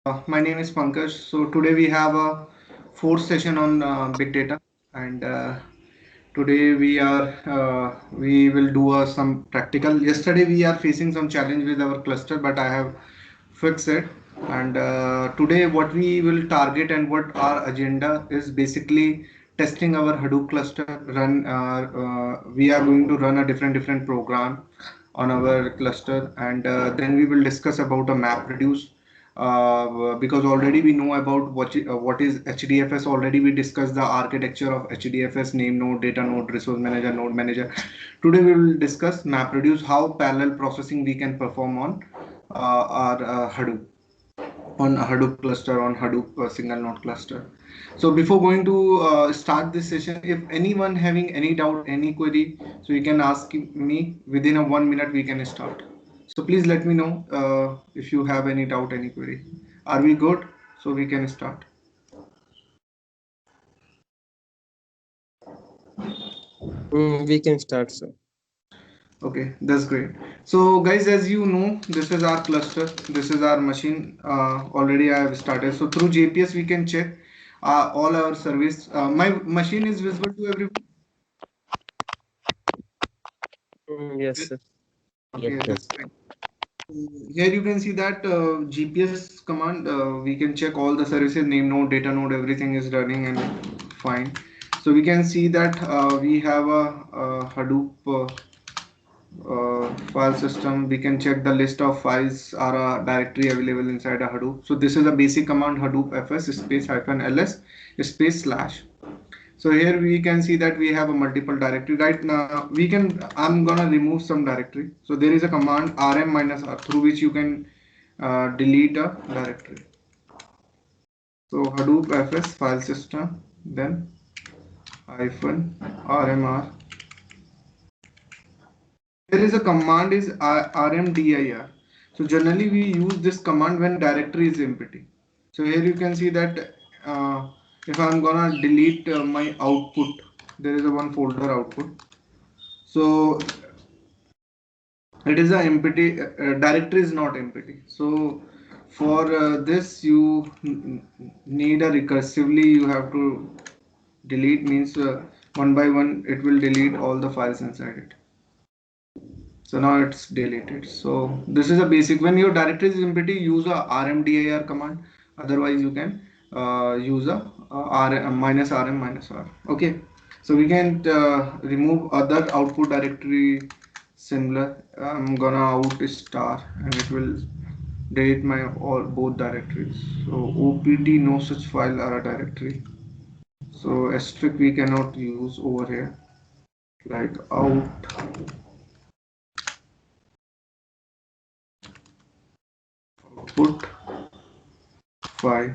My name is Pankaj. So today we have a fourth session on big data, and today we will do some practical. Yesterday we are facing some challenge with our cluster, but I have fixed it. And today what we will target and what our agenda is basically testing our Hadoop cluster. We are going to run a different program on our cluster, and then we will discuss about a map reduce because already we know about what is HDFS. Already we discussed the architecture of HDFS: name node, data node, resource manager, node manager. Today we will discuss MapReduce, how parallel processing we can perform on our Hadoop, on a Hadoop cluster, on Hadoop single node cluster. So before going to start this session, if anyone having any doubt, any query, so you can ask me within a 1 minute. We can start. So please let me know if you have any doubt, any query. Are we good? So we can start. We can start, sir. Okay, that's great. So guys, as you know, this is our cluster. This is our machine. Already I have started. So through JPS we can check all our service. My machine is visible to everyone. Yes, sir. Yes, Okay, sir. that's fine. Here you can see that GPS command. We can check all the services, name node, data node, everything is running and fine. So we can see that we have a Hadoop file system. We can check the list of files or a directory available inside a Hadoop. So this is a basic command: Hadoop fs space hyphen ls space slash. So here we can see that we have a multiple directory. Right now we can, I'm gonna remove some directory. So there is a command rm minus r through which you can delete a directory. So Hadoop fs file system, then hyphen rmr. There is a command is rmdir. So generally we use this command when directory is empty. So here you can see that if I'm gonna delete my output, there is a one folder output. So it is a empty directory is not empty. So for this you need a recursively, you have to delete, means one by one it will delete all the files inside it. So now it's deleted. So this is a basic. When your directory is empty, use a rmdir command. Otherwise you can use a minus rm minus r. Okay, so we can remove other output directory similar. I'm gonna out star and it will delete my all both directories. So opt no such file or a directory. So asterisk we cannot use over here, like out output file.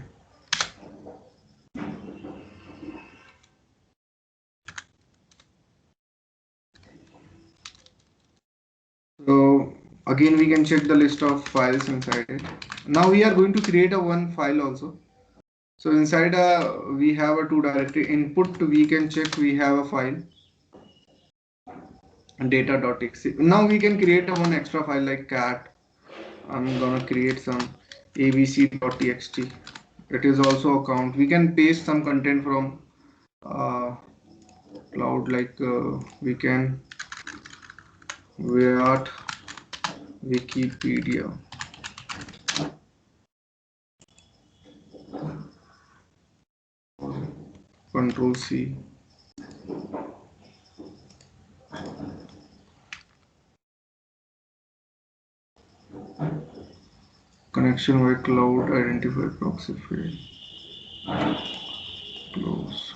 So again we can check the list of files inside it. Now we are going to create a one file also. So inside we have a two directory input. We can check we have a file data.txt. Now we can create a one extra file like cat. I'm gonna create some abc.txt. It is also a count. We can paste some content from uh, cloud, like we can Virat Wikipedia. Control C. Connection by cloud, identify proxy field. Close.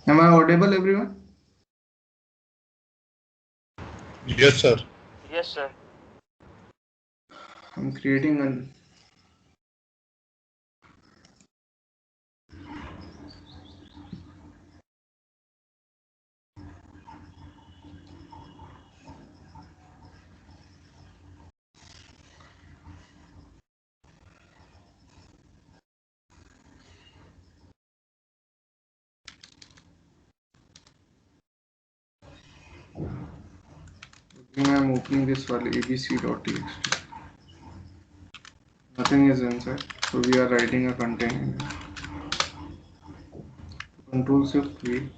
Am I audible, everyone? Yes, sir. Yes, sir. I'm creating an. I'm opening this file abc.txt. Nothing is inside, so we are writing a container. Control Shift V.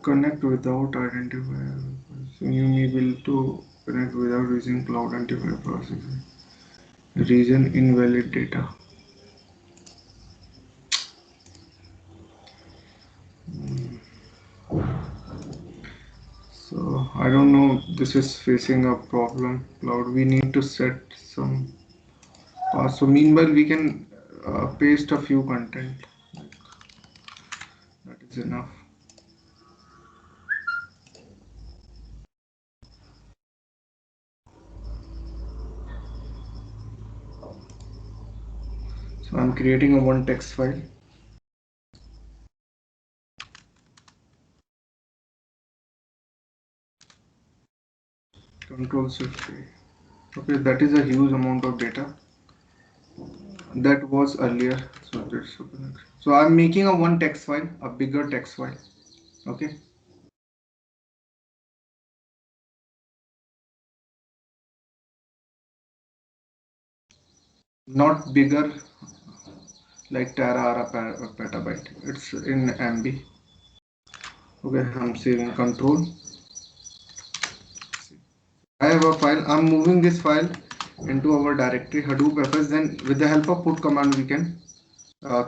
Connect without identifier. So you may be able to connect without using cloud identifier processing. Region invalid data. So I don't know. This is facing a problem. Cloud. We need to set some. So meanwhile, we can paste a few content. That is enough. So I'm creating a one text file. Control Shift A. Okay, that is a huge amount of data. That was earlier. So that's open. So I'm making a one text file, a bigger text file. Okay. Not bigger like Tera or a petabyte. It's in MB. Okay, I'm saving control. I have a file. I'm moving this file into our directory Hadoop FS. Then with the help of put command, we can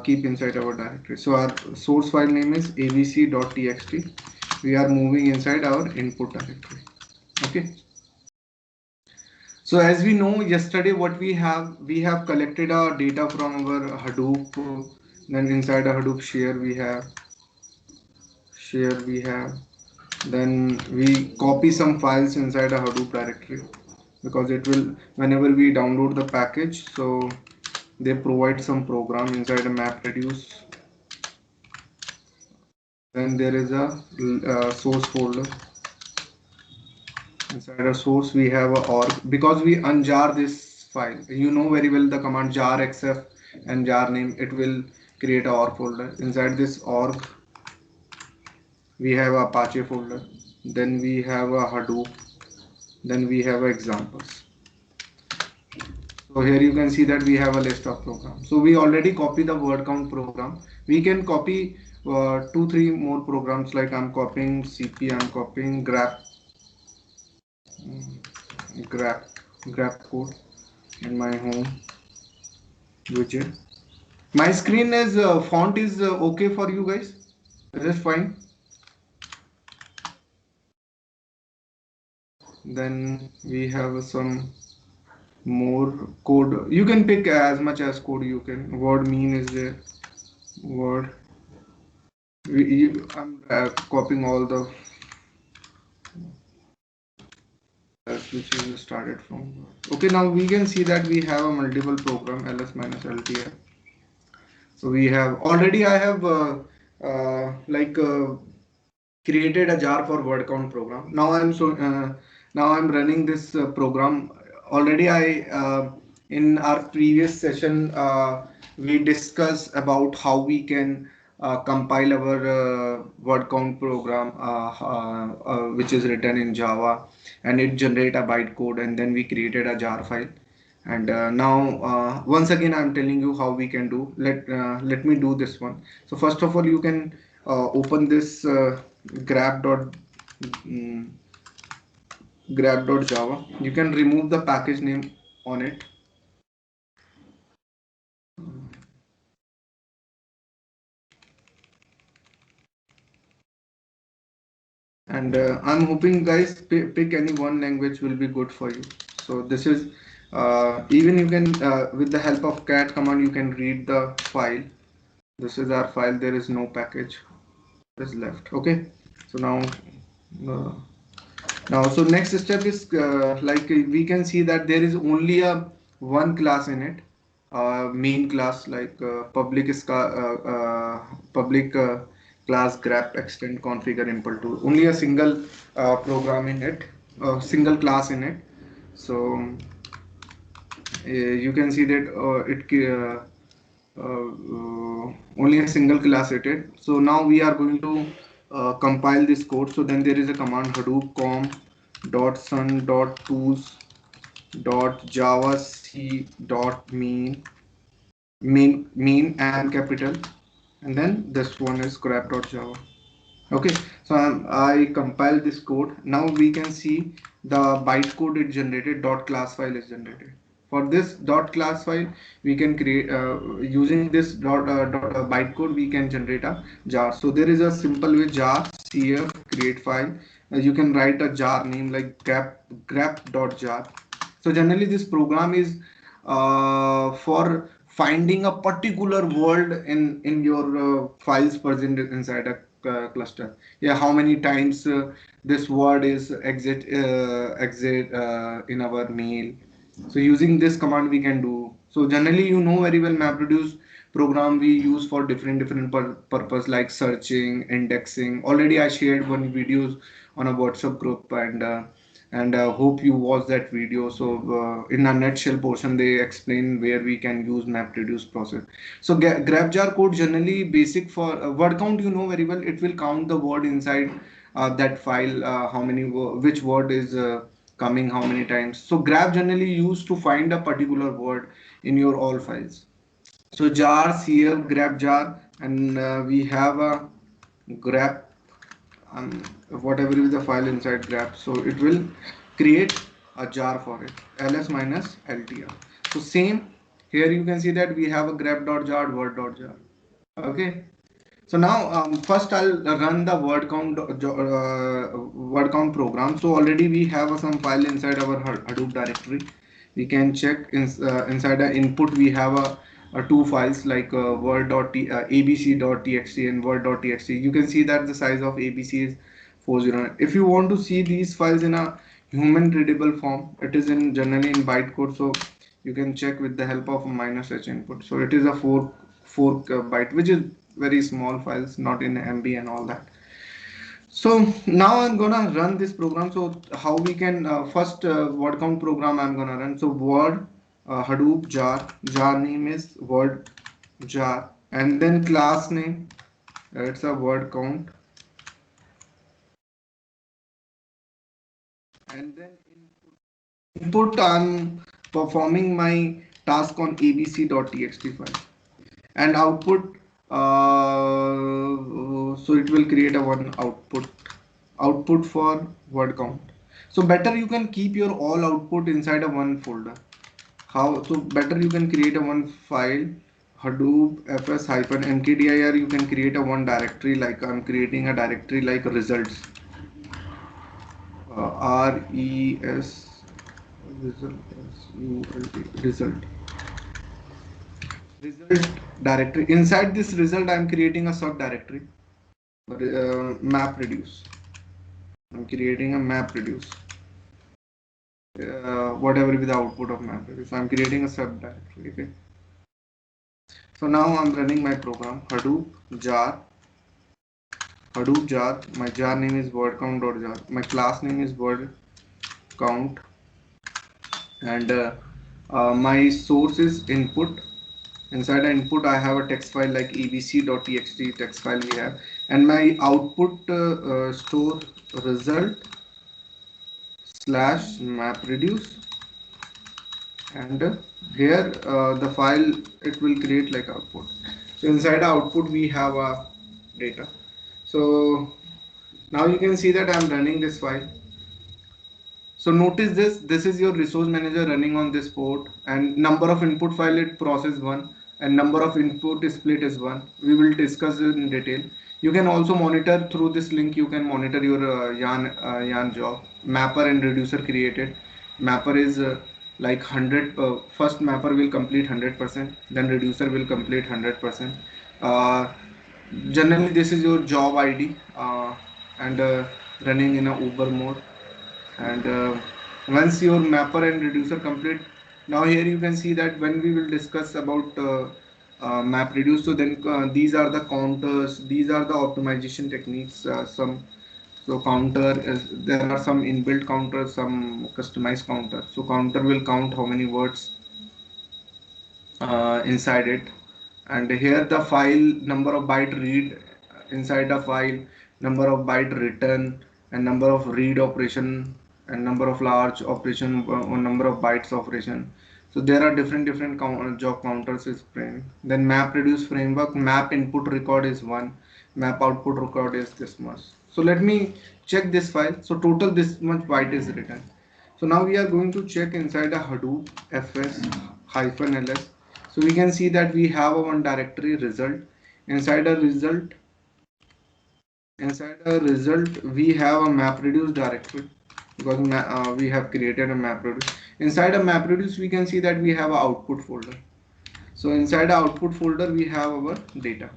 keep inside our directory. So our source file name is abc.txt. We are moving inside our input directory. Okay. So as we know, yesterday what we have collected our data from our Hadoop. Then inside a Hadoop share we have. Then we copy some files inside a Hadoop directory, because it will, whenever we download the package, so they provide some program inside a MapReduce. Then there is a source folder. Inside a source we have a org, because we unjar this file. You know very well the command jar xf and jar name. It will create a org folder. Inside this org we have a Apache folder. Then we have a Hadoop. Then we have examples. So here you can see that we have a list of programs. So we already copy the word count program. We can copy 2-3 more programs, like I'm copying CP, I'm copying grep grep code in my home widget. My screen is font is okay for you guys? Is it fine? Then we have some more code. You can pick as much as code you can. Word mean is there. Word. I'm copying all the which is started from. Okay, now we can see that we have a multiple program ls minus ltr. So we have already I have created a jar for word count program. Now I'm running this program. Already I in our previous session we discussed about how we can compile our word count program which is written in Java, and it generate a bytecode, and then we created a jar file. And now once again I'm telling you how we can do. Let me do this one. So first of all, you can open this grab dot mm, grab.java. You can remove the package name on it. And I'm hoping guys pick any one language will be good for you. So this is even you can with the help of cat command you can read the file. This is our file. There is no package is left. Okay. So uh, now so next step is we can see that there is only a one class in it, main class, like public class grep extend configure impl to, only a single program in it, single class in it. So you can see that only a single class it is. So now we are going to compile this code. So then there is a command hadoop com dot sun dot tools dot java c dot mean and capital, and then this one is grep dot java. Okay, so I compile this code. Now we can see the bytecode it generated, dot class file is generated. For this dot class file, we can create using this bytecode, we can generate a jar. So there is a simple way, jar cf create file. You can write a jar name like grep.jar. So generally this program is for finding a particular word in your files present inside a cluster. Yeah, how many times this word is exit in our mail. So using this command we can do. So generally you know very well MapReduce program we use for different purpose like searching, indexing. Already I shared one videos on a WhatsApp group, and hope you watched that video. So in a nutshell portion they explain where we can use MapReduce process. So grabjar code generally basic for word count, you know very well, it will count the word inside that file, how many which word is coming how many times. So grab generally used to find a particular word in your all files. So jar cf grab jar, and we have a grab, whatever is the file inside grab, so it will create a jar for it, ls minus ltr. So same here you can see that we have a grep.jar word.jar. Okay, so now first I'll run the word count program. So already we have some file inside our Hadoop directory. We can check inside the input we have a two files like abc.txt and word.txt. You can see that the size of abc is 409. If you want to see these files in a human readable form, it is in generally in bytecode. So you can check with the help of a minus h input. So it is a 4 byte, which is very small files, not in MB and all that. So now I'm gonna run this program. So how we can first word count program I'm gonna run. So word Hadoop jar name is word jar, and then class name, it's a word count, and then input I'm performing my task on abc.txt file, and output so it will create a one output for word count. So better you can keep your all output inside a one folder. How? So better you can create a one file hadoop fs hyphen mkdir. You can create a one directory, like I'm creating a directory like results, res result directory. Inside this result I'm creating a subdirectory, MapReduce. I'm creating a MapReduce, whatever is the output of MapReduce. So I'm creating a subdirectory. Okay, so now I'm running my program hadoop jar. My jar name is word count.jar. My class name is word count, and my source is input. Inside the input I have a text file like abc.txt text file we have, and my output store result slash MapReduce, and here the file it will create like output. So inside the output we have a data. So now you can see that I'm running this file. So notice this is your resource manager running on this port, and number of input file it process one, and number of input split is one. We will discuss it in detail. You can also monitor through this link. You can monitor your yarn job. Mapper and reducer created. Mapper is like 100. First mapper will complete 100%, then reducer will complete 100%. Generally this is your job ID, and running in a Uber mode. And once your mapper and reducer complete, now here you can see that when we will discuss about map reduce, so then these are the counters, these are the optimization techniques, some. So counter is, there are some inbuilt counters, some customized counter. So counter will count how many words inside it, and here the file number of byte read inside the file, number of byte written, and number of read operation, and number of large operation or number of bytes operation. So there are different job counters is framed. Then map reduce framework, map input record is one, map output record is this much. So let me check this file. So total this much byte is written. So now we are going to check inside a Hadoop fs hyphen ls. So we can see that we have a one directory result. Inside a result, we have a MapReduce directory because we have created a MapReduce. Inside a MapReduce, we can see that we have a output folder. So inside the output folder, we have our data.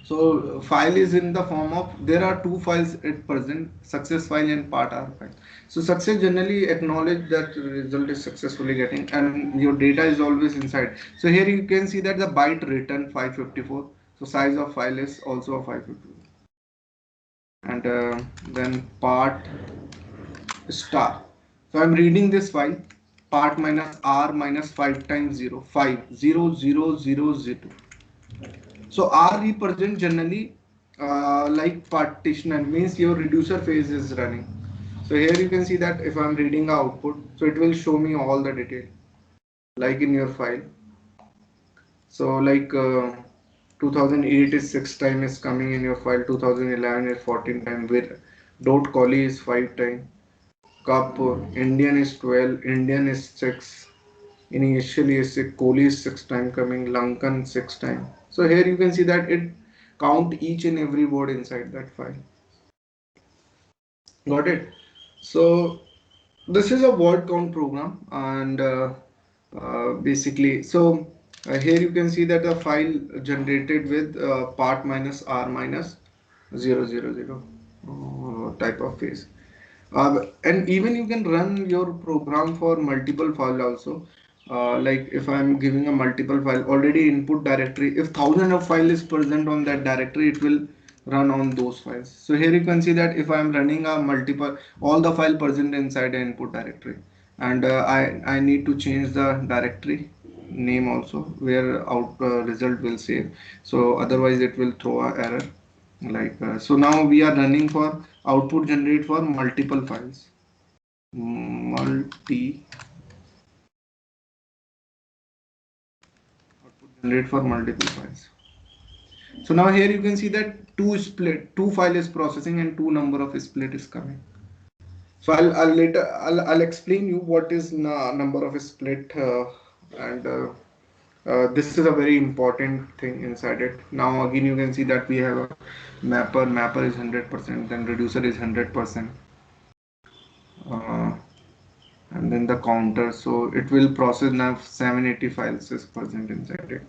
So file is in the form of, there are two files at present, success file and part R file. So success generally acknowledge that result is successfully getting, and your data is always inside. So here you can see that the byte written 554. So size of file is also a 554. And then part star. So I'm reading this file, part minus R minus 5 times 0, 5, 0, 0, 0, 0. So R represent generally like partitioner, means your reducer phase is running. So here you can see that if I'm reading the output, so it will show me all the detail like in your file. So like 2008 is 6 time is coming in your file, 2011 is 14 time, with dot collie is 5 time, cup Indian is 12, Indian is 6, initially is 6, Kohli is 6 time coming, Lankan 6 time. So here you can see that it count each and every word inside that file. Got it? So this is a word count program, and basically, so here you can see that the file generated with part minus R minus 0, 0, 0 type of phase. And even you can run your program for multiple file also. Like if I'm giving a multiple file already input directory, if thousand of file is present on that directory, it will run on those files. So here you can see that if I'm running a multiple, all the file present inside the input directory, and I need to change the directory name also where out result will save. So otherwise it will throw a error like so now we are running for output generate for multiple files, multi output generate for multiple files. So now here you can see that two file is processing and two number of split is coming. So I'll later I'll explain you what is number of split and this is a very important thing inside it. Now again you can see that we have a mapper is 100%, then reducer is 100%, uh, and then the counter, so it will process now 780 files is present inside it.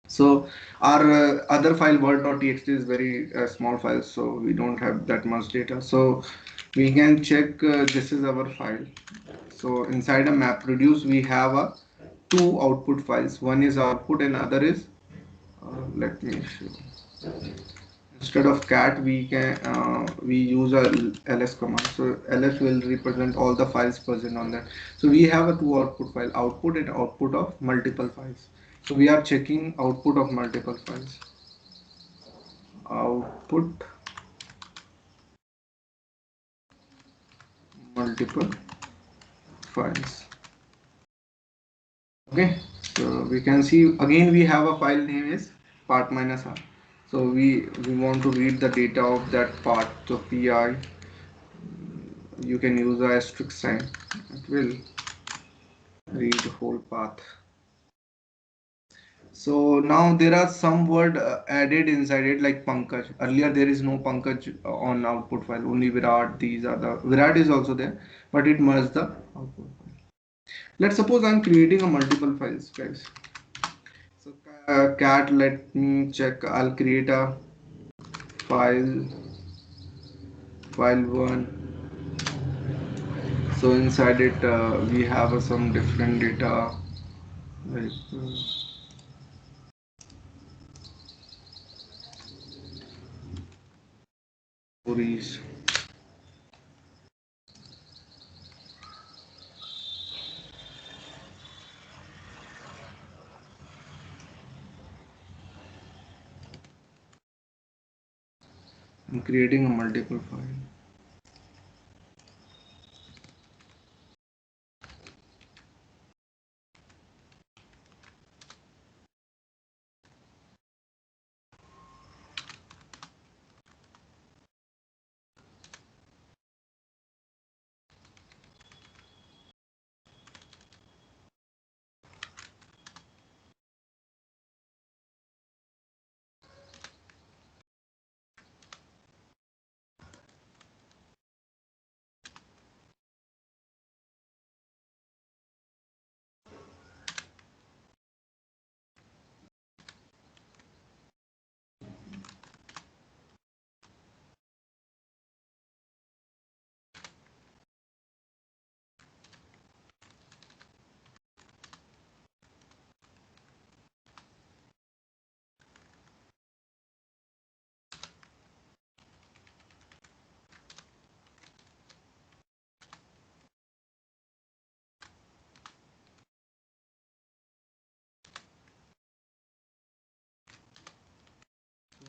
So our other file word.txt is very small file, so we don't have that much data. So we can check this is our file. So inside a map reduce we have a two output files, one is output and other is let me show. Instead of cat we can we use a ls command. So ls will represent all the files present on that. So we have a two output file, output and output of multiple files. So we are checking output of multiple files, output multiple files. Okay, so we can see again we have a file name is part minus r. So we want to read the data of that part. So pi, you can use the asterisk sign, it will read the whole path. So now there are some word added inside it like Pankaj. Earlier there is no Pankaj on output file, only Virat. These are the Virat is also there, but it merged the output file. Let's suppose I'm creating a multiple files, guys. So cat, let me check. I'll create a file, file one. So inside it we have some different data like stories. I'm creating a multiple file.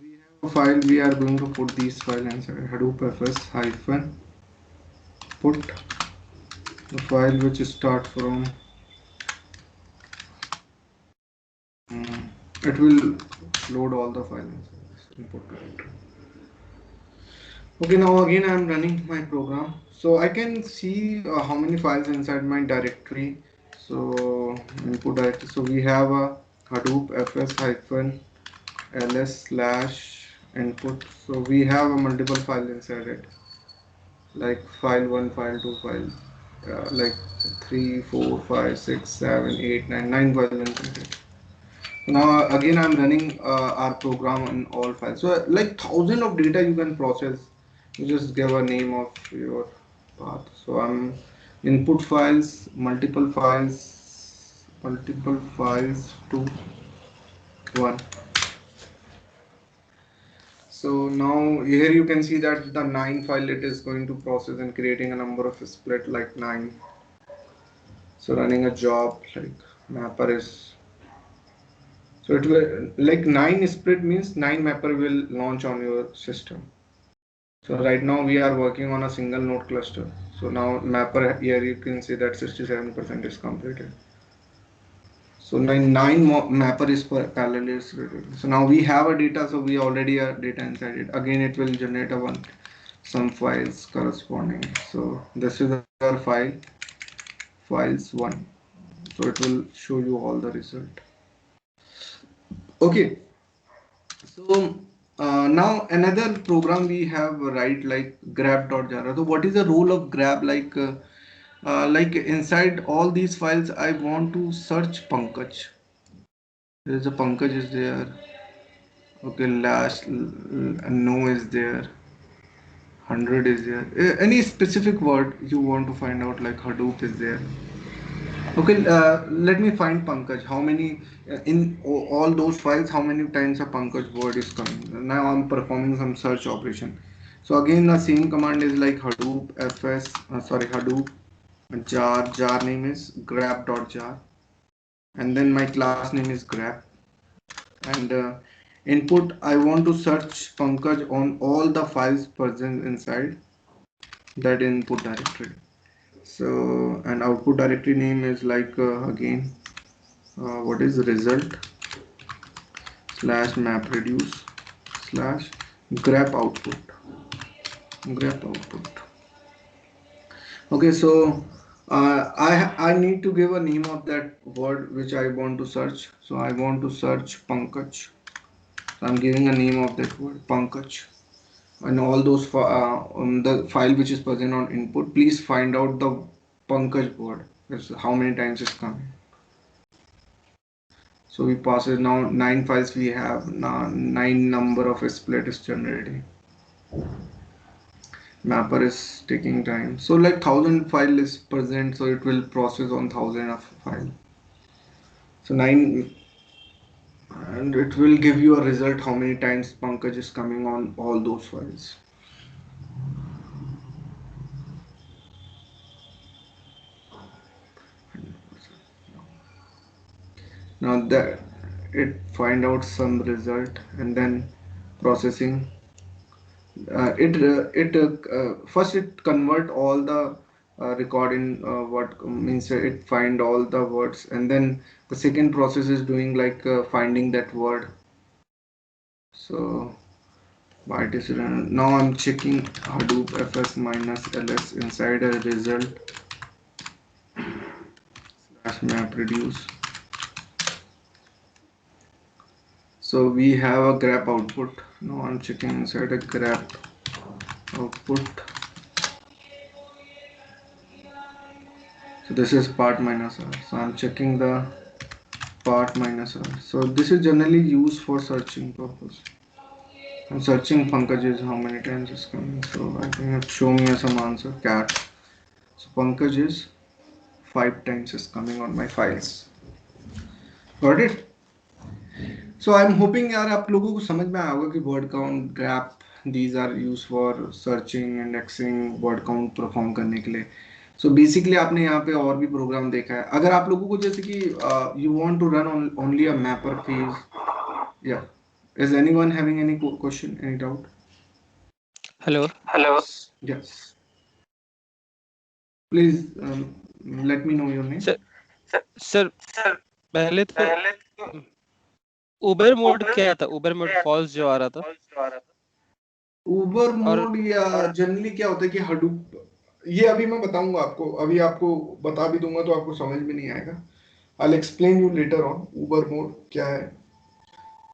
We have a file. We are going to put these file inside Hadoop FS hyphen put the file which start from it will load all the files inside this input directory. Okay, now again I am running my program, so I can see how many files inside my directory. So input directory, so we have a Hadoop fs hyphen ls slash input. So we have a multiple file inside it, like file 1, file 2, file like 3, 4, 5, 6, 7, 8, 9, 9 files inside it. Now again I'm running our program on all files. So like thousand of data you can process. You just give a name of your path. So I'm input files, multiple files to one. So now here you can see that the 9 file it is going to process and creating a number of split like 9. So running a job like mapper is, so it will like 9 split means 9 mapper will launch on your system. So right now we are working on a single node cluster. So now mapper here you can see that 67% is completed. So nine mapper is per parallel is ready. So now we have a data, so we already have data inside it. Again it will generate a one some files corresponding. So this is our files one. So it will show you all the result. Okay. So now another program we have right like grab.jara. So what is the role of grab like inside all these files I want to search Pankaj. There is a Pankaj is there. Okay, last no is there. 100 is there. Any specific word you want to find out like Hadoop is there. Okay, let me find Pankaj. How many in all those files? How many times a Pankaj word is coming? Now I'm performing some search operation. So again, the same command is like Hadoop fs. Sorry, Hadoop jar name is grab.jar, and then my class name is grab, and input I want to search Pankaj on all the files present inside that input directory. So and output directory name is like again what is result slash map reduce slash grep output. Okay, so I need to give a name of that word which I want to search. So I want to search Pankaj. So I'm giving a name of that word Pankaj, and all those the file which is present on input. Please find out the Pankaj word. That's how many times it's coming. So we pass it now 9 files we have now 9 number of split is generating. Mapper is taking time. So like 1000 file is present, so it will process on 1000 of file. So 9 and it will give you a result how many times Pankaj is coming on all those files. Now that it find out some result and then processing first it convert all the record in what means it find all the words, and then the second process is doing like finding that word. So by this now I'm checking Hadoop fs minus ls inside a result slash map reduce. So we have a grep output. Now I'm checking inside a grep output. So this is part minus r. So I'm checking the part minus r. So this is generally used for searching purpose. I'm searching Pankaj is how many times is coming. So I think it show me some answer cat. So Pankaj is 5 times is coming on my files. Got it? So I'm hoping यार आप लोगों को समझ में आया होगा कि word count, grep, these are used for searching, indexing, word count perform करने के लिए. So basically आपने यहाँ पे और भी प्रोग्राम देखा है. अगर आप लोगों को जैसे कि you want to run on only a mapper phase, yeah. Is anyone having any question, any doubt? Hello. Yes. Please let me know your name. Sir पहले तो उबर मोड क्या था? उबर मोड फॉल्स जो आ रहा था. उबर मोड या जनरली क्या होता है कि हडूप, ये अभी मैं बताऊंगा आपको, अभी आपको बता भी दूंगा तो आपको समझ में नहीं आएगा. I'll explain you later on Uber mode क्या है.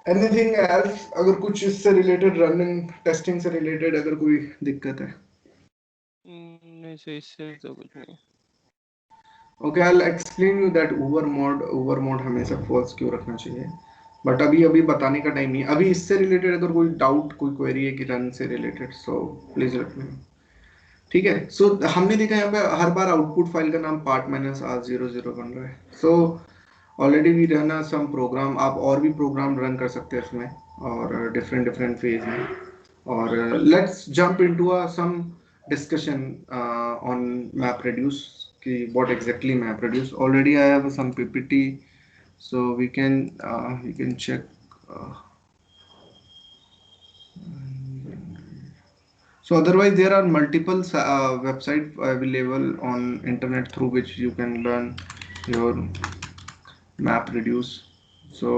Anything else, अगर कुछ इससे रिलेटेड रनिंग टेस्टिंग से रिलेटेड अगर कोई दिक्कत है? नहीं सर, इससे तो कुछ नहीं. Okay, I'll explain you that Uber mode हमेशा फॉल्स क्यों रखना चाहिए, बट अभी बताने का टाइम नहीं. अभी इससे रिलेटेड अगर कोई डाउट, कोई क्वेरी है कि रन से related, so please let me know. ठीक है. सो हमने देखा यहाँ पे हर बार आउटपुट फाइल का नाम पार्ट माइनस R00 बन रहा है. So already we run some program. आप और भी प्रोग्राम रन कर सकते हैं इसमें और डिफरेंट फेज में. और let's jump into some discussion on map reduce कि what exactly map reduce. Already I have some PPT, so we can check. So otherwise there are multiple website available on internet through which you can learn your map reduce. So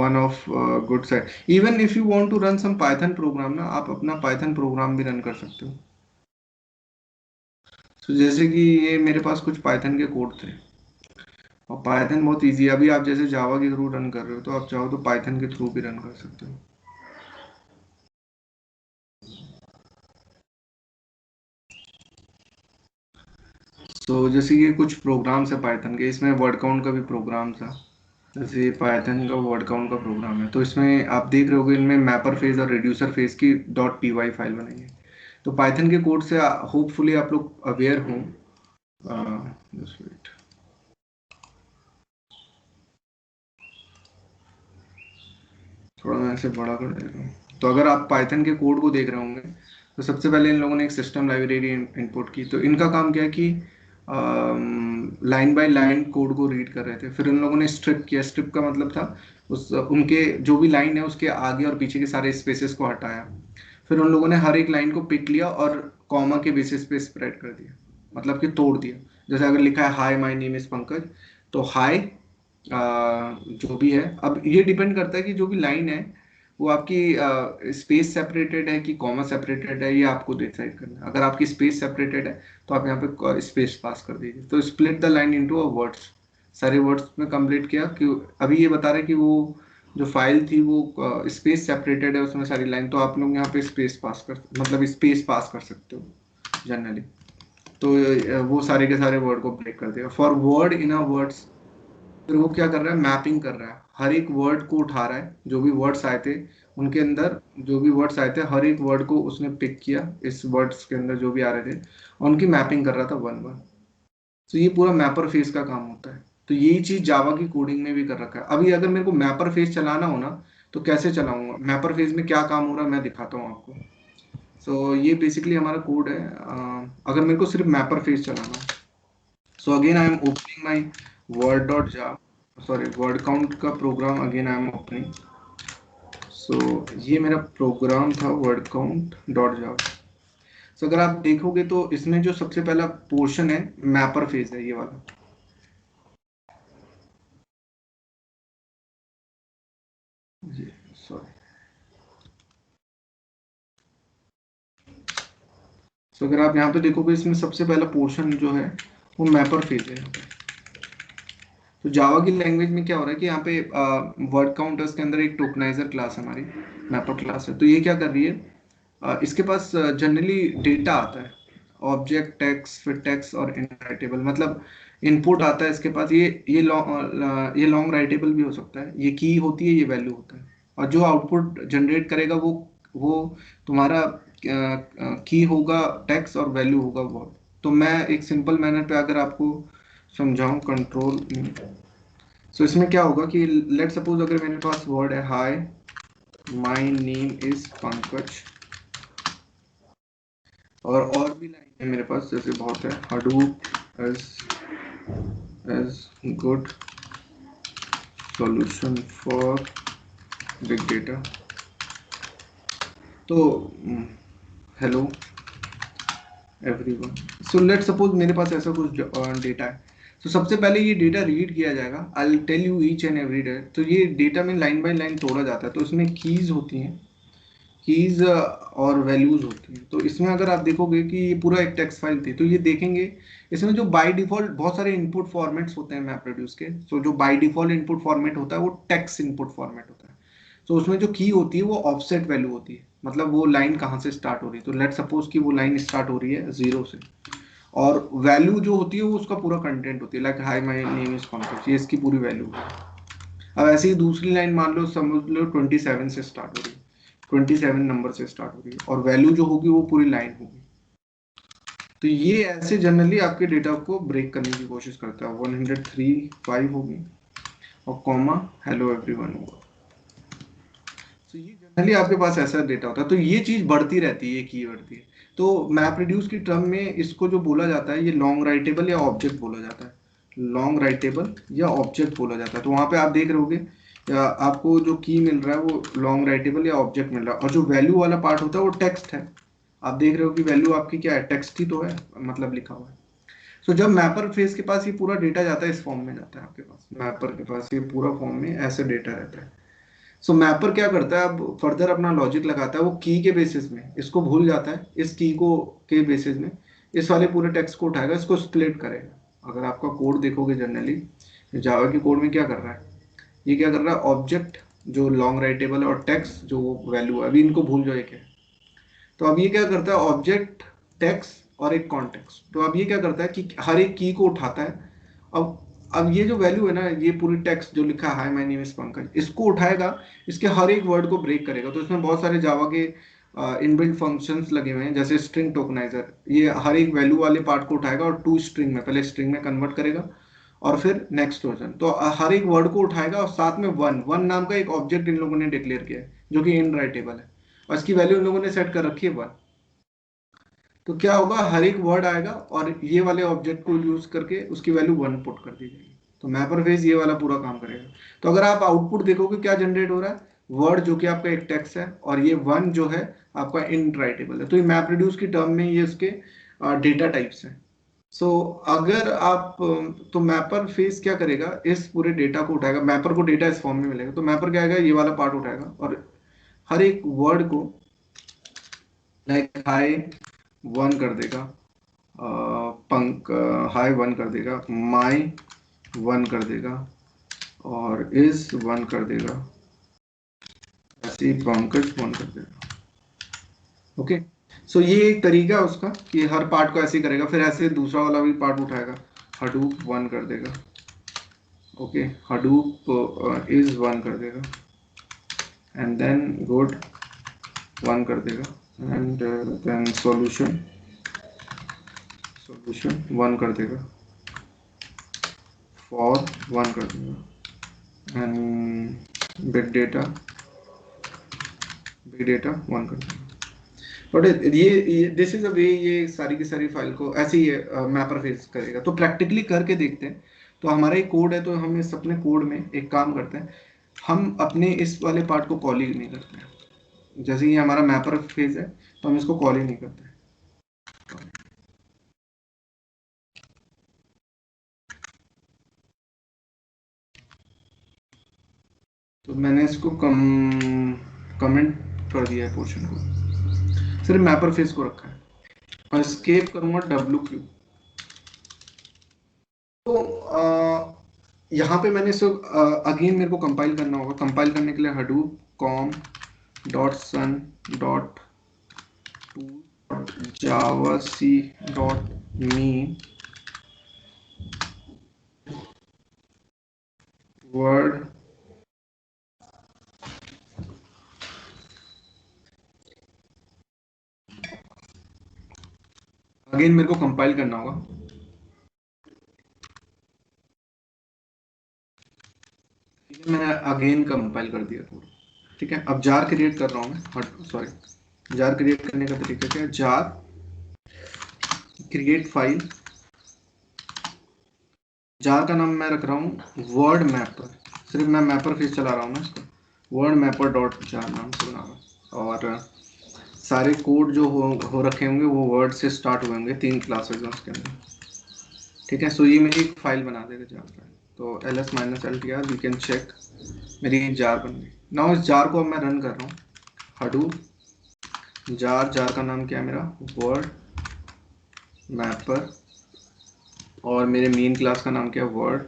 one of good site, even if you want to run some Python program ना, आप अपना Python program भी run कर सकते हो. So जैसे कि ये मेरे पास कुछ Python के कोड थे और Python बहुत इजी है. अभी आप जैसे जावा के थ्रू रन कर रहे हो तो आप चाहो तो Python के थ्रू भी रन कर सकते हो. तो जैसे ये कुछ प्रोग्राम्स है Python के, इसमें वर्ड काउंट का भी प्रोग्राम था. जैसे Python का वर्ड काउंट का प्रोग्राम है, तो इसमें आप देख रहे होगे इनमें मैपर फेज और रिड्यूसर फेज की .py फाइल बनाई है. तो Python के कोड से होपफुली आप लोग अवेयर हों. थोड़ा मैं ऐसे बड़ा कर देता हूँ. तो अगर आप Python के कोड को देख रहे होंगे तो सबसे पहले इन लोगों ने एक सिस्टम लाइब्रेरी इनपुट की. तो इनका काम क्या है कि लाइन बाय लाइन कोड को रीड कर रहे थे. फिर इन लोगों ने स्ट्रिप किया. स्ट्रिप का मतलब था उस उनके जो भी लाइन है उसके आगे और पीछे के सारे स्पेसेस को हटाया. फिर उन लोगों ने हर एक लाइन को पिक लिया और कॉमा के बेसिस पे स्प्रेड कर दिया, मतलब कि तोड़ दिया. जैसे अगर लिखा है hi my name is Pankaj, तो हाय जो भी है, अब ये डिपेंड करता है कि जो भी लाइन है वो आपकी स्पेस सेपरेटेड है कि कॉमा सेपरेटेड है, ये आपको डिसाइड करना है. अगर आपकी स्पेस सेपरेटेड है तो आप यहाँ पे स्पेस पास कर दीजिए. तो split the line into a words, सारे वर्ड्स में कंप्लीट किया. कि अभी ये बता रहे कि वो जो फाइल थी वो स्पेस सेपरेटेड है उसमें सारी लाइन, तो आप लोग यहाँ पे स्पेस पास कर, मतलब स्पेस पास कर सकते हो जनरली. तो वो सारे के सारे वर्ड को ब्रेक कर देगा. For word in a words, फिर वो क्या कर रहा है, मैपिंग कर रहा है. हर एक वर्ड को उठा रहा है, जो भी वर्ड्स आए थे उनके अंदर जो भी वर्ड्स आए थे हर एक वर्ड को उसने पिक किया, इस वर्ड्स के अंदर जो भी आ रहे थे और उनकी मैपिंग कर रहा था वन वन. तो ये पूरा मैपर फेज का काम होता है. तो यही चीज जावा की कोडिंग में भी कर रखा है. अभी अगर मेरे को मैपर फेज चलाना हो ना तो कैसे चलाऊंगा, मैपर फेज में क्या काम हो रहा है मैं दिखाता हूँ आपको. सो ये बेसिकली हमारा कोड है. अगर मेरे को सिर्फ मैपर फेज चलाना है, so again I am opening my word.java, sorry word count का program again I am opening. So ये मेरा प्रोग्राम था word count dot Java. So अगर आप देखोगे तो इसमें जो सबसे पहला पोर्शन है मैपर फेज है, ये वाला। जी सॉरी। सो अगर आप यहाँ पे देखोगे इसमें सबसे पहला पोर्शन जो है वो मैपर फेज है यहाँ पे। तो जावा की लैंग्वेज में क्या हो रहा है कि यहाँ पे वर्ड काउंटर्स के अंदर एक टोकनाइजर क्लास हमारी मैपर क्लास है। तो ये क्या कर रही है, इसके पास जनरली डेटा आता है, ऑब्जेक्ट, टेक्स्ट, फिर टेक्स्ट और इनराइटेबल, मतलब इनपुट आता है इसके पास। ये लॉन्ग राइटेबल भी हो सकता है, ये की होती है, ये वैल्यू होता है। और जो आउटपुट जनरेट करेगा वो तुम्हारा की होगा टेक्स्ट और वैल्यू होगा वर्ड। तो मैं एक सिंपल मैनर पे अगर आपको समझाऊं, कंट्रोल। सो इसमें क्या होगा कि लेट सपोज अगर मेरे पास वर्ड है hi my name is Pankaj, और भी लाइन है मेरे पास, जैसे बहुत है, Hadoop as good solution for big data। तो hello everyone. So let suppose मेरे पास ऐसा कुछ डेटा है। तो सबसे पहले ये डेटा रीड किया जाएगा, I will tell you each and every day. तो ये डेटा में लाइन बाय लाइन तोड़ा जाता है, तो इसमें कीज होती हैं, कीज और वैल्यूज होती हैं। तो इसमें अगर आप देखोगे कि ये पूरा एक टेक्स्ट फाइल थी, तो ये देखेंगे इसमें जो बाय डिफॉल्ट बहुत सारे इनपुट फॉर्मेट्स होते हैं मैपरेड्यूस के। सो जो बाय डिफॉल्ट इनपुट फॉर्मेट होता है वो टेक्स्ट इनपुट फॉर्मेट होता है। तो उसमें जो की होती है वो ऑफसेट वैल्यू होती है, मतलब वो लाइन कहाँ से स्टार्ट हो रही है। तो लेट सपोज कि वो लाइन स्टार्ट हो रही है 0 से, और वैल्यू जो होती है वो उसका पूरा कंटेंट होती है, like hi my name is Pankaj, ये इसकी पूरी वैल्यू है। अब ऐसे ही दूसरी लाइन मान लो, समझ लो 27 से स्टार्ट हो रही है, 27 नंबर से स्टार्ट हो रही है, और वैल्यू जो होगी वो पूरी लाइन होगी। तो ये ऐसे जनरली आपके डेटा को ब्रेक करने की कोशिश करता है। 103.5 होगी और कॉमा हेलो एवरीवन होगा। तो ये जनरली आपके पास ऐसा डेटा होता है। तो ये चीज बढ़ती रहती है, ये की बढ़ती है। तो मैप रिड्यूस की टर्म में इसको जो बोला जाता है, ये लॉन्ग राइटेबल या ऑब्जेक्ट बोला जाता है। लॉन्ग राइटेबल या ऑब्जेक्ट बोला जाता है। तो वहां पे आप देख रहे होगे आपको जो की मिल रहा है वो लॉन्ग राइटेबल या ऑब्जेक्ट मिल रहा है, और जो वैल्यू वाला पार्ट होता है वो टेक्स्ट है। आप देख रहे हो कि वैल्यू आपकी क्या है, टेक्स्ट ही तो है, मतलब लिखा हुआ है। सो जब मैपर फेस के पास ये पूरा डेटा जाता है, इस फॉर्म में जाता है आपके पास, मैपर के पास ये पूरा फॉर्म में ऐसे डेटा रहता है। सो मैपर क्या करता है, अब फर्दर अपना लॉजिक लगाता है, वो की के बेसिस में इसको भूल जाता है, इस की को के बेसिस में इस वाले पूरे टेक्स्ट को उठाएगा, इसको स्प्लिट करेगा। अगर आपका कोड देखोगे जनरली जावा के कोड में क्या कर रहा है, ये क्या कर रहा है, ऑब्जेक्ट जो लॉन्ग राइटेबल है और टेक्स्ट जो वैल्यू है, अभी इनको भूल जाओ क्या है। तो अब ये क्या करता है, ऑब्जेक्ट, टेक्स्ट और एक कॉन्टेक्स्ट। तो अब ये क्या करता है कि हर एक की को उठाता है। अब ये जो वैल्यू है ना, ये पूरी टेक्स्ट जो लिखा है hi my name is Pankaj, इसको उठाएगा, इसके हर एक वर्ड को ब्रेक करेगा। तो इसमें बहुत सारे जावा के इनबिल्ट फंक्शंस लगे हुए हैं, जैसे स्ट्रिंग टोकनाइजर। ये हर एक वैल्यू वाले पार्ट को उठाएगा और टू स्ट्रिंग में, पहले स्ट्रिंग में कन्वर्ट करेगा और फिर नेक्स्ट वर्जन। तो हर एक वर्ड को उठाएगा और साथ में वन नाम का एक ऑब्जेक्ट इन लोगों ने डिक्लेयर किया है, जो कि इनराइटेबल है, और इसकी वैल्यू इन लोगों ने सेट कर रखी है 1। तो क्या होगा, हर एक वर्ड आएगा और ये वाले ऑब्जेक्ट को यूज करके उसकी वैल्यू 1 पुट कर दी जाएगी। तो मैपर फेज ये वाला पूरा काम करेगा। तो अगर आप आउटपुट देखोगे क्या जनरेट हो रहा है, वर्ड जो कि आपका एक टेक्स्ट है, और ये 1 जो है आपका इनराइटेबल है। तो ये मैप रिड्यूस की टर्म में ये इसके डेटा टाइप्स हैं। सो अगर आप तो मैपर फेज क्या करेगा, इस पूरे डेटा को उठाएगा, मैपर को डेटा इस फॉर्म में मिलेगा, तो मैपर क्या आएगा, ये वाला पार्ट उठाएगा और हर एक वर्ड को लाइक हाय 1 कर देगा, पंक हाय 1 कर देगा, माई 1 कर देगा, और इज 1 कर देगा, ऐसे ही पंकज 1 कर देगा। ओके, सो ये एक तरीका है उसका कि हर पार्ट को ऐसे ही करेगा। फिर ऐसे दूसरा वाला भी पार्ट उठाएगा, हडूप 1 कर देगा, ओके, हडूप इज 1 कर देगा, एंड देन गुड 1 कर देगा, एंड देन सॉल्यूशन 1 कर देगा, फॉर 1 कर देगा, एंड बिग डेटा 1 कर देगा। बट ये दिस इज अ वे, ये सारी की सारी फाइल को ऐसे ही मैपर फेस करेगा। तो प्रैक्टिकली करके देखते हैं। तो हमारा एक कोड है, तो हम इस अपने कोड में एक काम करते हैं, हम अपने इस वाले पार्ट को कॉल ही नहीं करते हैं। जैसे ये हमारा मैपर फेज है तो हम इसको कॉल ही नहीं करते। तो मैंने इसको कमेंट कर दिया है पोर्शन को, सिर्फ मैपर फेज को रखा है और एस्केप करूंगा WQ। तो यहाँ पे मैंने इसको अगेन मेरे को कंपाइल करना होगा। कंपाइल करने के लिए hadoop com.sun.javac.me word अगेन मेरे को कंपाइल करना होगा। ठीक है, मैंने अगेन कंपाइल कर दिया थोड़ा। ठीक है, अब जार क्रिएट कर रहा हूँ मैं। सॉरी, जार क्रिएट करने का तरीका क्या है? जार क्रिएट फाइल, जार का नाम मैं रख रहा हूँ वर्ड मैपर। सिर्फ मैं मैपर फेज चला रहा हूँ ना इसको, वर्ड मैपर डॉट जार नाम से बना रहा हूँ। और सारे कोड जो हो रखे होंगे वो वर्ड से स्टार्ट हुए होंगे, 3 क्लासेस हैं उसके अंदर। ठीक है, सो ये मेरी एक फाइल बना देगा जार फाइल। तो ls-ltr वी कैन चेक, मेरी जार बन गई। नाउ इस जार को अब मैं रन कर रहा हूँ। hadoop जार का नाम क्या है मेरा? वर्ड मैपर, और मेरे मेन क्लास का नाम क्या है? Word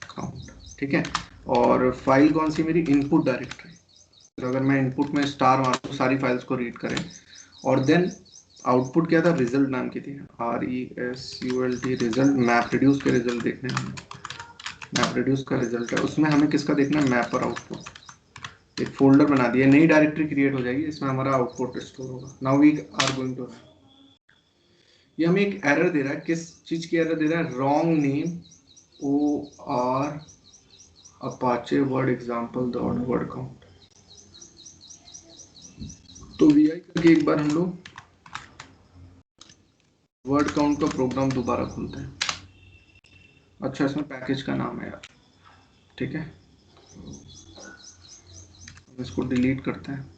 count. ठीक है, और फाइल कौन सी मेरी? Input directory. तो अगर मैं इनपुट में स्टार मारूँ तो सारी फाइल्स को रीड करें। और देन आउटपुट क्या था? रिजल्ट नाम की थी, RESULT, रिजल्ट। मैप रिड्यूस के रिजल्ट देखने हैं, मैप रिड्यूस का रिजल्ट है, उसमें हमें किसका देखना है? Mapper output. एक फोल्डर बना दिया, नई डायरेक्टरी क्रिएट हो जाएगी, इसमें हमारा आउटपुट स्टोर होगा। Now we are going to, ये हमें एक एरर दे रहा है। किस चीज की एरर दे रहा है? Wrong name OR Apache word example dot word count. तो VI करके एक बार हम लोग वर्ड काउंट का प्रोग्राम दोबारा खोलते हैं। अच्छा, इसमें पैकेज का नाम है यार। ठीक है, हम इसको डिलीट करते हैं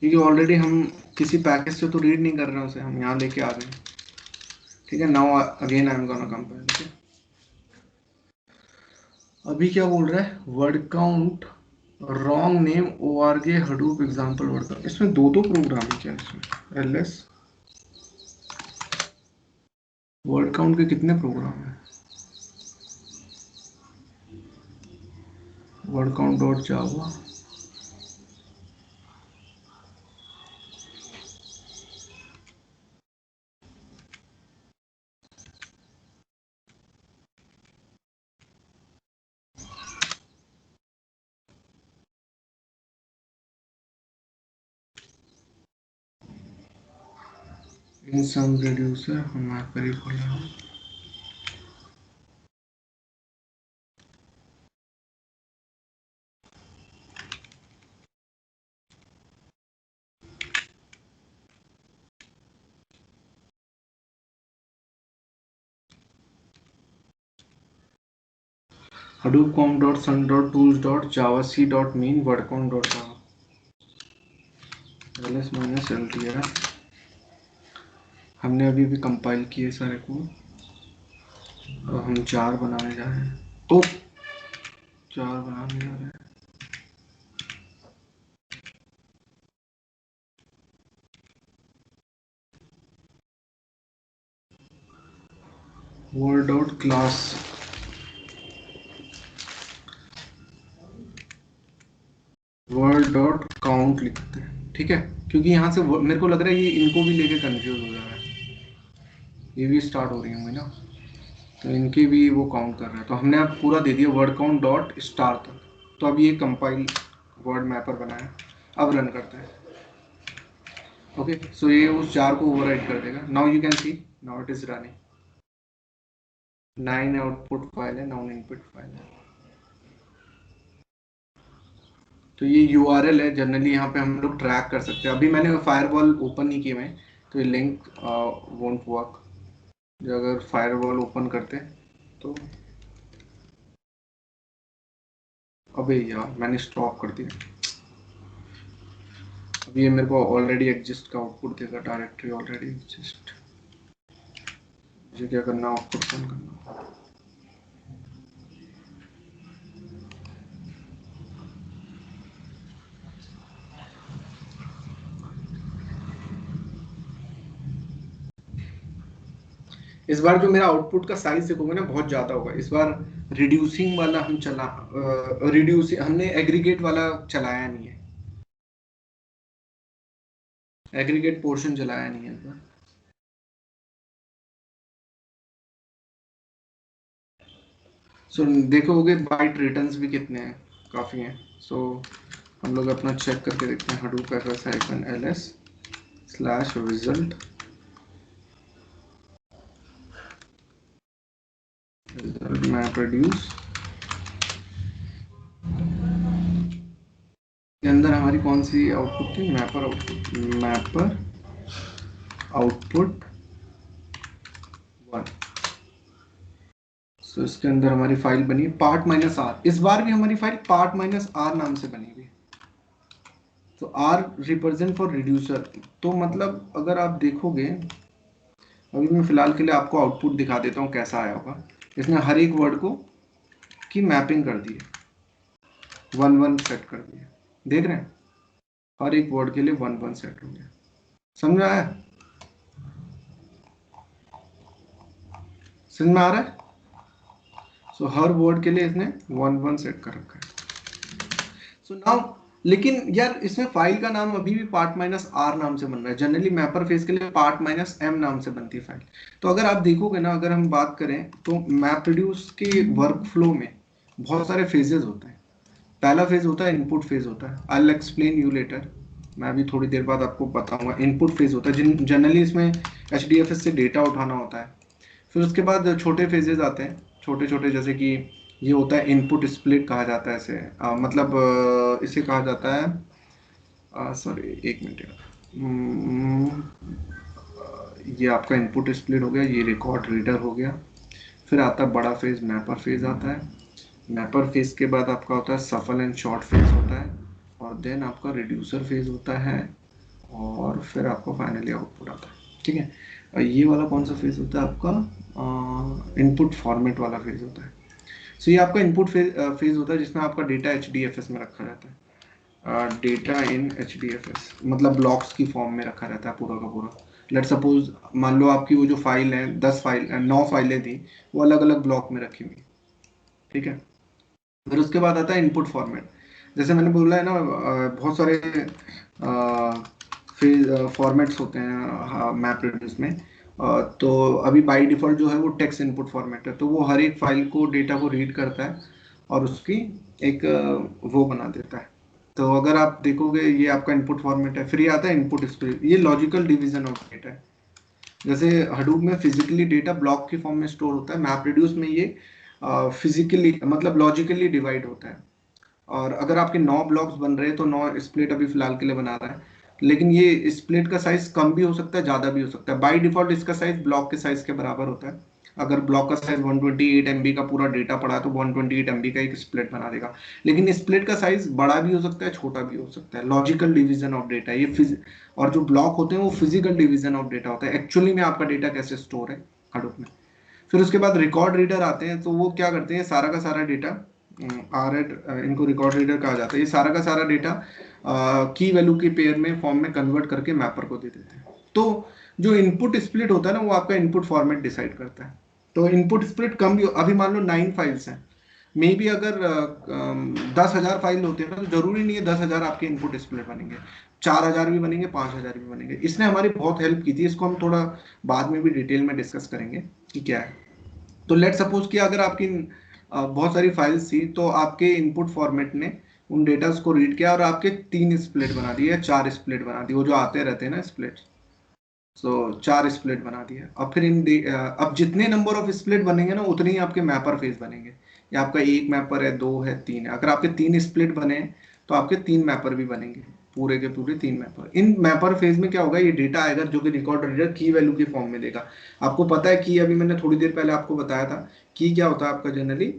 क्योंकि ऑलरेडी हम किसी पैकेज से तो रीड नहीं कर रहे हैं उसे, हम यहाँ लेके आ गए। ठीक है, now again I am gonna compile. ठीक है, अभी क्या बोल रहा है? Word count wrong name ORG Hadoop example word count. इसमें दो प्रोग्राम है क्या? इसमें LS वर्ड काउंट के कितने प्रोग्राम है? वर्ड काउंट डॉट जावा, इन सम रिड्यूसर हम यहाँ पर ही खोल रहा हूँ। hadoop com.sun.tools.javac.main word count.java ls-ltr। हमने अभी भी कंपाइल किए सारे को, और हम जार बनाने जा रहे हैं। तो जार बनाने जा रहे हैं। Word dot class, word dot count लिखते हैं। ठीक है, क्योंकि यहाँ से मेरे को लग रहा है ये इनको भी लेके कंफ्यूज हो जा रहा है, ये भी स्टार्ट हो रही होंगी ना, तो इनके भी वो काउंट कर रहा है। तो हमने अब पूरा दे दिया वर्ड काउंट डॉट स्टार तक। तो अब ये कंपाइल वर्ड मैपर बनाया, अब रन करते हैं। ओके, सो ये उस जार को ओवरराइड कर देगा। Now you can see, now it is running. 9 output file है, 9 इनपुट फाइल है। तो ये URL है, जनरली यहाँ पे हम लोग ट्रैक कर सकते हैं। अभी मैंने फायरवॉल ओपन नहीं किए हैं तो ये लिंक वोंट वर्क। जो अगर फायरवॉल ओपन करते हैं तो अबे यार मैंने स्टॉप कर दिया। अब ये मेरे को ऑलरेडी एग्जिस्ट का आउटपुट देगा, डायरेक्टरी ऑलरेडी एग्जिस्ट। मुझे क्या करना, आउटपुट कौन करना। इस बार जो मेरा आउटपुट का साइज देखोगे ना बहुत ज्यादा होगा इस बार। रिड्यूसिंग वाला हम चला, रिड्यूसिंग हमने एग्रीगेट वाला चलाया नहीं है, एग्रीगेट पोर्शन चलाया नहीं है इस बार। सो देखोगे बाइट रिटर्न्स भी कितने हैं, काफी हैं। सो हम लोग अपना चेक करके देखते हैं, हडूप fs-ls/result मैप रिड्यूस के अंदर हमारी कौन सी आउटपुट थी, मैपर आउटपुट 1। सो इसके अंदर हमारी फाइल बनी पार्ट माइनस आर। इस बार भी हमारी फाइल पार्ट माइनस आर नाम से बनी हुई। तो आर रिप्रेजेंट फॉर रिड्यूसर। तो मतलब अगर आप देखोगे, अभी मैं फिलहाल के लिए आपको आउटपुट दिखा देता हूँ कैसा आया होगा। इसने हर एक वर्ड को की मैपिंग कर दी है, 1-1 सेट कर दिया। देख रहे हैं, हर एक वर्ड के लिए 1-1 सेट हो गया। समझ में आया, समझ में आ रहा है। सो हर वर्ड के लिए इसने 1-1 सेट कर रखा है। सो नाउ लेकिन यार इसमें फाइल का नाम अभी भी पार्ट माइनस आर नाम से बन रहा है। जनरली मैपर फेज के लिए पार्ट माइनस एम नाम से बनती है फाइल। तो अगर आप देखोगे ना, अगर हम बात करें तो मैप रिड्यूस के वर्क फ्लो में बहुत सारे फेजेस होते हैं। पहला फेज होता है इनपुट फेज होता है, I will explain you later, मैं अभी थोड़ी देर बाद आपको बताऊंगा। इनपुट फेज होता है, जनरली इसमें HDFS से डेटा उठाना होता है। फिर उसके बाद छोटे फेजेस आते हैं, छोटे छोटे, जैसे कि ये होता है इनपुट स्प्लिट कहा जाता है इसे, मतलब इसे कहा जाता है, सॉरी एक मिनट, ये आपका इनपुट स्प्लिट हो गया, ये रिकॉर्ड रीडर हो गया। फिर आता है बड़ा फेज, मैपर फेज आता है। मैपर फेज के बाद आपका होता है सफल एंड शॉर्ट फेज होता है, और देन आपका रिड्यूसर फेज होता है, और फिर आपका फाइनली आउटपुट आता है। ठीक है, और ये वाला कौन सा फेज होता है आपका, इनपुट फॉर्मेट वाला फेज होता है। सो ये आपका इनपुट फेज होता है जिसमें आपका डेटा HDFS में रखा जाता है। डेटा इन HDFS मतलब ब्लॉक्स की फॉर्म में रखा रहता है पूरा का पूरा। लेट सपोज मान लो आपकी वो जो फाइल है 9 फाइलें थी, वो अलग अलग ब्लॉक में रखी हुई। ठीक है, फिर उसके बाद आता है इनपुट फॉर्मेट। जैसे मैंने बोला है ना, बहुत सारे फॉर्मेट्स होते हैं मैप रिड्यूस में। तो अभी बाय डिफॉल्ट जो है वो टेक्स्ट इनपुट फॉर्मेट है, तो वो हर एक फाइल को डेटा को रीड करता है और उसकी एक वो बना देता है। तो अगर आप देखोगे ये आपका इनपुट फॉर्मेट है। फिर ये आता है इनपुट स्प्लिट, ये लॉजिकल डिवीजन ऑफ डेटा है। जैसे हडूप में फिजिकली डेटा ब्लॉक की फॉर्म में स्टोर होता है, मैप रिड्यूस में ये फिजिकली मतलब लॉजिकली डिवाइड होता है। और अगर आपके 9 ब्लॉक्स बन रहे हैं तो 9 स्प्लिट अभी फिलहाल के लिए बना रहा है, लेकिन ये स्प्लिट का साइज कम भी हो सकता है, ज्यादा भी हो सकता है। बाय डिफॉल्ट इसका साइज ब्लॉक के साइज के बराबर होता है। अगर ब्लॉक का साइज 128 MB का पूरा डेटा पड़ा है तो 128 MB का एक स्प्लिट बना देगा। लेकिन स्प्लिट का साइज बड़ा भी हो सकता है, छोटा भी हो सकता है। लॉजिकल डिवीजन ऑफ डेटा ये और जो ब्लॉक होते हैं वो फिजिकल डिवीजन ऑफ डेटा होता है, एक्चुअली में आपका डेटा कैसे स्टोर है हडूप में। फिर उसके बाद रिकॉर्ड रीडर आते हैं, तो वो क्या करते हैं, सारा का सारा डेटा इनको रिकॉर्ड रीडर कहा जाता है। ये सारा का सारा डेटा की वैल्यू की पेयर में फॉर्म में कन्वर्ट करके मैपर को दे देते हैं। तो जो इनपुट स्प्लिट होता है ना, वो आपका इनपुट फॉर्मेट डिसाइड करता है। तो इनपुट स्प्लिट कम भी, अभी मान लो 9 फाइल्स हैं, मे बी अगर 10,000 फाइल होते हैं ना, तो जरूरी नहीं है 10,000 आपके इनपुट स्प्लिट बनेंगे, 4,000 भी बनेंगे, 5,000 भी बनेंगे। इसने हमारी बहुत हेल्प की थी, इसको हम थोड़ा बाद में भी डिटेल में डिस्कस करेंगे कि क्या है। तो लेट सपोज कि अगर आपकी बहुत सारी फाइल्स थी, तो आपके इनपुट फॉर्मेट ने उन डेटास को रीड किया और आपके 3 स्प्लिट बना दिए, 4 स्प्लिट बना दिए, वो जो आते रहते हैं ना स्प्लिट। सो 4 स्प्लिट बना दिया। अब फिर अब जितने नंबर ऑफ स्प्लिट बनेंगे ना, उतने ही आपके मैपर फेज बनेंगे। या आपका 1 मैपर है, 2 है, 3 है। अगर आपके 3 स्प्लिट बने तो आपके 3 मैपर भी बनेंगे, पूरे के पूरे 3 मैपर। इन मैपर फेज में क्या होगा, ये डेटा आएगा जो कि रिकॉर्ड रीडर की वैल्यू की फॉर्म में देगा। आपको पता है कि अभी मैंने थोड़ी देर पहले आपको बताया था कि क्या होता है आपका जनरली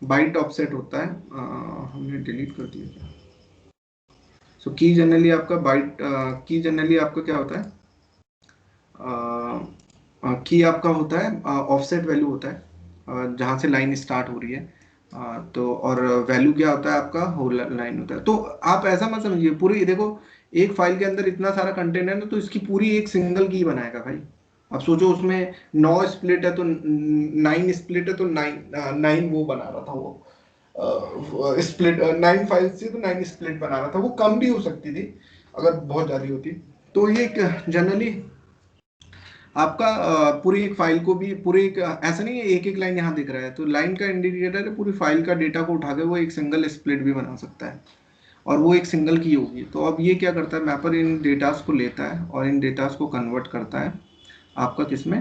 बाइट ऑफसेट होता है, हमने डिलीट कर दिया क्या? सो की जनरली आपका बाइट, की जनरली आपका क्या होता है, की आपका होता है ऑफसेट वैल्यू होता है, जहाँ से लाइन स्टार्ट हो रही है। तो और वैल्यू क्या होता है आपका, होल लाइन होता है। तो आप ऐसा मत समझिए पूरी, देखो एक फाइल के अंदर इतना सारा कंटेंट है ना, तो इसकी पूरी एक सिंगल की बनाएगा भाई। अब सोचो उसमें 9 स्प्लिट है तो 9 स्प्लिट है तो 9 वो बना रहा था वो स्प्लिट, 9 फाइल से तो 9 स्प्लिट बना रहा था। वो कम भी हो सकती थी अगर बहुत ज्यादा होती। तो ये जनरली आपका पूरी एक फाइल को भी पूरे एक ऐसा नहीं है एक एक लाइन यहाँ दिख रहा है तो लाइन का इंडिकेटर है, पूरी फाइल का डेटा को उठा के वो एक सिंगल स्प्लिट भी बना सकता है और वो एक सिंगल की होगी। तो अब ये क्या करता है, मैपर इन डेटास को लेता है और इन डेटास को कन्वर्ट करता है आपका किसमें,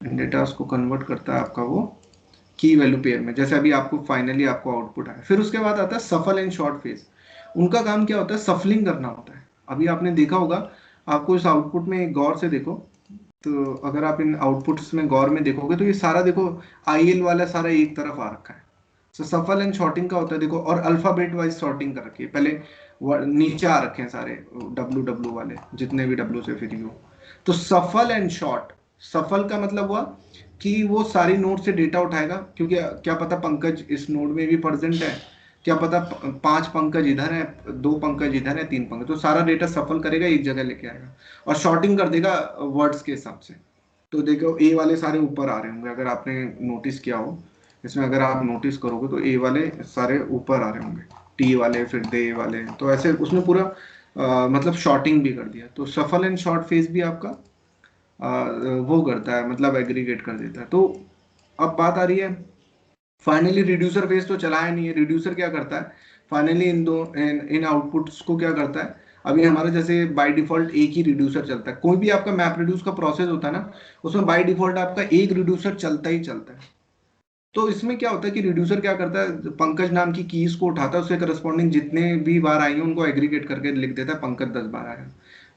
इन डेटास को कन्वर्ट करता है आपका वो की वैल्यू पेयर में। जैसे अभी आपको फाइनली आपको आउटपुट आया। फिर उसके बाद आता है सफल एंड शॉर्ट फेज। उनका काम क्या होता है, सफलिंग करना होता है। अभी आपने देखा होगा, आपको इस आउटपुट में गौर से देखो, तो अगर आप इन आउटपुट्स में गौर में देखोगे तो ये सारा देखो आईएल वाला सारा एक तरफ आ रखा है। तो सफल एंड शॉर्टिंग का होता है देखो, और अल्फाबेट वाइज शॉर्टिंग कर रखी है। पहले नीचे आ रखे हैं सारे डब्ल्यू डब्ल्यू वाले, जितने भी डब्ल्यू से फ्री हो। तो सफल एंड शॉर्ट, सफल का मतलब हुआ कि वो सारी नोड से डेटा उठाएगा, क्योंकि क्या पता पंकज इस नोड में भी प्रेजेंट है, क्या पता 5 पंकज इधर है, 2 पंकज इधर है, 3 पंकज, तो सारा डेटा सफल करेगा, एक जगह लेके आएगा और शॉर्टिंग कर देगा वर्ड्स के हिसाब से। तो देखो ए वाले सारे ऊपर आ रहे होंगे, अगर आपने नोटिस किया हो इसमें, अगर आप नोटिस करोगे तो ए वाले सारे ऊपर आ रहे होंगे, टी वाले फिर दे वाले, तो ऐसे उसने पूरा मतलब शॉर्टिंग भी कर दिया। तो सफल एंड शॉर्ट फेज भी आपका वो करता है, मतलब एग्रीगेट कर देता है। तो अब बात आ रही है, फाइनली रिड्यूसर फेज तो चलाया नहीं है। रिड्यूसर क्या करता है, फाइनली इन आउटपुट्स को क्या करता है, अभी हमारा जैसे बाय डिफॉल्ट एक ही रिड्यूसर चलता है। कोई भी आपका मैप रिड्यूस का प्रोसेस होता है ना, उसमें बाय डिफॉल्ट आपका एक रिड्यूसर चलता ही चलता है। तो इसमें क्या होता है कि रिड्यूसर क्या करता है, पंकज नाम की कीज को उठाता है, उसके करस्पॉन्डिंग जितने भी बार आई हैं उनको एग्रीगेट करके लिख देता है पंकज 10 बार आया,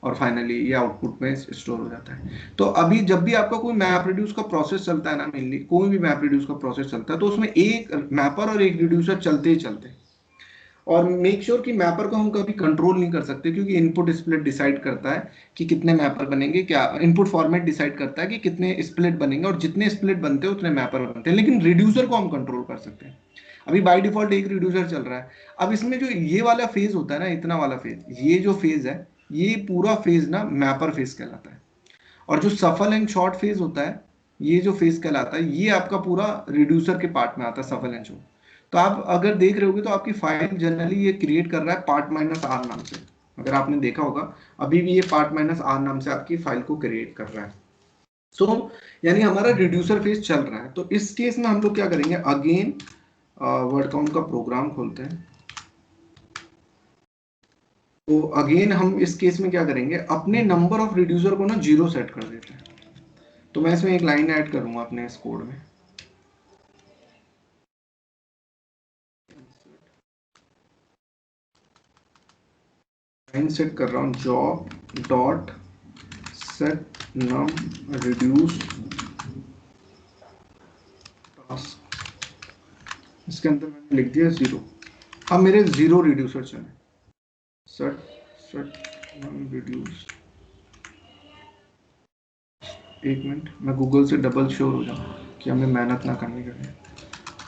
और फाइनली ये आउटपुट में स्टोर हो जाता है। तो अभी जब भी आपका कोई मैप रिड्यूस का प्रोसेस चलता है ना, मेनली कोई भी मैप रिड्यूस का प्रोसेस चलता है, तो उसमें एक मैपर और एक रिड्यूसर चलते ही चलते हैं। और मेक श्योर कि मैपर को हम कभी कंट्रोल नहीं कर सकते, क्योंकि इनपुट स्प्लिट डिसाइड करता है कि कितने मैपर बनेंगे, क्या इनपुट फॉर्मेट डिसाइड करता है कि कितने स्प्लिट बनेंगे, और जितने स्प्लिट बनते हैं उतने मैपर बनते हैं। लेकिन रिड्यूसर को हम कंट्रोल कर सकते हैं। अभी बाय डिफॉल्ट एक रिड्यूसर चल रहा है। अब इसमें जो ये वाला फेज होता है ना, इतना वाला फेज, ये जो फेज है, ये पूरा फेज ना मैपर फेज कहलाता है। और जो सफल एंड शॉर्ट फेज होता है, ये जो फेज कहलाता है, ये आपका पूरा रिड्यूसर के पार्ट में आता है, सफल एंड शॉर्ट। तो आप अगर देख रहे होगे तो आपकी फाइल जनरली ये क्रिएट कर रहा है पार्ट माइनस आर नाम से। अगर आपने देखा होगा, अभी भी ये पार्ट माइनस आर नाम से आपकी फाइल को क्रिएट कर रहा है। सो यानी हमारा रिड्यूसर फेज चल रहा है। तो इस केस में हम लोग क्या करेंगे, अगेन वर्ड काउंट का प्रोग्राम खोलते हैं। तो अगेन हम इस केस में क्या करेंगे, अपने नंबर ऑफ रिड्यूसर को ना 0 सेट कर देते हैं। तो मैं इसमें एक लाइन ऐड करूंगा अपने इस कोड में, लाइन सेट कर रहा हूँ, जॉब डॉट सेट नम रिड्यूस टास्क। इसके अंदर मैंने लिख दिया 0। अब मेरे 0 रिड्यूसर चले, सेट सेट नम रिड्यूस। एक मिनट, मैं गूगल से डबल श्योर हो जाऊँ कि हमें मेहनत ना करनी पड़े।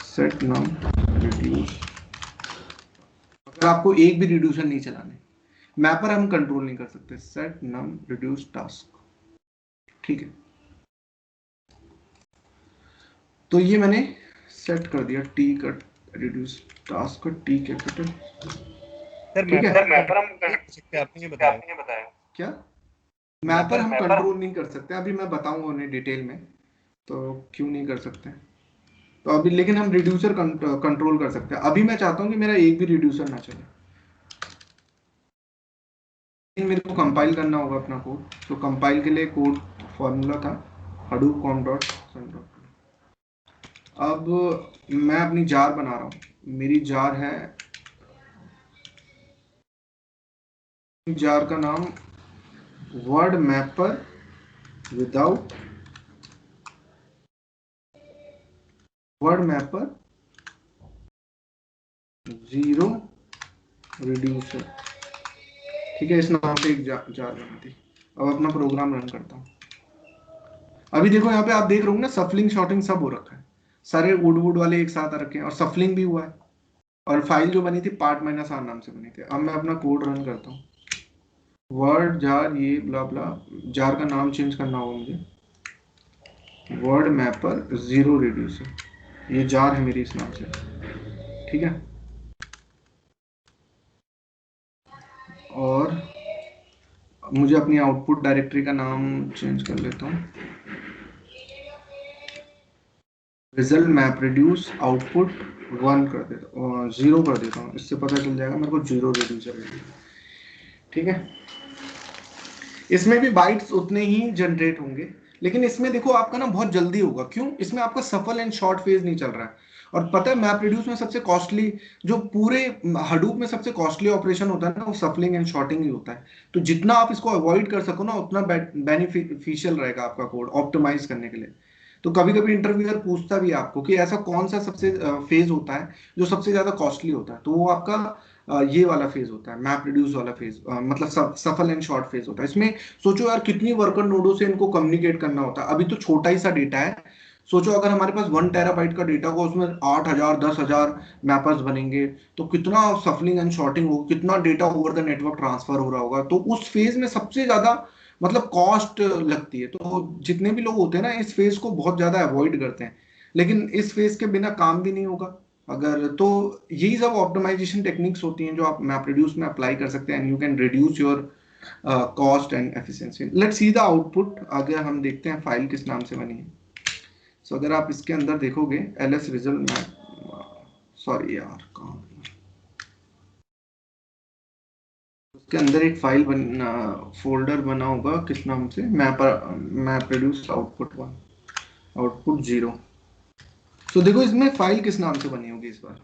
सेट नम रिड्यूस, अगर आपको एक भी रिड्यूसर नहीं चलाने, मैपर हम कंट्रोल नहीं कर सकते, सेट नम रिड्यूस टास्क, ठीक है। तो ये मैंने सेट कर दिया, टी का रिड्यूस टास्क का टी कैपिटल, सर ठीक है। मैपर हम सकते, आपने ये बताया क्या मैपर हम कंट्रोल नहीं कर सकते, अभी मैं बताऊंगा उन्हें डिटेल में, तो क्यों नहीं कर सकते। तो अभी लेकिन हम रिड्यूसर कंट्रोल कर सकते हैं। अभी मैं चाहता हूं कि मेरा एक भी रिड्यूसर ना चले, मेरे को कंपाइल करना होगा अपना कोड। तो कंपाइल के लिए कोड फॉर्मूला था hadoop com.sun. अब मैं अपनी जार बना रहा हूँ। मेरी जार है, जार का नाम word mapper without word mapper 0 reducer, ठीक है, इस नाम से एक जार बनी थी। अब अपना प्रोग्राम रन करता हूँ। अभी देखो यहाँ पे आप देख रहे हो ना, सफलिंग शॉर्टिंग सब हो रखा है, सारे वुड वाले एक साथ आ रखे हैं और सफलिंग भी हुआ है, और फाइल जो बनी थी पार्ट माइनस आर नाम से बनी थी। अब मैं अपना कोड रन करता हूँ, वर्ड जार ये ब्ला ब्ला, जार का नाम चेंज करना होगा मुझे, वर्ड मैपर 0 रिड्यूसर, ये जार है मेरी इस नाम से, ठीक है। और मुझे अपनी आउटपुट डायरेक्टरी का नाम चेंज कर लेता हूँ, रिजल्ट मैप रिड्यूस आउटपुट 1 कर देता हूँ, 0 कर देता हूँ, इससे पता चल जाएगा मेरे को 0 रिड्यूसर है, ठीक है। इसमें भी बाइट्स उतने ही जनरेट होंगे, लेकिन इसमें देखो आपका ना बहुत जल्दी होगा, क्यों, इसमें आपका सफल एंड शॉर्ट फेज नहीं चल रहा है। और पता है मैप रिड्यूस में सबसे कॉस्टली, जो पूरे हडूप में सबसे कॉस्टली ऑपरेशन होता है ना, वो सफलिंग एंड शॉर्टिंग ही होता है। तो जितना आप इसको अवॉइड कर सको ना, उतना बेनिफिशियल रहेगा आपका कोड ऑप्टिमाइज करने के लिए। तो कभी कभी इंटरव्यूअर पूछता भी है आपको कि ऐसा कौन सा सबसे फेज होता है जो सबसे ज्यादा कॉस्टली होता है, तो वो आपका ये वाला फेज होता है, मैप रिड्यूस वाला फेज, मतलब सफल एंड शॉर्ट फेज होता है। इसमें सोचो यार कितनी वर्कर नोडों से इनको कम्युनिकेट करना होता है, अभी तो छोटा ही सा डेटा है। सोचो अगर हमारे पास 1 टेराबाइट का डेटा होगा, उसमें 8,000 10,000 मैपर्स बनेंगे, तो कितना सफलिंग एंड शॉर्टिंग होगा, कितना data over the network transfer हो रहा होगा। तो उस फेज में सबसे ज्यादा मतलब कॉस्ट लगती है। तो जितने भी लोग होते हैं ना, इस फेज को बहुत ज्यादा अवॉइड करते हैं, लेकिन इस फेज के बिना काम भी नहीं होगा अगर। तो यही सब ऑप्टिमाइजेशन टेक्निक्स होती हैं जो आप MapReduce में अप्लाई कर सकते हैं, and you can reduce your cost and efficiency. Let's see the output. अगर हम देखते हैं फाइल किस नाम से बनी है, सो अगर आप इसके अंदर देखोगे ls result मैप, सॉरी यार कहाँ, उसके अंदर एक फाइल फोल्डर बना होगा किस नाम से, MapReduce आउटपुट 1 आउटपुट 0। तो देखो इसमें फाइल किस नाम से बनी होगी इस बार,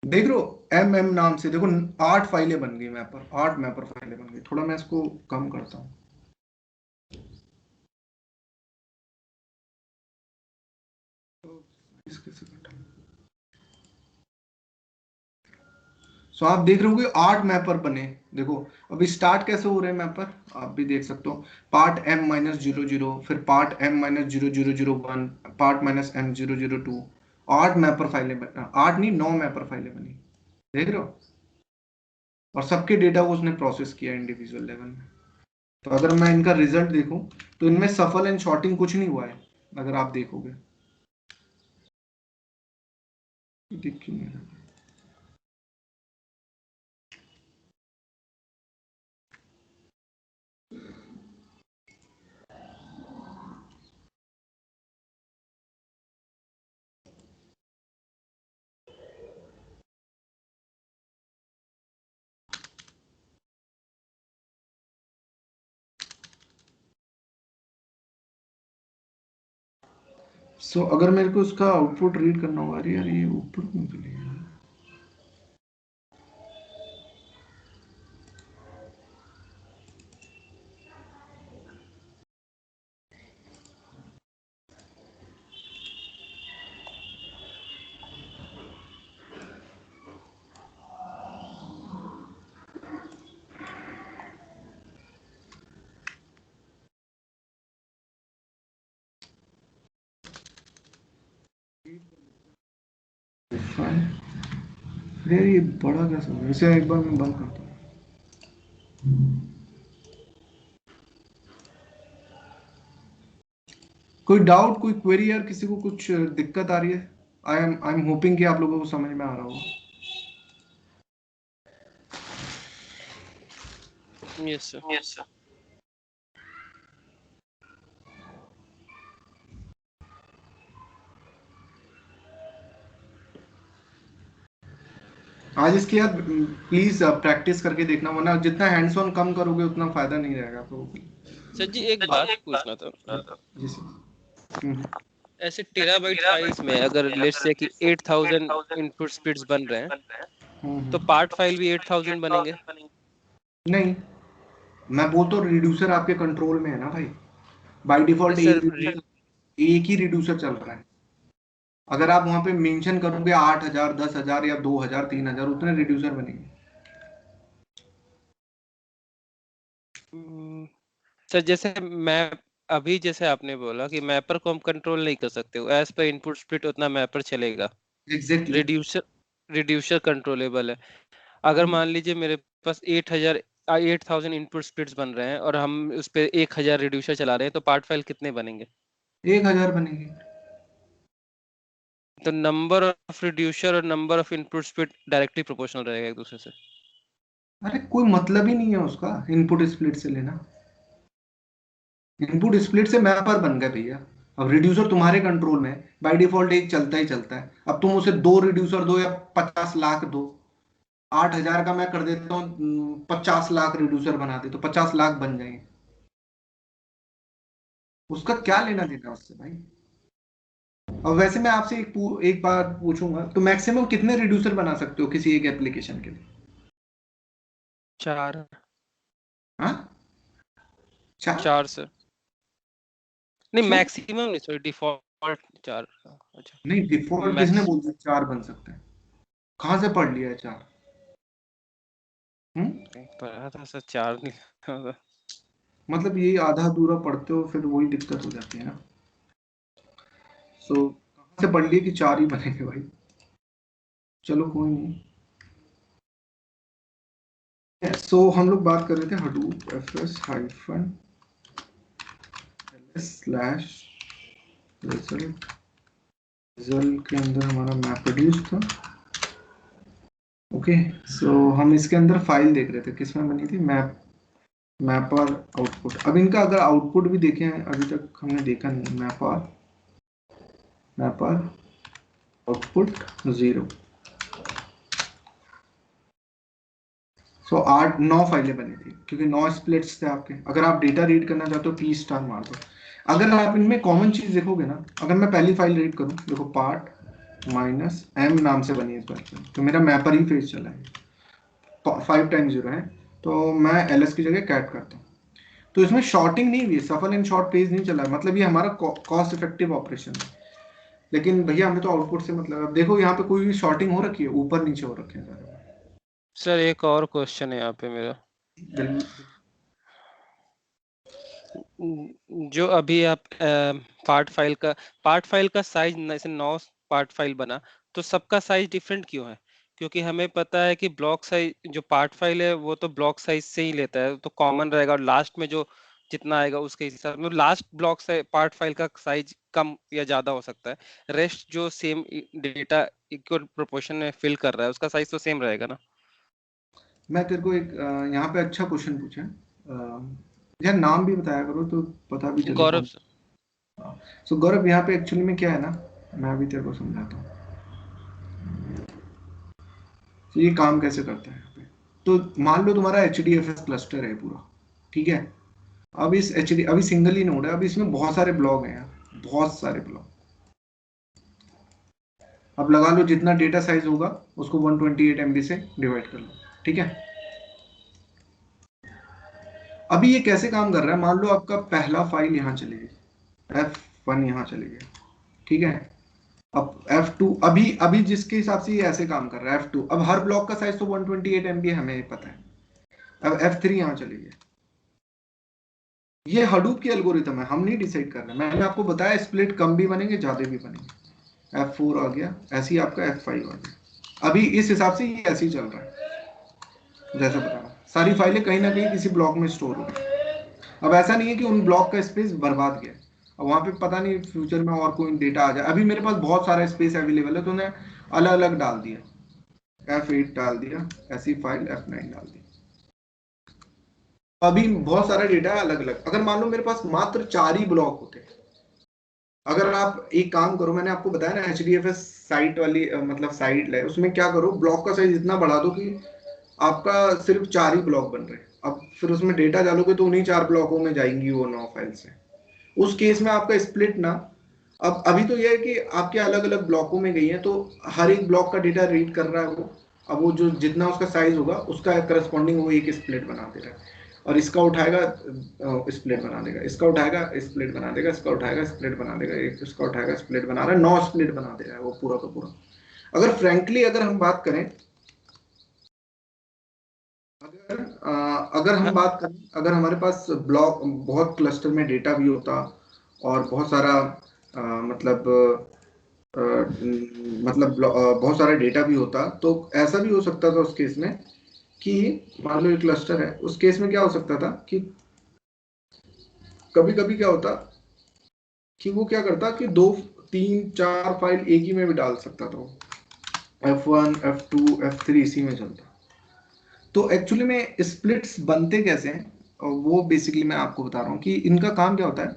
देख लो MM नाम से। देखो 8 फाइलें बन गई मैपर, 8 मैपर फाइलें बन गई। थोड़ा मैं इसको कम करता हूँ, सो आप देख रहे होगे 8 मैपर बने। देखो अभी स्टार्ट कैसे हो रहे हैं मैपर, आप भी देख सकते हो, पार्ट M-00, फिर part M-0001, part -M002। 8 mapper फाइलें 8 नहीं 9 मैपर फाइलें बनी, देख रहे हो। और सबके डेटा को उसने प्रोसेस किया इंडिविजुअल लेवल में। तो अगर मैं इनका रिजल्ट देखूं तो इनमें सफल एंड शॉर्टिंग कुछ नहीं हुआ है, अगर आप देखोगे। दिख क्यों नहीं रहा? सो अगर मेरे को उसका आउटपुट रीड करना होगा, अरे यार ये ऊपर क्यों चले गया? अरे यार ये बड़ा कैसे हो गया? इसे एक बार मैं बंद करता हूँ। कोई डाउट, कोई क्वेरी यार, किसी को कुछ दिक्कत आ रही है? आई एम होपिंग कि आप लोगों को समझ में आ रहा होगा। Yes sir. आज इसकी यार प्लीज प्रैक्टिस करके देखना, वरना जितना हैंड्स ऑन कम करोगे उतना फायदा नहीं रहेगा आपको। सर जी एक बात पूछना था, जी सर। ऐसे टेराबाइट फाइल्स में अगर लेट्स से कि 8000 इनपुट स्पीड्स बन रहे हैं, हम्म। तो पार्ट फाइल भी 8000 बनेंगे? नहीं, मैं बोल तो रिड्यूसर आपके कंट्रोल में है ना भाई, बाय डिफॉल्ट सर एक ही रिड्यूसर चल रहा है। अगर आप वहां पे मेंशन करोगे 8,000, 10,000 या 2,000, 3,000, उतने रिड्यूसर बनेंगे। सर जैसे मैं अभी जैसे आपने बोला कि मैपर को हम कंट्रोल नहीं कर सकते, एज पर इनपुट स्प्लिट उतना मैपर चलेगा। एग्जैक्टली। रिड्यूसर रिड्यूसर कंट्रोलेबल है। अगर मान लीजिए मेरे पास 8,000 इनपुट स्प्लिट्स बन रहे हैं और हम उस पे 1,000 रिड्यूसर चला रहे हैं, तो पार्ट फाइल कितने बनेंगे? 1,000 बनेंगे। तो नंबर ऑफ रिड्यूसर और number of input split directly proportional रहेगा एक दूसरे से। अरे कोई मतलब ही नहीं है उसका इनपुट स्प्लिट से लेना। इनपुट स्प्लिट से मैपर बन गए भैया। अब रिड्यूसर तुम्हारे कंट्रोल में है, बाय डिफॉल्ट एक चलता ही चलता है। अब तुम उसे 2 रिड्यूसर दो या 50 लाख दो, 8,000 का मैं कर देता हूँ 50 लाख रिड्यूसर बना दे तो 50 लाख बन जाएंगे। उसका क्या लेना देना उससे भाई। और वैसे मैं आपसे एक बार पूछूंगा, तो मैक्सिमम कितने रिड्यूसर बना सकते हो किसी एक एप्लीकेशन के लिए? 4। हाँ, 4? 4 सर। नहीं क्यों? मैक्सिमम नहीं सर, डिफॉल्ट 4। अच्छा। नहीं, डिफॉल्ट किसने मैक्स बोल दिया 4 बन सकते हैं? कहाँ से पढ़ लिया है 4? पढ़ा था सर, 4 नहीं। मतलब ये आधा अधूरा पढ़ते हो, फिर वही दिक्कत हो जाती है ना। सो कहाँ से पढ़ लिए कि 4 ही बनेंगे भाई? चलो कोई नहीं। सो हम लोग बात कर रहे थे Hadoop FS hyphen LS slash result. Result के अंदर हमारा मैप प्रोड्यूस था। ओके, सो हम इसके अंदर फाइल देख रहे थे, किसमें बनी थी? मैप, मैप और आउटपुट। अब इनका अगर आउटपुट भी देखें, अभी तक हमने देखा नहीं। मैप और आउटपुट 0। सो 8-9 फाइलें बनी थी, क्योंकि 9 स्प्लिट्स थे आपके। अगर आप डेटा रीड करना चाहते हो T स्टार मार दो। अगर आप इनमें कॉमन चीज देखोगे ना, अगर मैं पहली फाइल रीड करूं, देखो पार्ट माइनस एम नाम से बनी है इस बार, तो मेरा मैपर ही फेज चला है, 5 टाइम्स 0 है, तो मैं एलएस की जगह कैट करता हूँ। तो इसमें शॉर्टिंग नहीं हुई, सफल एंड शॉर्ट पेज नहीं चला है, मतलब ये हमारा कॉस्ट इफेक्टिव ऑपरेशन है। लेकिन भैया हमें तो आउटपुट से मतलब। अब देखो यहाँ पे कोई भी शॉर्टिंग हो रखी है, ऊपर नीचे हो रखे हैं सारे। सर एक और क्वेश्चन है यहाँ पे मेरा। जो अभी आप पार्ट फाइल का साइज, जैसे 9 पार्ट फाइल बना, तो सबका साइज डिफरेंट क्यों है? क्योंकि हमें पता है कि ब्लॉक साइज जो पार्ट फाइल है वो तो ब्लॉक साइज से ही लेता है, तो कॉमन रहेगा, और लास्ट में जो जितना आएगा उसके हिसाब में लास्ट ब्लॉक से पार्ट फाइल का साइज कम या ज्यादा हो सकता है। रेस्ट जो सेम डेटा इक्वल प्रोपोर्शन में फिल कर रहा है उसका साइज तो सेम रहेगा ना? मैं तेरे को एक यहाँ पे अच्छा क्वेश्चन पूछा है। यार नाम भी बताया करो तो पता भी चले गौरव कौन। सर। सो गौरव, यहाँ पे एक्चुअली में क्या है ना, मैं अभी तेरे को समझाता हूँ। तो ये काम कैसे करता है यहाँ पे। तो मान लो तुम्हारा HDFS क्लस्टर है पूरा, ठीक है। अब इस अभी सिंगल ही नोड है, अब इसमें बहुत सारे ब्लॉक हैं यार, बहुत सारे ब्लॉक। अब लगा लो जितना डेटा साइज होगा उसको 128 MB से डिवाइड कर लो, ठीक है। अभी ये कैसे काम कर रहा है, मान लो आपका पहला फाइल यहाँ चले गई, F1 यहाँ चले गया, ठीक है। अब F2 अभी अभी जिसके हिसाब से ये ऐसे काम कर रहा है, F2 अब हर ब्लॉक का साइज तो 128 MB हमें पता है। अब F3 यहाँ चले गया। ये हडूप की एल्गोरिथम है, हम नहीं डिसाइड कर रहे। मैंने आपको बताया स्प्लिट कम भी बनेंगे, ज्यादा भी बनेंगे। F4 आ गया, ऐसे ही आपका F5 आ गया। अभी इस हिसाब से ये ऐसे ही चल रहा है, जैसे बता रहा, सारी फाइलें कहीं ना कहीं किसी ब्लॉक में स्टोर हो गई। अब ऐसा नहीं है कि उन ब्लॉक का स्पेस बर्बाद गया, अब वहां पे पता नहीं फ्यूचर में और कोई डेटा आ जाए। अभी मेरे पास बहुत सारा स्पेस अवेलेबल है, तो उन्हें अलग अलग डाल दिया, F8 डाल दिया, ऐसी फाइल F9 डाल दी। अभी बहुत सारा डेटा है अलग अलग। अगर मान लो मेरे पास मात्र 4 ही ब्लॉक होते, अगर आप एक काम करो, मैंने आपको बताया ना HDFS साइट वाली मतलब साइट है, उसमें क्या करो, ब्लॉक का साइज इतना बढ़ा दो कि आपका सिर्फ 4 ही ब्लॉक बन रहे हैं। अब फिर उसमें डेटा डालोगे तो उन्हीं 4 ब्लॉकों में जाएंगी वो 9 फाइल से। उस केस में आपका स्प्लिट ना, अब अभी तो यह है कि आपके अलग अलग ब्लॉकों में गई है, तो हर एक ब्लॉक का डेटा रीड कर रहा है वो। अब वो जो जितना उसका साइज होगा उसका करस्पॉन्डिंग वो एक स्प्लिट बना दे रहा है। और इसका उठाएगा स्प्लिट बना देगा, इसका उठाएगा स्प्लिट बना देगा, इसका उठाएगा स्प्लिट बना देगा, एक इसका उठाएगा स्प्लिट बना रहा है, 9 स्प्लिट बना दे रहा है वो पूरा का पूरा। अगर फ्रैंकली अगर हम बात करें, अगर हम बात करें, अगर हमारे पास ब्लॉक बहुत क्लस्टर में डेटा भी होता और बहुत सारा बहुत सारा डेटा भी होता, तो ऐसा भी हो सकता था उस केस में कि मान लो एक क्लस्टर है, उस केस में क्या हो सकता था कि कभी कभी क्या होता कि वो क्या करता कि 2, 3, 4 फाइल एक ही में भी डाल सकता था, F1, F2, F3 इसी में चलता। तो एक्चुअली में स्प्लिट्स बनते कैसे हैं, और वो बेसिकली मैं आपको बता रहा हूँ कि इनका काम क्या होता है।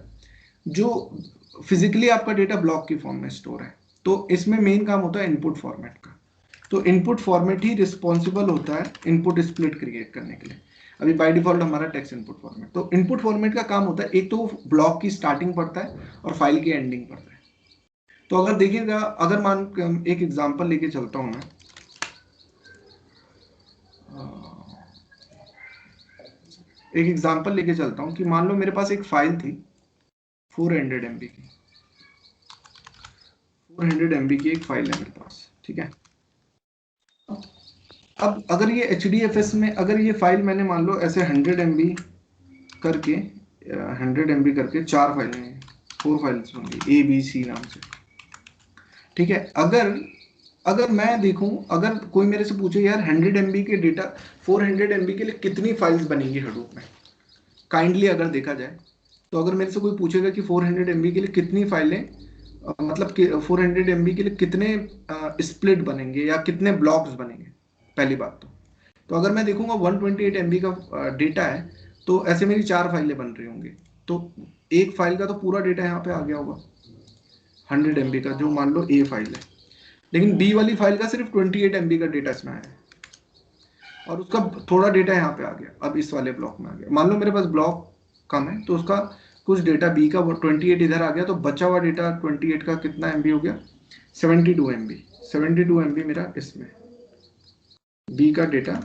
जो फिजिकली आपका डेटा ब्लॉक की फॉर्म में स्टोर है, तो इसमें मेन काम होता है इनपुट फॉर्मेट का। तो इनपुट फॉर्मेट ही रिस्पॉन्सिबल होता है इनपुट स्प्लिट क्रिएट करने के लिए। अभी बाय डिफॉल्ट हमारा टेक्स्ट इनपुट फॉर्मेट, तो इनपुट फॉर्मेट का काम होता है एक तो वो ब्लॉक की स्टार्टिंग पढ़ता है और फाइल की एंडिंग पढ़ता है। तो अगर देखिएगा, अगर मान एक एग्जांपल लेके चलता हूं मैं, एक एग्जांपल लेके चलता हूं कि मान लो मेरे पास एक फाइल थी 400 MB की, 400 MB की एक फाइल है मेरे पास, ठीक है। अब अगर ये HDFS में अगर ये फाइल मैंने मान लो ऐसे 100 MB करके 100 MB करके 4 फाइलें 4 फाइल्स होंगी ABC नाम से, ठीक है। अगर मैं देखूं, अगर कोई मेरे से पूछे यार 100 MB के डेटा 400 MB के लिए कितनी फाइल्स बनेंगी हडूप में, काइंडली अगर देखा जाए तो अगर मेरे से कोई पूछेगा कि 400 MB के लिए कितनी फाइलें मतलब 400 MB के लिए कितने स्प्लिट बनेंगे या कितने ब्लॉक्स बनेंगे, पहली बात तो अगर मैं देखूंगा 128 MB का डेटा है, तो ऐसे मेरी 4 फाइलें बन रही होंगी, तो एक फाइल का तो पूरा डेटा यहाँ पे आ गया होगा 100 MB का, जो मान लो A फाइल है। लेकिन B वाली फाइल का सिर्फ 28 MB का डेटा इसमें आया है और उसका थोड़ा डेटा यहाँ पे आ गया, अब इस वाले ब्लॉक में आ गया। मान लो मेरे पास ब्लॉक कम है तो उसका कुछ डेटा B का 28 इधर आ गया, तो बचा हुआ डेटा 28 का कितना MB हो गया, 72 MB। 72 MB मेरा इसमें B का डेटा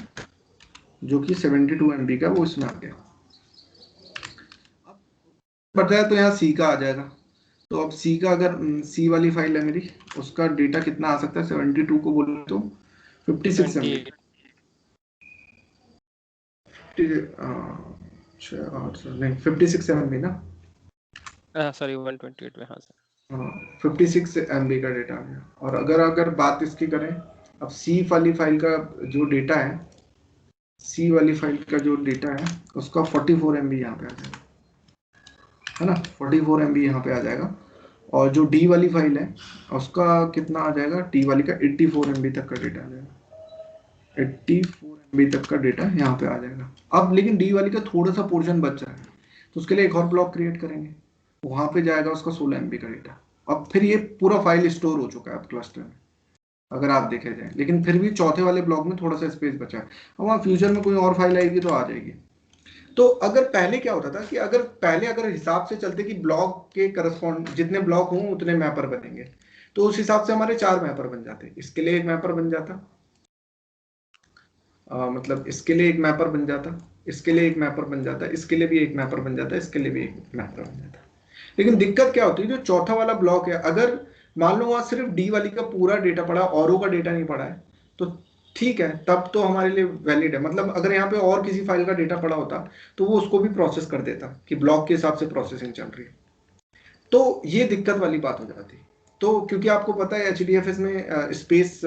जो कि 72 MB का वो इसमें आ गया। बचा है तो यहाँ C का आ जाएगा, तो अब C का अगर C वाली फाइल है मेरी, उसका डेटा कितना आ सकता है, 72 को बोलो तो 56 MB। नहीं 56 MB ना, सॉरी 128 में, हाँ सर 56 MB का डेटा आ गया। और अगर बात इसकी करें, अब C वाली फाइल का जो डेटा है, C वाली फाइल का जो डेटा है उसका 44 MB यहाँ पे आ जाएगा, है ना, 44 MB यहाँ पे आ जाएगा। और जो D वाली फाइल है उसका कितना आ जाएगा, D वाली का 84 MB तक का डेटा आ जाएगा, 84 MB तक का डेटा यहाँ पे आ जाएगा। अब लेकिन D वाली का थोड़ा सा पोर्शन बच रहा है, तो उसके लिए एक और ब्लॉक क्रिएट करेंगे, वहां पे जाएगा उसका 16 MB का डेटा। अब फिर ये पूरा फाइल स्टोर हो चुका है अब क्लस्टर में अगर आप देखे जाए, लेकिन फिर भी चौथे वाले ब्लॉक में थोड़ा सा स्पेस बचा है, और वहाँ फ्यूचर में कोई और फाइल आएगी तो आ जाएगी। तो अगर पहले क्या होता था कि अगर हिसाब से चलते कि ब्लॉक के करस्पॉन्ड जितने ब्लॉक हों उतने मैपर बनेंगे, तो उस हिसाब से हमारे 4 मैपर बन जाते, इसके लिए एक मैपर बन जाता, मतलब इसके लिए एक मैपर बन जाता, इसके लिए एक मैपर बन जाता, इसके लिए भी एक मैपर बन जाता, इसके लिए भी एक मैपर बन जाता। लेकिन दिक्कत क्या होती है, जो चौथा वाला ब्लॉक है, अगर मान लो वहां सिर्फ D वाली का पूरा डेटा पड़ा, औरों का डेटा नहीं पड़ा है, तो ठीक है, तब तो हमारे लिए वैलिड है। मतलब अगर यहाँ पे और किसी फाइल का डेटा पड़ा होता तो वो उसको भी प्रोसेस कर देता कि ब्लॉक के हिसाब से प्रोसेसिंग चल रही है, तो ये दिक्कत वाली बात हो जाती। तो क्योंकि आपको पता है HDFS में स्पेस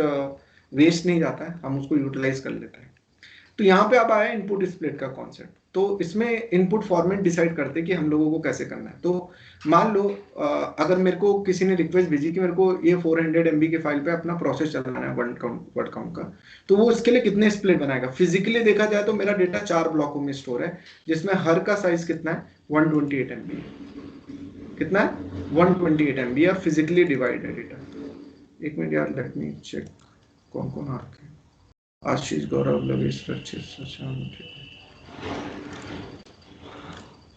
वेस्ट नहीं जाता है, हम उसको यूटिलाइज कर लेते हैं। तो यहाँ पे अब आया इनपुट स्प्लिट का कॉन्सेप्ट। तो इसमें इनपुट फॉर्मेट डिसाइड करते कि हम लोगों को कैसे करना है। तो मान लो अगर मेरे को किसी ने रिक्वेस्ट भेजी कि मेरे को ये 400 MB के फाइल पे अपना प्रोसेस चलाना है वर्ड काउंट का, तो वो इसके लिए कितने स्प्लिट बनाएगा। फिजिकली देखा जाए तो मेरा डेटा 4 ब्लॉकों में स्टोर है, जिसमें हर का साइज कितना है, 128 MB। कितना है, 128 MB, और फिजिकली डिवाइड है डेटा। एक मिनट यार, लेट मी चेक कौन कौन आ रखे हैं। आशीष, गौरव, लवेश, रचित, शशांक।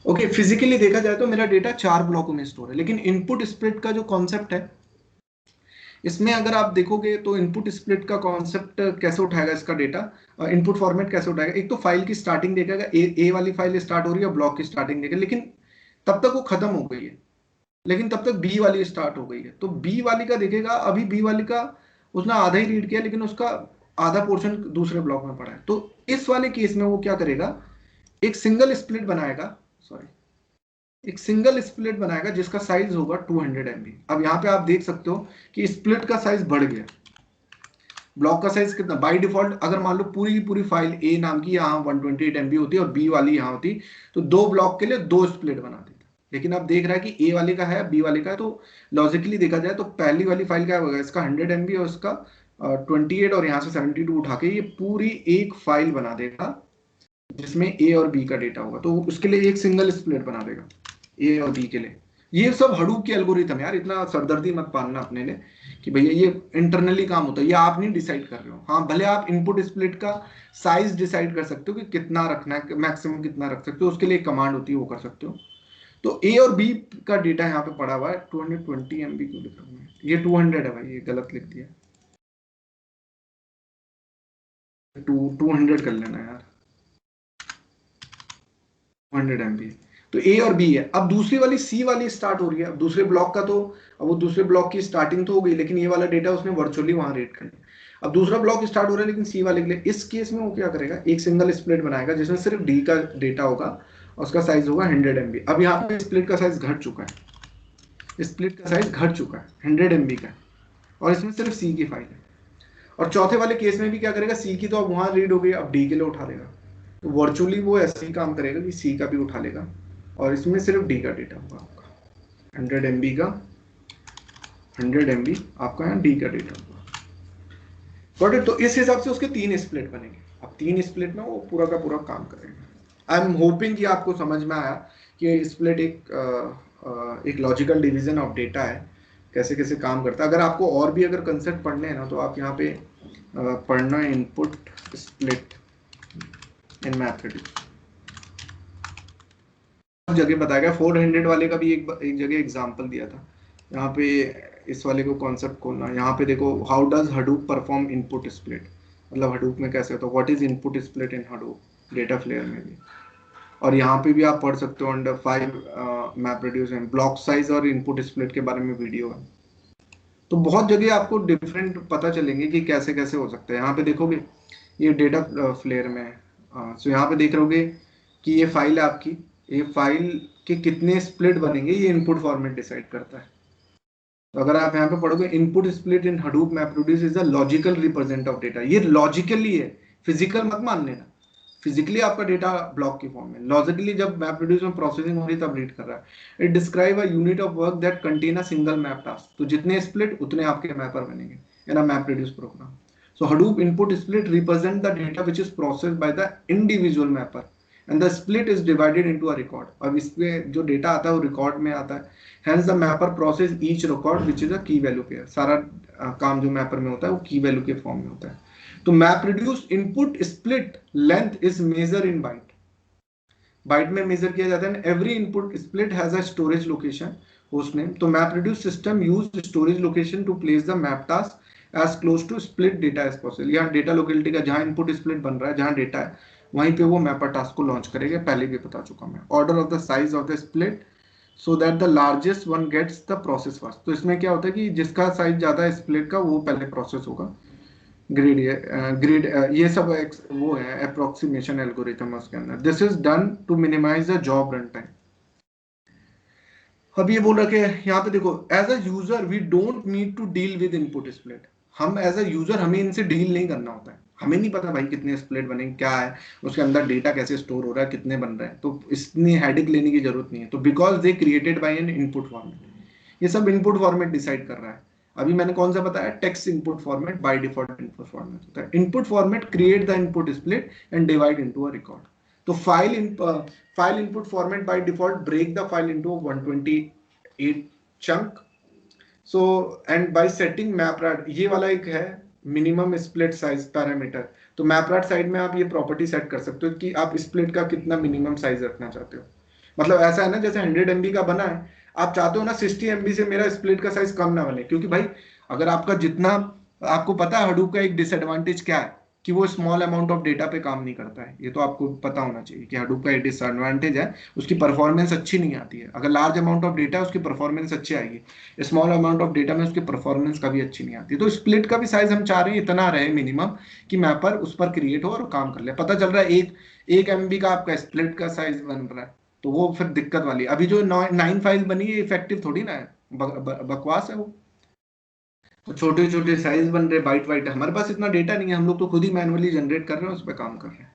ओके, फिजिकली देखा जाए तो मेरा डेटा 4 ब्लॉकों में स्टोर है, लेकिन इनपुट स्प्लिट का जो कॉन्सेप्ट है, इसमें अगर आप देखोगे तो इनपुट स्प्लिट का कॉन्सेप्ट कैसे उठाएगा इसका डेटा, इनपुट फॉर्मेट कैसे उठाएगा। एक तो फाइल की स्टार्टिंग देखेगा, ए वाली फाइल स्टार्ट हो रही है, ब्लॉक की स्टार्टिंग देखेगा, लेकिन तब तक वो खत्म हो गई है, लेकिन तब तक बी वाली स्टार्ट हो गई है, तो बी वाली का देखेगा, अभी बी वाली का उसने आधा ही रीड किया, लेकिन उसका आधा पोर्शन दूसरे ब्लॉक में पड़ा है। तो इस वाले केस में वो क्या करेगा, एक सिंगल स्प्लिट बनाएगा, सॉरी एक सिंगल स्प्लिट बनाएगा जिसका साइज होगा 200 MB। अब यहाँ पे आप देख सकते हो कि स्प्लिट का साइज बढ़ गया। ब्लॉक का साइज कितना बाय डिफॉल्ट, अगर मान लो पूरी की पूरी फाइल ए नाम की यहाँ 128 MB होती है और बी वाली यहाँ होती, तो 2 ब्लॉक के लिए 2 स्प्लिट बना देता। लेकिन अब देख रहा है कि ए वाले का है, बी वाले का है, तो लॉजिकली देखा जाए तो पहली वाली फाइल क्या होगा, इसका 100 MB और इसका 28 और यहाँ से 72 उठा के ये पूरी एक फाइल बना देगा जिसमें ए और बी का डेटा होगा। तो उसके लिए एक सिंगल स्प्लिट बना देगा ए और बी के लिए। ये सब हडूप की एल्गोरिथम यार, इतना सरदर्दी मत पालना अपने लिए कि भैया ये इंटरनली काम होता है, ये आप नहीं डिसाइड कर रहे हो। हाँ भले आप इनपुट स्प्लिट का साइज डिसाइड कर सकते हो कि कितना रखना है, मैक्सिमम कितना रख सकते हो, उसके लिए एक कमांड होती है, वो कर सकते हो। तो ए और बी का डेटा यहाँ पे पड़ा हुआ है। 220 MB क्यों लिख रहा हूँ, ये 200 है भाई, ये गलत लिख दिया। 200 कर लेना यार, 200 MB। तो ए और बी है। अब दूसरी वाली सी वाली स्टार्ट हो रही है। अब दूसरे ब्लॉक का तो, अब वो दूसरे ब्लॉक की स्टार्टिंग तो हो गई, लेकिन ये वाला डेटा उसने वर्चुअली वहां रीड कर लिया। अब दूसरा ब्लॉक स्टार्ट हो रहा है लेकिन सी वाले के लिए, इस केस में वो क्या करेगा, एक सिंगल स्प्लिट बनाएगा जिसमें सिर्फ डी का डेटा होगा और उसका साइज होगा 100 MB। अब यहाँ पे स्प्लिट का साइज घट चुका है, स्प्लिट का साइज घट चुका है, 100 MB का, और इसमें सिर्फ सी की फाइल है। और चौथे वाले केस में भी क्या करेगा, सी की तो अब वहां रीड हो गई, अब डी के लिए उठा लेगा। तो वर्चुअली वो ऐसे ही काम करेगा कि सी का भी उठा लेगा और इसमें सिर्फ डी का डेटा होगा आपका, 100 MB का, 100 MB आपका यहाँ डी का डेटा होगा। Got it. तो इस हिसाब से उसके 3 स्प्लिट बनेंगे। अब 3 स्प्लिट में वो पूरा का पूरा काम करेगा। आई एम होपिंग कि आपको समझ में आया कि स्प्लिट एक लॉजिकल डिवीजन ऑफ डेटा है, कैसे कैसे काम करता है। अगर आपको और भी अगर कंसेप्ट पढ़ने हैं ना, तो आप यहाँ पे पढ़ना है इनपुट स्प्लिट इन मैथमेटिक्स, जगह बताया गया। 400 वाले का भी एक जगह एग्जांपल दिया था। यहाँ पे इस वाले को कॉन्सेप्ट खोलना, यहाँ पे देखो, how does Hadoop perform input split, मतलब हडूप में कैसे होता है, what is input split in Hadoop, DataFlair में भी। और यहाँ पे भी आप पढ़ सकते हो अंडर 5 मैपरेड्यूस एंड ब्लॉक साइज और इनपुट स्प्लिट के बारे में वीडियो है। तो बहुत जगह आपको डिफरेंट पता चलेंगे कि कैसे कैसे हो सकता है। यहाँ पे देखोगे ये डेटा फ्लेयर में है, सो यहाँ पे देख रहोगे कि ये फाइल है आपकी, ये फाइल के कितने स्प्लिट बनेंगे ये इनपुट फॉर्मेट डिसाइड करता है। तो अगर आप यहाँ पे पढ़ोगे, input split in Hadoop MapReduce is a logical represent of data, ये लॉजिकली है, फिजिकल मत मान लेना। फिजिकली आपका डेटा ब्लॉक की फॉर्म में, लॉजिकली जब मैपरेड्यूस में प्रोसेसिंग हो रही है तब रीड कर रहा है। It describe a unit of work that contain a single map task, तो जितने स्प्लिट उतने आपके मैपर बनेंगे इन अ मैपरेड्यूस programme. So Hadoop input split represent the data which is processed by the individual mapper and the split is divided into a record. अब इसमें जो data आता है वो रिकॉर्ड में आता है। Hence the mapper process each record which is a key value pair. सारा काम जो मैपर में होता है वो की वैल्यू के फॉर्म में होता है। तो MapReduce input split length is measured in byte. Byte में मेजर किया जाता है। Every input split has a storage location host name. तो MapReduce system use storage location to place the map task as close to split data as possible। यहाँ data locality का जहाँ input split बन रहा है, जहाँ डेटा है, वहीं पे वो मैपर टास्क को लॉन्च करेगा। पहले भी बता चुका मैं। Order of the size of the split so that the largest one gets the process first. तो इसमें क्या होता है कि जिसका साइज ज्यादा है स्प्लिट का, वो पहले प्रोसेस होगा। ग्रिड ये सब वो है अप्रोक्सीमेशन एल्गोरिथम उसके अंदर। This is done to minimise the job run time. अब ये बोल रखे यहाँ पे देखो, as a user we don't need to deal with input split. हम एज अ यूजर हमें इनसे डील नहीं करना होता है। हमें नहीं पता भाई कितने स्प्लिट बनेंगे, क्या है उसके अंदर, डेटा कैसे स्टोर हो रहा है, कितने बन रहे हैं, तो इतनी हेडेक लेने की जरूरत नहीं है। तो because they created by N input format, ये सब इनपुट फॉर्मेट डिसाइड कर रहा है। अभी मैंने कौन सा बताया, text input format by default input format होता है। Input format create the input split and divide into a record. तो file input format by default break the file into 128 chunk. So and by setting mapred, ये वाला एक है minimum split size parameter. तो मैपरैट side में आप ये property set कर सकते हो कि आप स्प्लिट का कितना मिनिमम साइज रखना चाहते हो। मतलब ऐसा है ना, जैसे 100 MB का बना है, आप चाहते हो ना 60 MB से मेरा स्प्लिट का साइज कम ना बने, क्योंकि भाई अगर आपका जितना, आपको पता है हडूप का एक डिसएडवांटेज क्या है, कि वो स्मॉल अमाउंट ऑफ डेटा पे काम नहीं करता है। ये तो आपको पता होना चाहिए कि हडूप का एक डिसएडवांटेज है, उसकी परफॉर्मेंस अच्छी नहीं आती है। अगर लार्ज अमाउंट ऑफ डेटा है उसकी परफॉर्मेंस अच्छी आएगी, स्मॉल अमाउंट ऑफ डेटा में उसकी परफॉर्मेंस कभी अच्छी नहीं आती। तो स्प्लिट का भी साइज हम चाह रहे हैं इतना रहे मिनिमम, कि मैपर उस पर क्रिएट हो और काम कर ले। पता चल रहा है एक MB का आपका स्प्लिट का साइज बन रहा है, तो वो फिर दिक्कत वाली। अभी जो 9 फाइल बनी है इफेक्टिव थोड़ी ना है, बकवास है वो। तो छोटे छोटे साइज बन रहे, बाइट बाइट। हमारे पास इतना डेटा नहीं है, हम लोग तो खुद ही मैनुअली जनरेट कर रहे हैं, उस पर काम कर रहे हैं।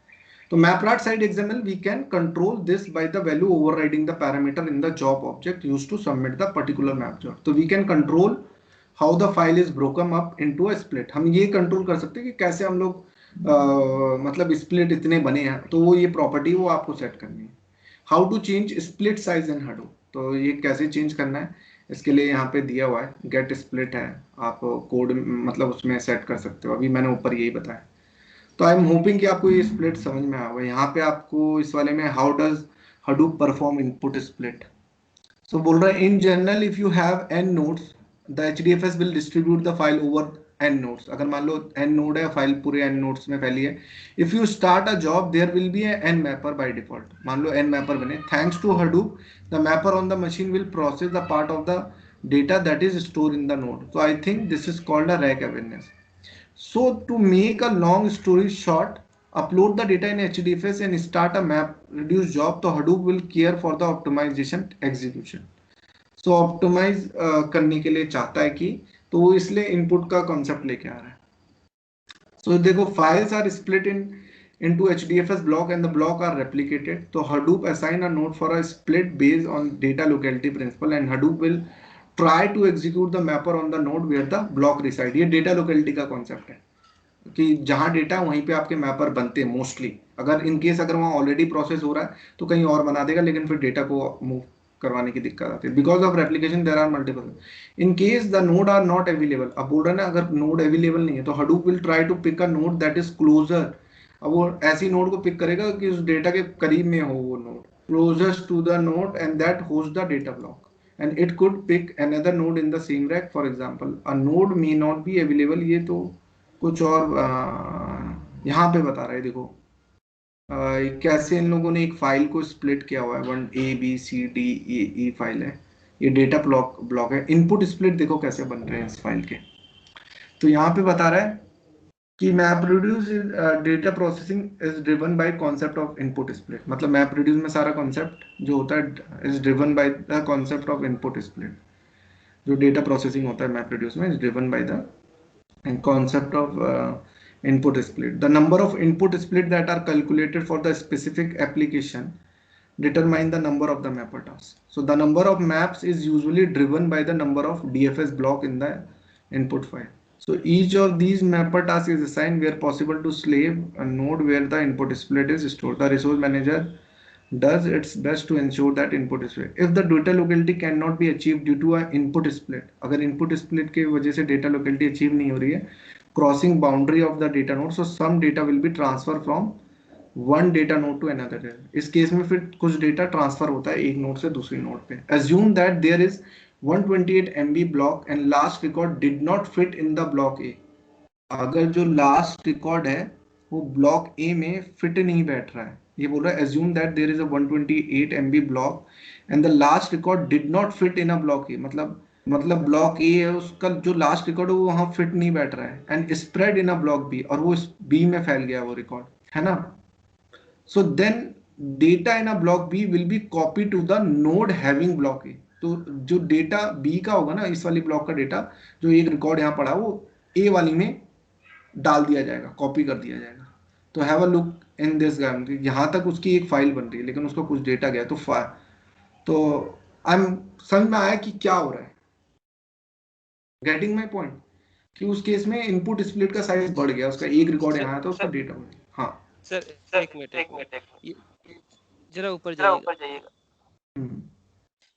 तो मैप्राट side XML we can control this by the value overriding the parameter in the job object used to submit the particular map job. तो we can control how the file is broken up into a split. हम ये control कर सकते हैं कि कैसे हम लोग मतलब स्प्लिट इतने बने हैं, तो वो ये प्रॉपर्टी वो आपको सेट करनी है। How to change split size in Hadoop, तो ये कैसे चेंज करना है, इसके लिए यहाँ पे दिया हुआ है गेट स्प्लिट है, आप कोड मतलब उसमें सेट कर सकते हो। अभी मैंने ऊपर यही बताया। तो आई एम होपिंग कि आपको ये स्प्लिट समझ में आया होगा। यहाँ पे आपको इस वाले में how does Hadoop perform input split. So बोल रहा है in general if you have n nodes the HDFS will distribute the file over n nodes. अगर मान लो n नोड है, फाइल पूरे n नोड्स में फैली है। If you start a job there will be n mapper by default. मान लो n मैपर बने, thanks to Hadoop the mapper on the machine will process the part of the data that is stored in the node. So I think this is called a rack awareness. So to make a long story short, upload the data in HDFS and start a map reduce job. तो Hadoop will care for the optimization execution. So optimize करने के लिए चाहता है कि, तो वो इसलिए इनपुट का कॉन्सेप्ट लेके आ रहा है। So देखो files are split into HDFS block and the block are replicated. तो Hadoop assign a node for a split based on data locality principle and Hadoop will try to execute the mapper on the node where the block reside. ये data locality का concept है कि जहां data वहीं पे आपके mapper बनते हैं मोस्टली। अगर इन केस अगर वहां ऑलरेडी प्रोसेस हो रहा है तो कहीं और बना देगा, लेकिन फिर डेटा को मूव करवाने की दिक्कत आती है। Because of replication there are multiple in case the node are not available. अब बोल रहे ना अगर नोड अवेलेबल नहीं है तो Hadoop will try to pick a node that is closer. अब वो ऐसी नोड को पिक करेगा कि उस डेटा के करीब में हो वो node, closest to the node and that host the data block, and it could pick another node in the same rack. For example, a node may not be available। ये तो कुछ और यहाँ पे बता रहा है, देखो कैसे इन लोगों ने एक फाइल को स्प्लिट किया हुआ है। 1 ABCDE फाइल है, ये डेटा ब्लॉक है। इनपुट स्प्लिट देखो कैसे बन रहे हैं इस फाइल के। तो यहाँ पे बता रहा है कि MapReduce data processing is driven by concept of input split. मतलब MapReduce में सारा कॉन्सेप्ट जो होता है is driven by the concept of input split. जो डेटा प्रोसेसिंग होता है MapReduce में is driven by the concept of input split. The number of input split that are calculated for the specific application determine the number of the mapper tasks. So the number of maps is usually driven by the number of DFS block in the input file. So each of these mapper tasks is assigned where possible to slave a node where the input split is stored. The resource manager does its best to ensure that input split. If the data locality cannot be achieved due to an input split, अगर input split के वजह से data locality achieve नहीं हो रही है, crossing boundary of the data node, so some data will be transferred from one data node to another. इस case में फिर कुछ data transfer होता है एक node से दूसरी node पे। Assume that there is 128 MB block and last record did not fit in the block A. अगर जो लास्ट रिकॉर्ड है वो ब्लॉक ए में फिट नहीं बैठ रहा है, ये बोल रहा है assume that there is a 128 MB block and the last record did not fit in a block A। मतलब ब्लॉक ए है, उसका जो लास्ट रिकॉर्ड है वो वहां फिट नहीं बैठ रहा है and spread in a block B, और वो बी में फैल गया वो रिकॉर्ड, है ना। So then data in a block B will be copy to the node having block A. तो जो डेटा बी का होगा ना, इस वाली ब्लॉक का डेटा जो एक रिकॉर्ड यहाँ पड़ा वो ए वाली में डाल दिया जाएगा, कॉपी कर दिया जाएगा। तो have a look in this guide. यहां तक उसकी एक फाइल बन रही है लेकिन उसका कुछ डेटा गया। तो आई एम समझ में आया कि क्या हो रहा है, गेटिंग माय पॉइंट, कि उस केस में इनपुट स्प्लिट का साइज बढ़ गया, उसका एक रिकॉर्ड यहाँ आया था, उसका डेटा बढ़ गया। हाँ सर एक मिनट जरा ऊपर जाइएगा।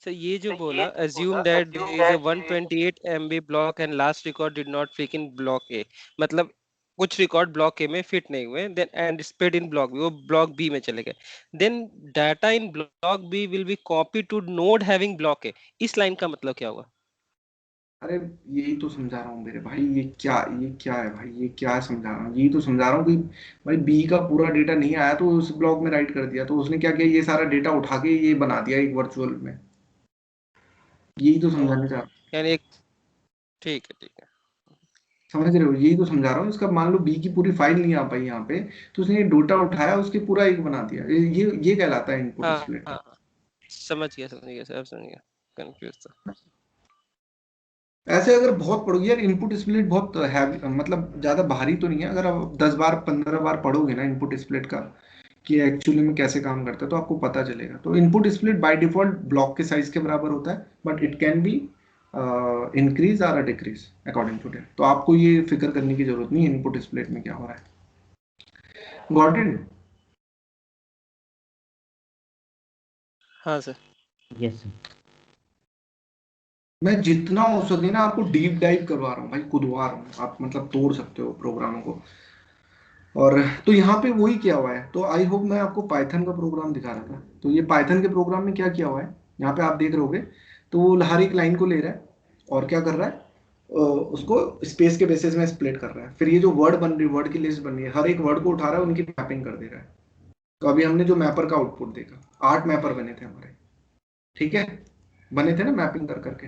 सर ये जो बोला assume that there is a 128 MB block and last record did not fit in block A, मतलब कुछ रिकॉर्ड ब्लॉक ए में फिट नहीं हुए, then and spread in block B, वो ब्लॉक बी में चले गए, then data in block B will be copy to node having block A. इस लाइन का मतलब क्या हुआ? अरे यही तो समझा रहा हूँ मेरे भाई, ये क्या है भाई, ये क्या है समझा रहा हूँ, यही तो समझा रहा हूँ कि भाई बी का पूरा डेटा नहीं आया तो उस ब्लॉक में राइट कर दिया, तो उसने क्या किया, ये सारा डेटा उठा के ये बना दिया एक वर्चुअल में। यही तो समझाने चाह रहा हूँ। यानी एक, ठीक है ठीक है। समझ रहे हो, यही तो समझा रहा हूँ। इसका मान लो बी की पूरी फाइल नहीं आ पाई यहाँ पे, तो उसने ये डेटा उठाया, उसके पूरा एक बना दिया। ये कहलाता है इनपुट हाँ स्प्लिट। हाँ हाँ, समझ गया सर, समझ गया, कंफ्यूज था। ऐसे अगर बहुत पढ़ोगे यार, इनपुट स्प्लिट बहुत हैवी, मतलब ज्यादा भारी तो नहीं है। अगर आप 10 बार 15 बार पढ़ोगे ना इनपुट स्प्लिट का कि एक्चुअली में कैसे काम करता है, तो आपको पता चलेगा। तो input split by default block के साइज के बराबर होता है, but it can be increase और डिक्रीज अकॉर्डिंग टू डेट। तो आपको ये फिक्र करने की जरूरत नहीं है इनपुट स्प्लिट में क्या हो रहा है। Got it? हाँ सर। Yes sir. मैं जितना हो सके ना आपको डीप डाइव करवा रहा हूँ भाई, कुदवा रहा हूँ। आप मतलब तोड़ सकते हो प्रोग्रामों को। और तो यहाँ पे वही किया हुआ है। तो आई होप, मैं आपको पाइथन का प्रोग्राम दिखा रहा था। तो ये पाइथन के प्रोग्राम में क्या किया हुआ है, यहाँ पे आप देख रहे होगे। तो वो हर एक लाइन को ले रहा है और क्या कर रहा है, उसको स्पेस के बेसिस में स्प्लिट कर रहा है। फिर ये जो वर्ड बन रही है, वर्ड की लिस्ट बन रही है, हर एक वर्ड को उठा रहा है, उनकी मैपिंग कर दे रहा है। तो अभी हमने जो मैपर का आउटपुट देखा, 8 मैपर बने थे हमारे, ठीक है, बने थे ना मैपिंग कर करके।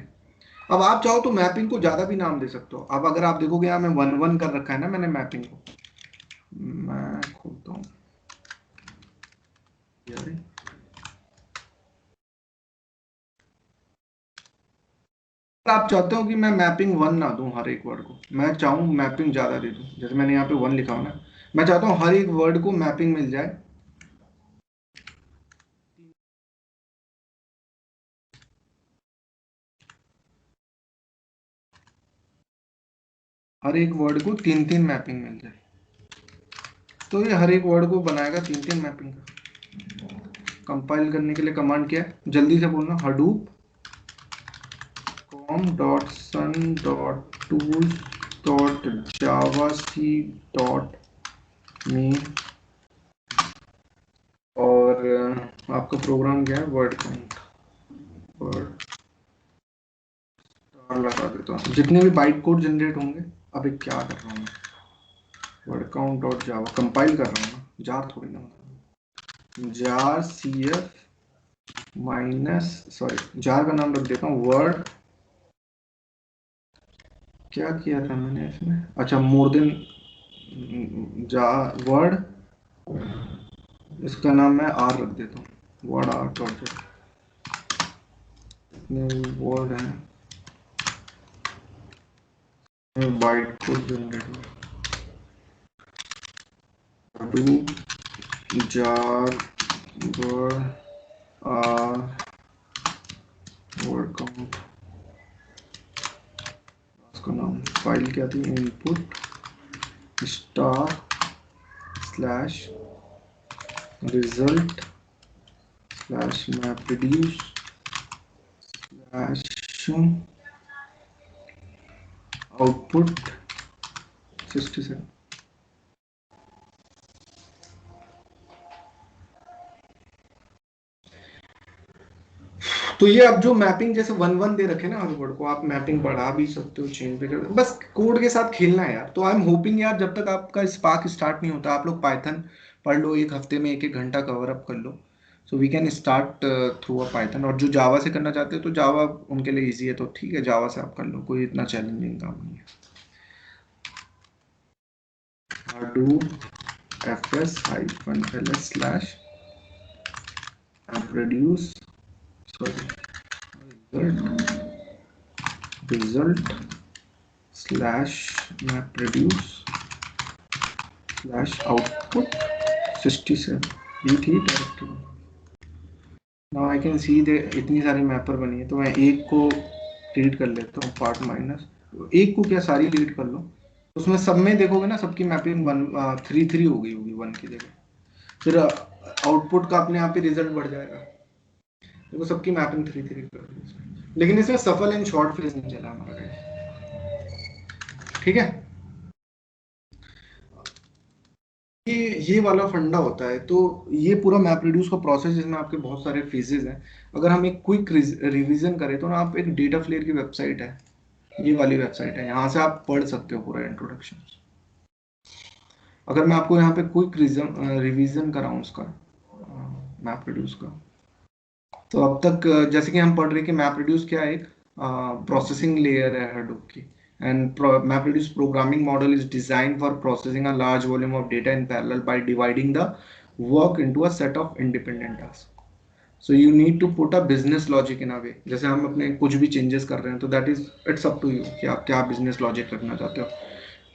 अब आप चाहो तो मैपिंग को ज्यादा भी नाम दे सकते हो। अब अगर आप देखोगे यहाँ मैं 1 1 कर रखा है ना मैंने मैपिंग को, मैं खोलता हूँ यार। आप चाहते हो कि मैं मैपिंग 1 ना दूं हर एक वर्ड को, मैं चाहूँ मैपिंग ज्यादा दे दूं, जैसे मैंने यहाँ पे 1 लिखा हो ना, मैं चाहता हूँ हर एक वर्ड को मैपिंग मिल जाए। हर एक वर्ड को 3 3 मैपिंग मिल जाए। तो ये हर एक वर्ड को बनाएगा 3 3 मैपिंग का। कंपाइल करने के लिए कमांड क्या है, जल्दी से बोलना, हडूप com.sun.tools.javac.me। और आपका प्रोग्राम क्या है, वर्ड काउंट, वर्ड लगा देता हूँ जितने भी बाइट कोड जनरेट होंगे। अभी क्या कर रहा हूँ मैं, वर्ड काउंट डॉट जावा कंपाइल कर रहा हूँ ना, जार थोड़ी ना, jar cf minus, sorry jar का नाम रख देता हूँ वर्ड। क्या किया था मैंने इसमें, अच्छा मोर देन जा वर्ड, इसका नाम मैं आर रख देता हूँ, वर्ड आर डॉट वर्ड है byte code generate do jar word R word count. उसका नाम फाइल क्या थी, input star slash result slash map reduce slash output 67। तो ये अब जो मैपिंग जैसे 1 1 दे रखे ना हर वर्ड को, आप मैपिंग बढ़ा भी सकते हो, चेंज भी कर सकते हो, बस कोड के साथ खेलना है यार। तो आई एम होपिंग यार, जब तक आपका स्पार्क स्टार्ट नहीं होता, आप लोग पाइथन पढ़ लो, एक हफ्ते में 1 1 घंटा कवर अप कर लो। So we can start through a Python. और जो जावा से करना चाहते हैं तो जावा उनके लिए इजी है, तो ठीक है, जावा से आप कर लो, कोई इतना चैलेंजिंग काम नहीं है। hadoop fs-ls slash reduce, sorry, result slash MapReduce slash output 67। ये थी directory. Now I can see they इतनी सारी मैपर बनी है, तो मैं एक को डिलीट कर लेता हूँ, पार्ट माइनस एक को, क्या सारी डिलीट कर लो। उसमें सब में देखोगे ना, सबकी मैपिंग 3 3 हो गई होगी 1 की जगह। फिर आउटपुट का अपने आप ही रिजल्ट बढ़ जाएगा। देखो सबकी मैपिंग 3 3 कर दी इसमें। लेकिन इसमें सफल एंड शॉर्ट फेज नहीं चला हमारा गाइस, ठीक है। ये वाला फंडा होता है। तो ये पूरा मैप रिड्यूस का प्रोसेस, जिसमें आपके बहुत सारे फेजेस हैं। अगर हम एक क्विक रिवीजन करें तो ना, आप एक डेटा फ्लेयर की वेबसाइट है, ये वाली वेबसाइट है, यहाँ से आप पढ़ सकते हो पूरा इंट्रोडक्शन। अगर मैं आपको यहाँ पे क्विक रिवीजन कराऊं उसका मैप रिड्यूस का, तो अब तक जैसे कि हम पढ़ रहे हैं कि मैप रिड्यूस क्या है, एक प्रोसेसिंग लेयर है हडूप की, and map reduce programming model is designed for processing a large volume of data in parallel by dividing the work into a set of independent task. So you need to put a business logic in a way, जैसे हम अपने कुछ भी changes कर रहे हैं तो that is it's up to you कि आप क्या बिजनेस लॉजिक रखना चाहते हो।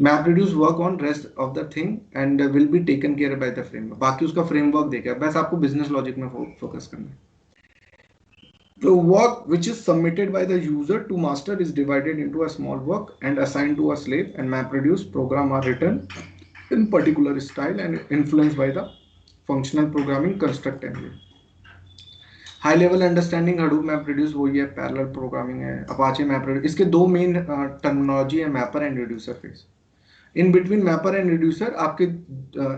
MapReduce work on rest of the thing and will be taken care by the framework। बाकी उसका फ्रेमवर्क देगा, बस आपको बिजनेस लॉजिक में फोकस करना है। The work which is submitted by the user to master is divided into a small work and assigned to a slave, and MapReduce program are written in particular style and influenced by the functional programming construct engine। High level understanding Hadoop MapReduce वही है, parallel programming है, Apache MapReduce। इसके दो main terminology है, mapper and reducer phase. In between mapper and reducer आपके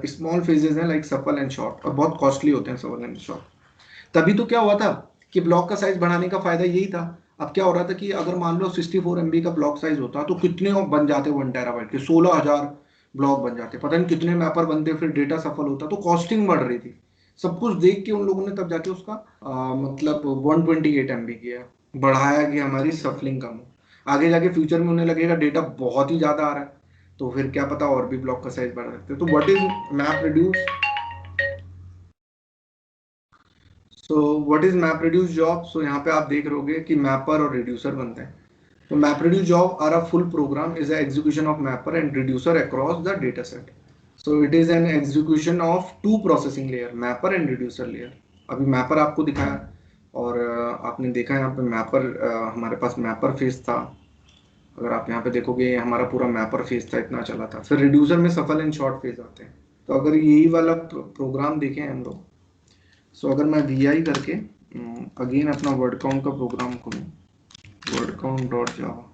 small phases हैं like सफल and short, और बहुत कॉस्टली होते हैं सफल एंड शॉर्ट। तभी तो क्या हुआ था कि ब्लॉक का साइज बढ़ाने का फायदा यही था। अब क्या हो रहा था कि अगर मान लो 64 MB का ब्लॉक साइज होता तो कितने बन जाते 1 टेराबाइट के, 16,000 ब्लॉक बन जाते, पता नहीं कितने मैपर बनते, फिर डेटा सफल होता, तो कॉस्टिंग बढ़ रही थी। सब कुछ देख के उन लोगों ने तब जाके उसका मतलब 128 MB किया, बढ़ाया कि हमारी सफलिंग कम हो। आगे जाके फ्यूचर में उन्हें लगेगा डेटा बहुत ही ज्यादा आ रहा है, तो फिर क्या पता और भी ब्लॉक का साइज बढ़ा सकते हैं। तो what is map reduce? So what is map reduce job? सो यहाँ पे आप देख रहोगे कि मैपर और रिड्यूसर बनते हैं। तो map reduce job or a full program is execution of mapper and reducer across the data set. So it is an execution of two processing layer, mapper and reducer layer. अभी mapper आपको दिखाया, और आपने देखा यहाँ पे mapper, हमारे पास mapper phase था। अगर आप यहाँ पे देखोगे हमारा पूरा मैपर फेज था, इतना चला था। फिर रिड्यूसर में सफल एंड शॉर्ट फेज आते हैं। तो अगर यही वाला प्रोग्राम देखें हम लोग, सो अगर मैं vi करके अगेन अपना वर्ड काउंट का प्रोग्राम खोलूं, वर्ड काउंट डॉट जावा,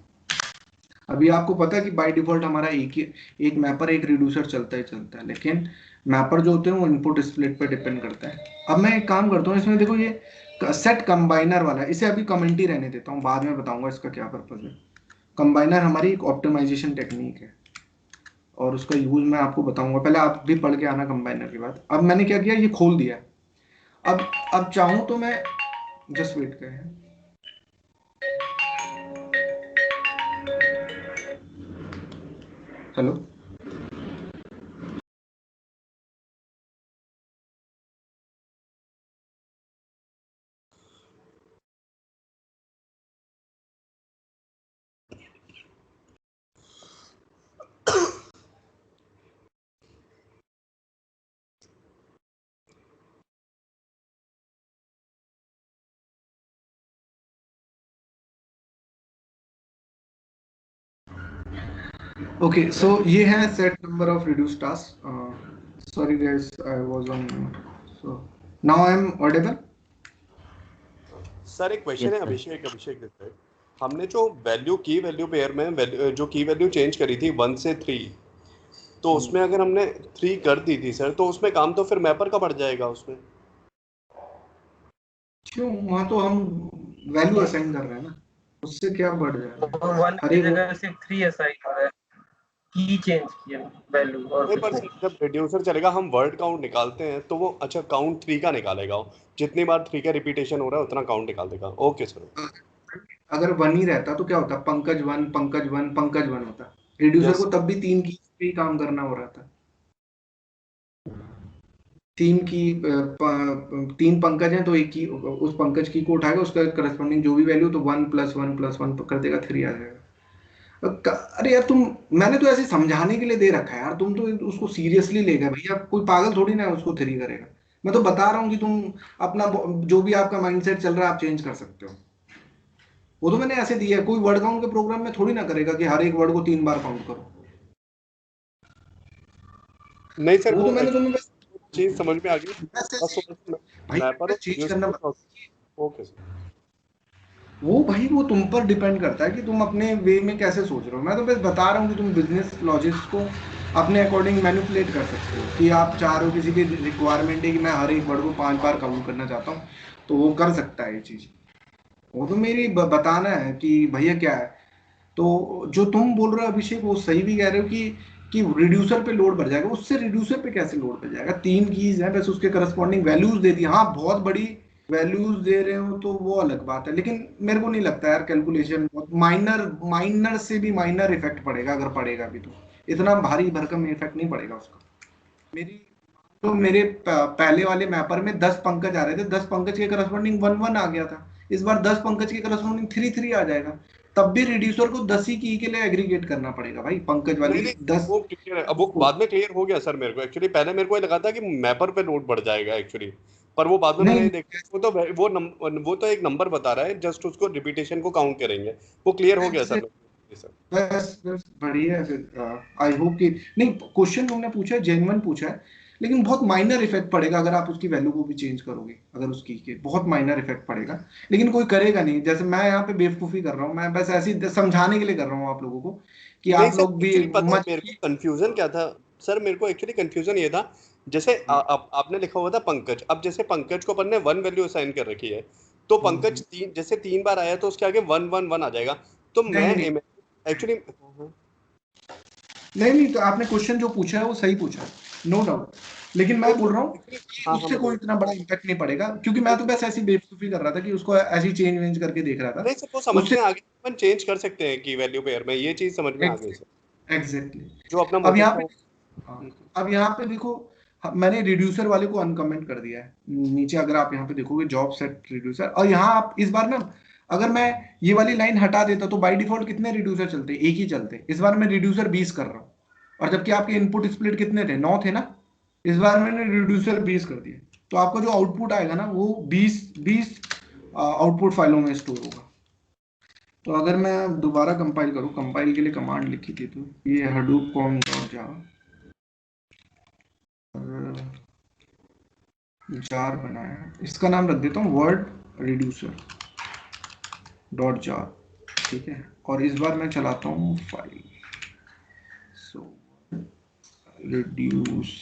अभी आपको पता है कि बाय डिफॉल्ट हमारा एक मैपर एक रिड्यूसर चलता ही चलता है, लेकिन मैपर जो होते हैं वो इनपुट स्प्लिट पे डिपेंड करता है। अब मैं एक काम करता हूँ, इसमें देखो ये सेट कंबाइनर वाला है, इसे अभी कमेंट ही रहने देता हूँ, बाद में बताऊंगा इसका क्या पर्पज है। कंबाइनर हमारी एक ऑप्टिमाइजेशन टेक्निक है और उसका यूज मैं आपको बताऊंगा, पहले आप भी पढ़ के आना कंबाइनर के बाद। अब मैंने क्या किया, ये खोल दिया। अब चाहूं तो मैं जस्ट वेट करें, हेलो। ओके, सो ये है set number of reduce task. Sorry guys, I was on, so now I am audible. Sir एक क्वेश्चन Yes, है sir. Abhishek this side. हमने जो वैल्यू पेयर में जो की वैल्यू चेंज करी थी 1 से 3, तो उसमें अगर हमने 3 कर दी थी सर, तो उसमें काम तो फिर मैपर का बढ़ जाएगा उसमें। क्यों? वहां तो हम वैल्यू असाइन कर रहे हैं ना, उससे क्या बढ़ जाएगा? वन हर की एक जगह सिर्फ 3 असाइन हो रहा है, की चेंज किया वैल्यू और नहीं, कुछ पर नहीं। सर जब रिड्यूसर चलेगा हम वर्ड काउंट निकालते हैं, तो वो अच्छा काउंट 3 का निकालेगा, वो जितनी बार 3 का रिपीटेशन हो रहा है उतना काउंट निकाल देगा। Okay sir. अगर 1 ही रहता तो क्या होता, पंकज 1 पंकज 1 पंकज 1 होता। रिड्यूसर यस को तब भी 3 की पे ही काम करना हो रहा था। 3 की 3 पंकज हैं तो एक की, उस पंकज की को उठाएगा, उसका करस्पॉन्डिंग जो भी वैल्यू, तो 1 + 1 कर देगा, 3 आ जाएगा। अरे यार तुम, मैंने तो ऐसे समझाने के लिए दे रखा है यार, तुम तो उसको सीरियसली ले गए भैया, कोई पागल थोड़ी ना है उसको 3 करेगा। मैं तो बता रहा हूँ कि तुम अपना जो भी आपका माइंडसेट चल रहा है आप चेंज कर सकते हो। वो तो मैंने ऐसे दिया है, कोई वर्ड काउंट के प्रोग्राम में थोड़ी ना करेगा कि हर एक वर्ड को 3 बार काउंट करो। नहीं सर, वो वो तो मैंने तुम्हें बस चीज समझ में आ गई। बस भाई मैपर और चेंज करना। Okay sir. वो भाई वो तुम पर डिपेंड करता है कि तुम अपने वे में कैसे सोच रहे हो। मैं तो बस बता रहा हूँ कि तुम बिजनेस लॉजिक्स को अपने अकॉर्डिंग मैनिपुलेट कर सकते हो, कि आप चाह रहे हो, किसी की रिक्वायरमेंट है कि मैं हर एक वर्ड को 5 बार काउंट करना चाहता हूँ, तो वो कर सकता है ये चीज। वो तो मेरी बताना है कि भैया क्या है, तो जो तुम बोल रहे हो अभिषेक वो सही भी कह रहे हो कि रिड्यूसर पे लोड बढ़ जाएगा, उससे रिड्यूसर पे कैसे लोड बढ़ जाएगा? 3 कीज है बस, उसके करस्पॉन्डिंग वैल्यूज दे दी, हाँ बहुत बड़ी वैल्यूज दे रहे हो तो वो अलग बात है, लेकिन मेरे को नहीं लगता यार कैलकुलेशन बहुत माइनर माइनर से भी माइनर इफेक्ट पड़ेगा, अगर पड़ेगा भी तो इतना भारी भरकम इफेक्ट नहीं पड़ेगा उसका। मेरी तो मेरे पहले वाले मैपर में 10 पंकज आ रहे थे, 10 पंकज के करस्पॉन्डिंग 1 1 आ गया था, इस बार 10 पंकज के करस्पॉन्डिंग 3 3 आ जाएगा, तब भी रिड्यूसर को 10 ही की के लिए एग्रीगेट करना पड़ेगा भाई, पंकज वाली नहीं 10। वो क्लियर है, अब वो बाद में क्लियर हो गया सर मेरे को। एक्चुअली पहले मेरे को ये लगा था कि मैपर पे लोड बढ़ जाएगा एक्चुअली, पर वो बाद में मैंने नहीं देखा वो तो एक नंबर बता रहा है, जस्ट उसको रिपीटेशन को काउंट करेंगे। वो क्लियर हो गया सर मेरे को। सर बस बढ़िया है फिर। आई होप कि नहीं, क्वेश्चन तुमने पूछा जेन्युइन पूछा है, लेकिन बहुत माइनर इफेक्ट पड़ेगा अगर आप उसकी वैल्यू को भी चेंज करोगे, अगर उसकी के बहुत माइनर इफेक्ट पड़ेगा, लेकिन कोई करेगा नहीं। जैसे मैं यहाँ पे बेवकूफी कर रहा हूँ, मैं बस ऐसे ही समझाने के लिए कर रहा हूँ आप लोगों को कि नहीं आप सर, लोग भी एक्चुअली पता है मत। मेरे को कंफ्यूजन क्या था सर? मेरे को एक्चुअली कंफ्यूजन ये था, जैसे आपने लिखा हुआ था पंकज, अब जैसे पंकज को अपन ने 1 वैल्यू असाइन कर रखी है, तो पंकज जैसे 3 बार आया तो उसके आगे 1 1 1 आ जाएगा। तो मैं नहीं एक्चुअली नहीं नहीं, तो आपने क्वेश्चन जो पूछा है वो सही पूछा है, नो डाउट, लेकिन मैं बोल रहा हूँ कि हाँ उससे कोई इतना बड़ा इम्पैक्ट नहीं पड़ेगा, क्योंकि मैं तो बस ऐसी बेवकूफी कर रहा था कि उसको ऐसी चेंज वेंज करके देख रहा था। नहीं सर, वो समझ उससे में आ गया, अपन चेंज कर सकते हैं की वैल्यू पेयर में, ये चीज समझ में आ गई सर, एग्जैक्टली। जो अपना अब मोटिव यहाँ था। पे अब यहाँ पे देखो, मैंने रिड्यूसर वाले को अनकमेंट कर दिया है नीचे, अगर आप यहाँ पे देखोगे जॉब सेट रिड्यूसर, और यहाँ आप इस बार ना, अगर मैं ये वाली लाइन हटा देता तो बाय डिफॉल्ट कितने रिड्यूसर चलते? एक ही चलते। इस बार मैं रिड्यूसर 20 कर रहा हूँ, और जबकि आपके इनपुट स्प्लिट कितने थे? 9 थे ना, इस बार मैंने रिड्यूसर 20 कर दिया, तो आपका जो आउटपुट आएगा ना वो 20 आउटपुट फाइलों में स्टोर होगा। तो अगर मैं दोबारा कंपाइल करूँ, कंपाइल के लिए कमांड लिखी थी, तो ये hadoop com java जार बनाया, इसका नाम रख देता हूँ वर्ड रिड्यूसर डॉट जार, ठीक है, और इस बार मैं चलाता हूँ फाइल, सो रिड्यूस।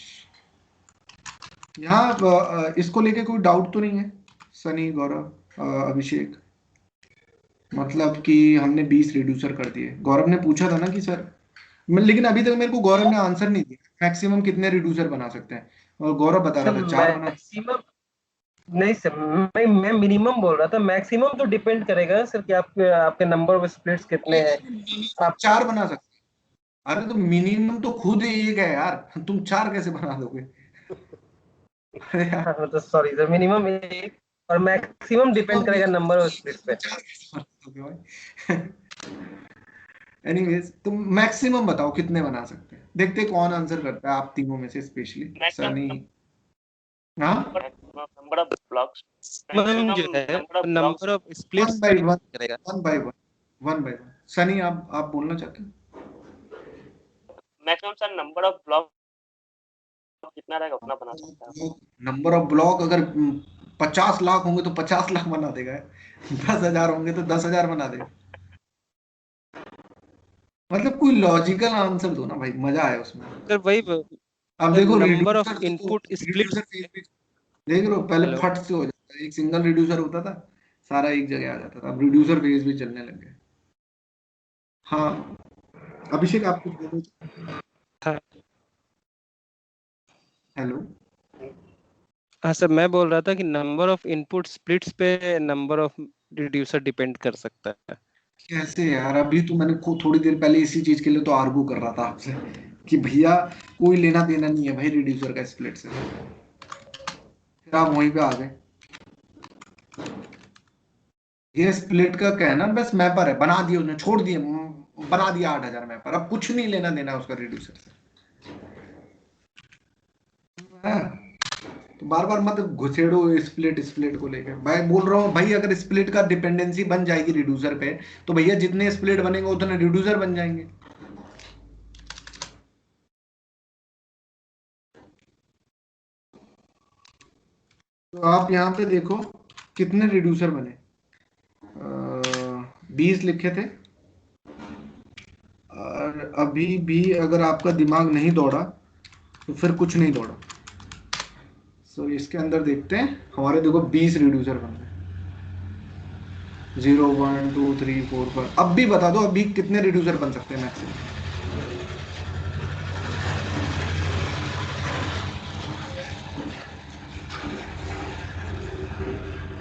यहाँ इसको लेके कोई डाउट तो नहीं है सनी, गौरव, अभिषेक? मतलब कि हमने 20 रिड्यूसर कर दिए, गौरव ने पूछा था ना कि सर, लेकिन अभी तक मेरे को गौरव ने आंसर नहीं दिया मैक्सिमम कितने रिड्यूसर बना सकते हैं, और गौरव बता रहा था 4 बना। मैक्सिमम नहीं सर, मैं मिनिमम बोल रहा था, मैक्सिमम तो डिपेंड करेगा सर कि आपके नंबर ऑफ स्प्लिट्स कितने हैं। आप 4 बना सकते हैं। अरे तो मिनिमम तो खुद एक है यार, तुम 4 कैसे बना दोगे? अरे यार, तो सॉरी सर, मिनिमम एक, और मैक्सिमम डिपेंड करेगा नंबर ऑफ स्प्लिट्स पे। 4 कैसे बना दोगे भाई? एनीवेज, तुम मैक्सिमम बताओ कितने बना सकते हैं, देखते हैं कौन आंसर करता है आप तीनों में से, स्पेशली सनी। हाँ, नंबर ऑफ ब्लॉक्स, मैक्सिमम जो है नंबर ऑफ स्प्लिट्स वन पे बाय वन, डिपेंड करेगा। One by one, one by one. Sunny आप बोलना चाहते हैं? Maximum sir number of block कितना रहेगा उतना बना सकता है। नंबर ऑफ ब्लॉक अगर 50 लाख होंगे तो 50 लाख बना देगा, 10,000 होंगे तो 10,000 बना देगा। मतलब कोई लॉजिकल आंसर दो ना भाई, मजा आए उसमें। सर वही अब देखो number of reducer input reducer splits. Phase भी देख लो, पहले हेलो, फट से हो जाता था, एक सिंगल रिड्यूसर होता था, सारा एक जगह आ जाता था, अब रिड्यूसर फेज भी चलने लग गए। हाँ अभिषेक, आप कुछ बोलो। हेलो। हाँ सर, मैं बोल रहा था कि नंबर ऑफ इनपुट स्प्लिट्स पे नंबर ऑफ रिड्यूसर डिपेंड कर सकता है। कैसे यार, अभी तो मैंने थोड़ी देर पहले इसी चीज के लिए तो आर्गू कर रहा था आपसे कि भैया कोई लेना देना नहीं है भाई रिड्यूसर का स्प्लिट से, फिर आप वहीं पे आ गए। ये स्प्लिट का कहना बस मैपर है, बना दिया उसने, छोड़ दिए, बना दिया 8,000 मैपर, अब कुछ नहीं लेना देना है उसका रिड्यूसर से। तो बार बार मत घुसेड़ो स्प्लिट स्प्लिट को लेकर, मैं बोल रहा हूँ भाई अगर स्प्लिट का डिपेंडेंसी बन जाएगी रिड्यूसर पे, तो भैया जितने स्प्लिट बनेंगे उतने रिड्यूसर बन जाएंगे। तो आप यहाँ पे देखो कितने रिड्यूसर बने, 20 लिखे थे, और अभी भी अगर आपका दिमाग नहीं दौड़ा तो फिर कुछ नहीं दौड़ा। सो इसके अंदर देखते हैं, हमारे देखो 20 रिड्यूसर बन गए। 0 1 2 3 4 5। अब भी बता दो, अभी कितने रिड्यूसर बन सकते हैं मैक्सिमम?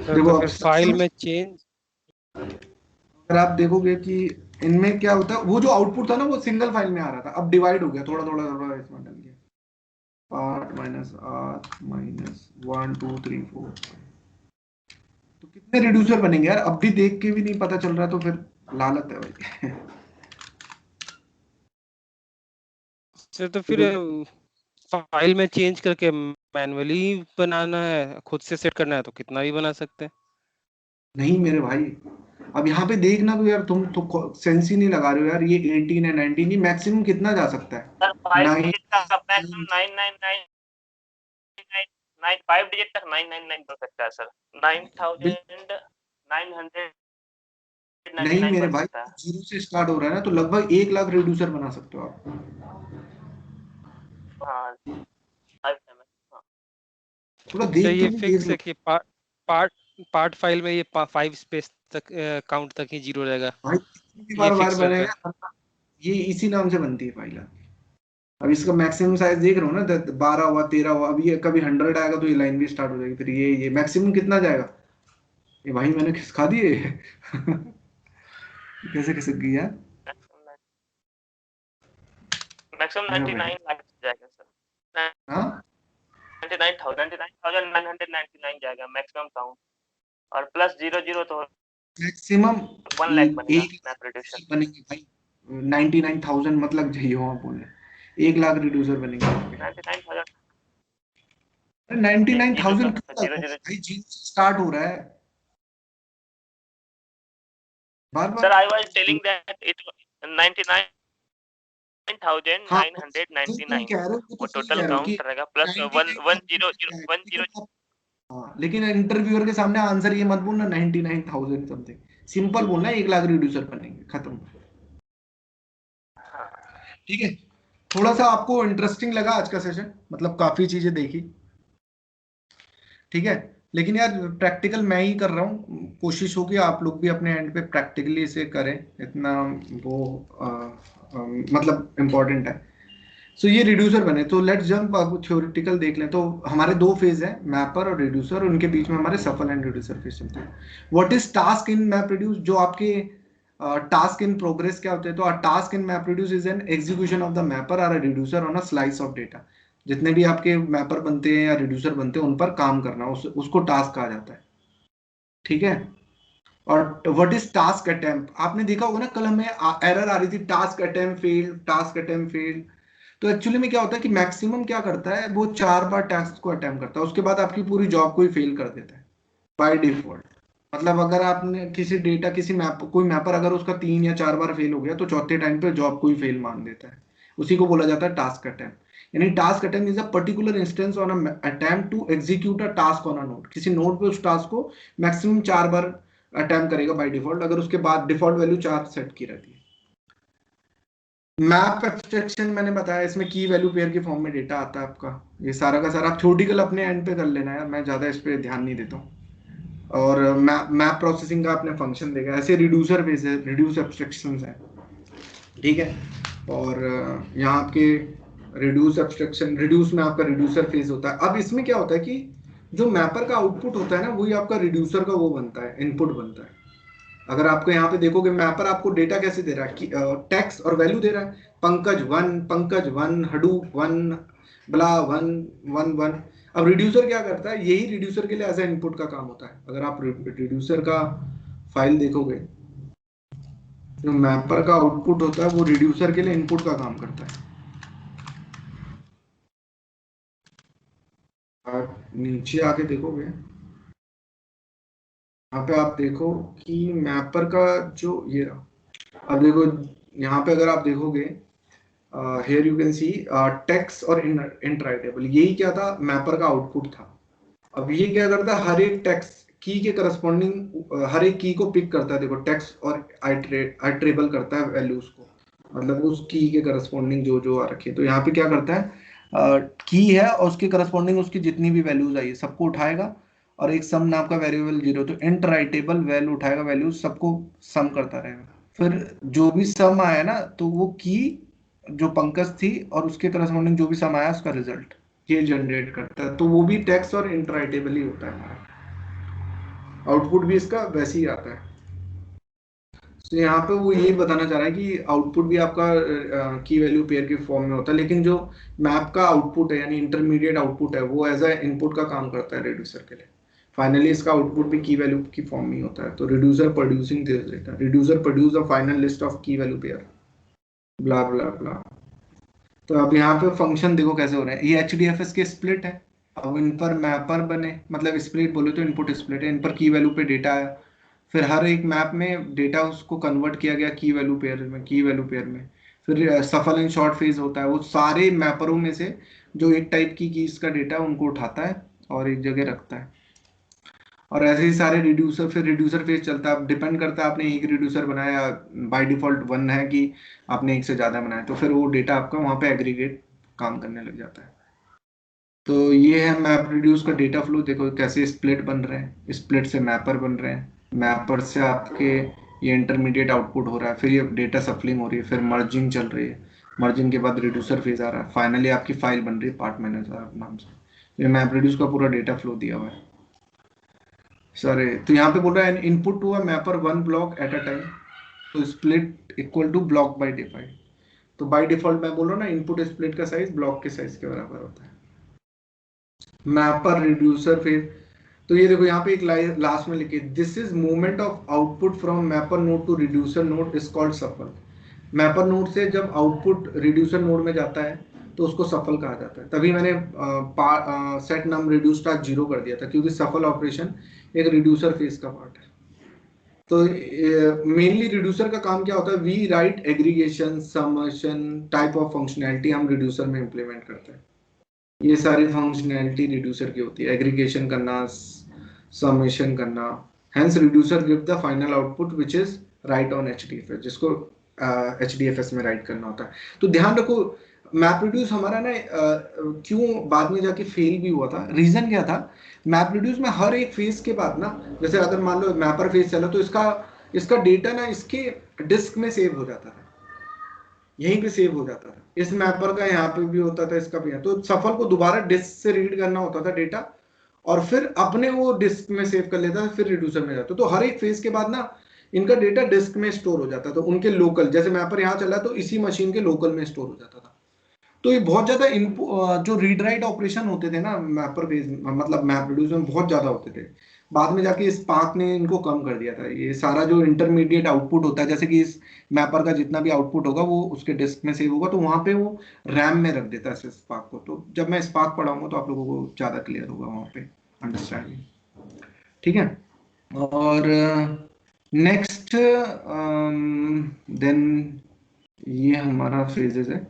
सर देखो तो अब फिर फाइल में चेंज। अगर आप देखोगे कि इनमें क्या होता है, वो जो आउटपुट था ना वो सिंगल फाइल में आ रहा था, अब डिवाइड हो गया, थोड़ा थोड़ा थोड़ा इसमें डल गया। Part minus R minus 1 2 3 4। तो कितने रिड्यूसर बनेंगे यार, अब भी देख के भी नहीं पता चल रहा, तो फिर लालत है भाई। सर तो फिर फाइल में चेंज करके मैन्युअली बनाना है, खुद से सेट करना है तो कितना भी बना सकते हैं। नहीं मेरे भाई, अब यहाँ पे देखना तो यार, तुम तो सेंस ही नहीं लगा रहे हो यार। ये 18 है 19, ये मैक्सिमम कितना जा सकता है? सर 5 9 डिजिट का मैक्सिमम 999 5 डिजिट तक 999 हो सकता है सर। 9999 नहीं मेरे बन भाई, सकता है। जीरो से स्टार्ट हो रहा है ना, तो लगभग 1 लाख रिड्यूसर बना सकते हो आप। हाँ 5 हाँ। थोड़ा सर देख के ये भी देख फिक्स लो है कि पार्ट पार्ट फाइल में ये 5 स्पेस तक काउंट तक ही जीरो रहेगा, भाई, कितनी ये बार बार फिक्स रहता है। बनेगा। ये इसी नाम से बनती है फाइल। अब इसका मैक्सिमम साइज देख रहे हो ना, 12 हुआ 13 हुआ, अभी ये कभी 100 आएगा तो ये लाइन भी स्टार्ट हो जाएगी, फिर ये मैक्सिमम कितना जाएगा? ये भाई मैंने खिसका दिए। कैसे खिसक गई यार? मैक्सिमम हाँ भाई। 99 लाख जाएगा सर। हाँ 99,999 जाएगा मैक्सिमम काउंट, और प्लस 00 तो मैक्सिमम 1 लाख बनेगा 1 मैप रिड्यूसर। बनेंगे भाई। 99,000 मतलब चाहिए हो आप बोले, 1 लाख रिड्यूसर बनेंगे यहाँ पे। 99,000 99,000 जीरो क्यों जीरो लाख जीरो। भाई, जीरो से स्टार्ट हो रहा है बार सर बार। I was telling that it 99,999 जो तुम कह रहे हो वो तो वो सही टोटल कह रहे हो कि काउंट रहेगा प्लस 99,000, हाँ, लेकिन इंटरव्यूअर के सामने आंसर ये मत बोलना 99,000 समथिंग। सिंपल बोलना 1 लाख रिड्यूसर बनेंगे, खत्म। हाँ। ठीक है। थोड़ा सा आपको इंटरेस्टिंग लगा आज का सेशन, मतलब काफी चीजें देखी। ठीक है, लेकिन यार प्रैक्टिकल मैं ही कर रहा हूँ, कोशिश होगी आप लोग भी अपने एंड पे प्रैक्टिकली इसे करें, इतना वो मतलब इम्पोर्टेंट है। सो ये रिड्यूसर बने, तो लेट्स जंप आपको थ्योरेटिकल देख लें। तो हमारे दो फेज हैं, मैपर और रिड्यूसर, और उनके बीच में हमारे सफल एंड रिड्यूसर फेज चलते हैं। What is task in map reduce? जो आपके टास्क इन प्रोग्रेस क्या होते हैं? तो task in map reduce is an execution of the mapper और reducer on a slice of data. जितने भी आपके मैपर बनते हैं या रिड्यूसर बनते हैं, उन पर काम करना, उसको टास्क कहा जाता है। ठीक है। और व्हाट इज टास्क अटेम्प्ट? आपने देखा होगा ना, कल हमें एरर आ रही थी, task attempt failed, task attempt failed. तो एक्चुअली में क्या होता है कि मैक्सिमम क्या करता है, वो 4 बार टास्क को अटेम्प्ट करता है, उसके बाद आपकी पूरी जॉब को ही फेल कर देता है बाय डिफॉल्ट। मतलब अगर आपने किसी डेटा, किसी मैप, कोई मैपर अगर उसका 3 या 4 बार फेल हो गया, तो चौथे टाइम पे जॉब को ही फेल मान देता है। उसी को बोला जाता है टास्क अटेम्प्ट। यानी task attempt is a particular instance on attempt to execute a task on a node. किसी नोड पे उस टास्क को मैक्सिमम 4 बार अटेम्प्ट करेगा बाय डिफॉल्ट, अगर उसके बाद डिफॉल्ट वैल्यू 4 सेट की रहती है। मैप एब्स्ट्रैक्शन मैंने बताया, इसमें की वैल्यू पेयर के फॉर्म में डेटा आता है आपका। ये सारा का सारा आप थ्योरेटिकल अपने एंड पे कर लेना यार, मैं ज्यादा इस पे ध्यान नहीं देता हूँ। और मैप प्रोसेसिंग का आपने फंक्शन देखा, ऐसे रिड्यूसर बेस है, रिड्यूस एब्स्ट्रैक्शंस है। ठीक है। और यहाँ आपके रिड्यूस एब्स्ट्रैक्शन, रिड्यूस में आपका रिड्यूसर फेज होता है। अब इसमें क्या होता है कि जो मैपर का आउटपुट होता है ना, वही आपका रिड्यूसर का वो बनता है, इनपुट बनता है। अगर आपको यहाँ पे देखोगे, मैपर आपको डेटा कैसे दे रहा है कि टेक्स्ट और वैल्यू दे रहा है, पंकज वन, हडूप वन, ब्ला वन, वन वन। अब रिड्यूसर क्या करता है, यही रिड्यूसर के लिए एज इनपुट का काम होता है। अगर आप रिड्यूसर का फाइल देखोगे, जो मैपर का आउटपुट होता है वो रिड्यूसर के लिए इनपुट का काम करता है। आप नीचे आके देखोगे, यहाँ पे आप देखो कि मैपर का जो ये रहा। अब देखो यहाँ पे अगर आप देखोगे, here you can see text और इंटराइटेबल, यही क्या था, मैपर का आउटपुट था। अब ये क्या करता है, हर एक टेक्स्ट की के करस्पॉन्डिंग हर एक की को पिक करता है। देखो टेक्स्ट और आइट्रेबल करता है वैल्यूज को, मतलब उस की के करस्पॉन्डिंग जो जो आ रखी है। तो यहाँ पे क्या करता है, की है और उसके करस्पॉन्डिंग उसकी जितनी भी वैल्यूज आई है सबको उठाएगा, और एक सम नाम का वेरिएबल 0, तो इंट राइटेबल वैल उठाएगा, वैल्यू सबको सम करता रहेगा। फिर जो भी सम आया ना, तो वो की जो पंकज थी और उसके करस्पॉन्डिंग जो भी सम आया उसका रिजल्ट ये जनरेट करता है। तो वो भी टेक्स्ट और इंट राइटेबल ही होता है हमारा। आउटपुट भी इसका वैसे ही आता है। तो यहाँ पे वो यही बताना चाह रहा है कि आउटपुट भी आपका की वैल्यू पेयर के फॉर्म में होता है, लेकिन जो मैप का आउटपुट है यानी इंटरमीडिएट आउटपुट है वो एज ए इनपुट का काम करता है रिड्यूसर के लिए। फाइनली इसका आउटपुट भी की वैल्यू की फॉर्म में ही होता है। तो reducer producing this data, reducer produce a final list of की वैल्यू पेयर, ब्ला ब्ला ब्ला। तो अब यहाँ पे फंक्शन देखो कैसे हो रहे हैं। ये HDFS के स्प्लिट है। अब इन पर मैपर बने, मतलब स्प्लिट बोले तो इनपुट स्प्लिट है, इन पर की वैल्यू पे डेटा आया, फिर हर एक मैप में डेटा उसको कन्वर्ट किया गया की वैल्यू पेयर में। फिर सफल एंड शॉर्ट फेज होता है, वो सारे मैपरों में से जो एक टाइप की कीज का डेटा उनको उठाता है और एक जगह रखता है। और ऐसे ही सारे रिड्यूसर, फिर रिड्यूसर फेज चलता है। अब डिपेंड करता है आपने एक रिड्यूसर बनाया, बाय डिफॉल्ट 1 है कि आपने एक से ज्यादा बनाया, तो फिर वो डेटा आपका वहां पे एग्रीगेट काम करने लग जाता है। तो ये है मैप रिड्यूस का डेटा फ्लो। देखो कैसे स्प्लिट बन रहे हैं, स्प्लिट से मैपर बन रहे हैं, मैपर से आपके ये इंटरमीडिएट आउटपुट हो रहा है, फिर ये डेटा सफलिंग हो रही है, फिर मर्जिंग चल रही है, मर्जिंग के बाद रिड्यूसर फेज आ रहा है, फाइनली आपकी फाइल बन रही है पार्ट मैनेजर नाम से। ये मैप रिड्यूस का पूरा डेटा फ्लो दिया हुआ है। सर तो यहाँ पे बोल रहा है input to a mapper 1 block at a time, तो split equal to block by defined. तो बाय डिफॉल्ट मैं बोल रहा हूँ ना, इनपुट स्प्लिट का साइज ब्लॉक के साइज के बराबर होता है। मैपर रिड्यूसर फेज, तो ये देखो यहाँ पे एक लास्ट में लिखे, this is movement of output from mapper node to reducer node is called shuffle. Mapper node से जब आउटपुट रिड्यूसर नोड में जाता है तो उसको सफल कहा जाता है। तभी मैंने सेट नम रिड्यूस स्टार 0 कर दिया था, क्योंकि सफल ऑपरेशन एक रिड्यूसर फेज का पार्ट है। तो मेनली रिड्यूसर का काम क्या होता है, we write aggregation summation type of functionality हम रिड्यूसर में इंप्लीमेंट करते हैं। ये सारी फंक्शनैलिटी रिड्यूसर की होती है, एग्रीगेशन करना, समेशन करना। Hence reducer give the final output which is right on HDFS, जिसको HDFS में राइट करना होता है। तो ध्यान रखो मैप रिड्यूस हमारा ना क्यों बाद में जाके फेल भी हुआ था, रीजन क्या था, मैप रिड्यूस में हर एक फेज के बाद ना, जैसे अगर मान लो मैपर फेज चला तो इसका डेटा ना इसके डिस्क में सेव हो जाता था, यहीं पे सेव हो जाता था। इस मैपर का यहाँ पे भी होता था, इसका भी है। तो सफल को दोबारा डिस्क से रीड करना होता था डेटा, और फिर अपने वो डिस्क में सेव कर लेता था, फिर रिड्यूसर में जाता। तो हर एक फेज के बाद ना इनका डेटा डिस्क में स्टोर हो जाता था, उनके लोकल, जैसे मैपर यहाँ चला तो इसी मशीन के लोकल में स्टोर हो जाता था। तो ये बहुत ज्यादा जो रीड राइट ऑपरेशन होते थे ना मैपर फेज, मतलब मैप रिड्यूस में बहुत ज्यादा होते थे। बाद में जाके स्पार्क ने इनको कम कर दिया था। ये सारा जो इंटरमीडिएट आउटपुट होता है, जैसे कि इस मैपर का जितना भी आउटपुट होगा वो उसके डिस्क में सेव होगा, तो वहां पे वो रैम में रख देता है स्पार्क को। तो जब मैं स्पार्क पढ़ाऊंगा तो आप लोगों को ज्यादा क्लियर होगा वहां पे अंडरस्टैंडिंग, ठीक है। और नेक्स्ट देन ये हमारा फेजेस है।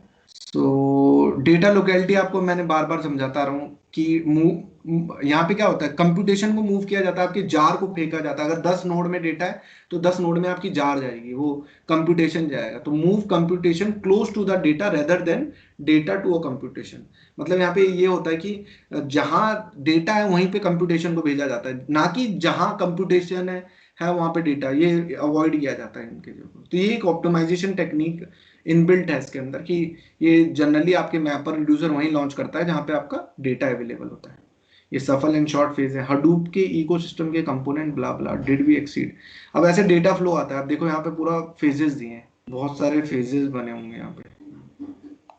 तो डेटा लोकेलिटी आपको मैंने बार बार समझाता रहा हूँ कि यहाँ पे क्या होता है, कंप्यूटेशन को मूव किया जाता है, आपके जार को फेंका जाता है। अगर 10 नोड में डेटा है तो 10 नोड में आपकी जार जाएगी, वो कंप्यूटेशन जाएगा। तो move computation close to the data rather than data to a computation. मतलब यहाँ पे ये होता है कि जहां डेटा है वहीं पे कंप्यूटेशन को भेजा जाता है, ना कि जहां कंप्यूटेशन है वहां पे डेटा, ये अवॉइड किया जाता है इनके जो। तो ये एक ऑप्टिमाइजेशन टेक्निक इनबिल्ट है इसके अंदर, कि ये जनरली आपके मैपर रिड्यूसर वहीं लॉन्च करता है जहां पे आपका डेटा अवेलेबल होता है। ये सफल एंड शॉर्ट फेज है, हडूप के इकोसिस्टम के component blah blah did we exceed. अब ऐसे डेटा फ्लो आता है, अब देखो यहाँ पे पूरा फेजेस दिए हैं, बहुत सारे फेजेस बने होंगे यहाँ पे।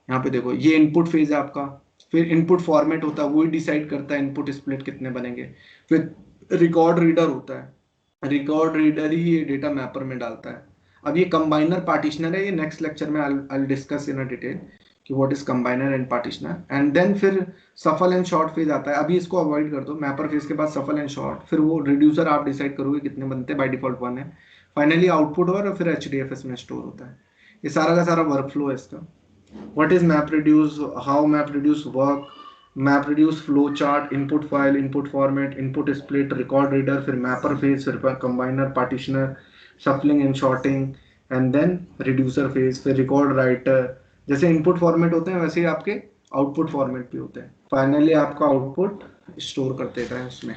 यहाँ पे देखो ये इनपुट फेज है आपका, फिर इनपुट फॉर्मेट होता है, वही डिसाइड करता है इनपुट स्प्लिट कितने बनेंगे। फिर रिकॉर्ड रीडर होता है, रिकॉर्ड रीडर ही ये डेटा मैपर में डालता है। अब ये कंबाइनर पार्टीशनर है, ये नेक्स्ट लेक्चर में I'll discuss in a detail कि what is combiner and partitioner. And then फिर सफल एंड शॉर्ट फेज आता है। अभी इसको अवॉइड कर दो, मैपर फेज के बाद सफल एंड शॉर्ट, फिर वो रिड्यूसर आप डिसाइड करोगे कितने बनते हैं, बाय डिफॉल्ट 1 है। फाइनली आउटपुट और फिर HDFS में स्टोर होता है। ये सारा का सारा वर्क फ्लो है इसका। What is map reduce, how map reduce work, map reduce flow chart, input file, input format, input split, record reader, फिर मैपर फेज, फिर combiner partitioner, shuffling and sorting, and then reducer phase, फिर record writer. जैसे input format होते हैं वैसे ही आपके output format भी होते हैं। फाइनली आपका आउटपुट स्टोर कर देता है उसमें।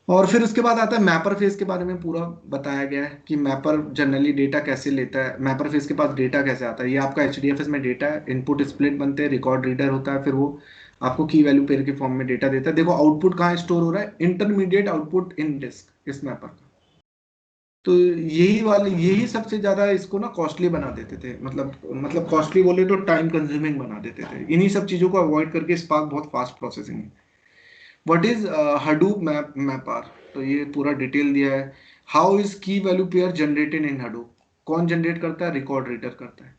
और फिर उसके बाद आता है मैपर फेज के बारे में पूरा बताया गया है कि मैपर जनरली डेटा कैसे लेता है, मैपर फेज के पास डेटा कैसे आता है। ये आपका HDFS में डेटा है, इनपुट स्प्लिट बनते हैं, रिकॉर्ड रीडर होता है, फिर वो आपको की वैल्यू पेयर के फॉर्म में डेटा देता है। देखो आउटपुट कहाँ स्टोर हो रहा है, इंटरमीडिएट आउटपुट इन डिस्क इस मैपर का। तो यही सबसे ज्यादा इसको ना कॉस्टली बना देते थे, मतलब कॉस्टली बोले तो टाइम कंज्यूमिंग बना देते थे। इन्हीं सब चीजों को अवॉइड करके स्पार्क बहुत फास्ट प्रोसेसिंग है। व्हाट इज हडूप मैपर, तो ये पूरा डिटेल दिया है। How is key value pair generated in Hadoop, कौन जनरेट करता है, रिकॉर्ड रीडर करता है।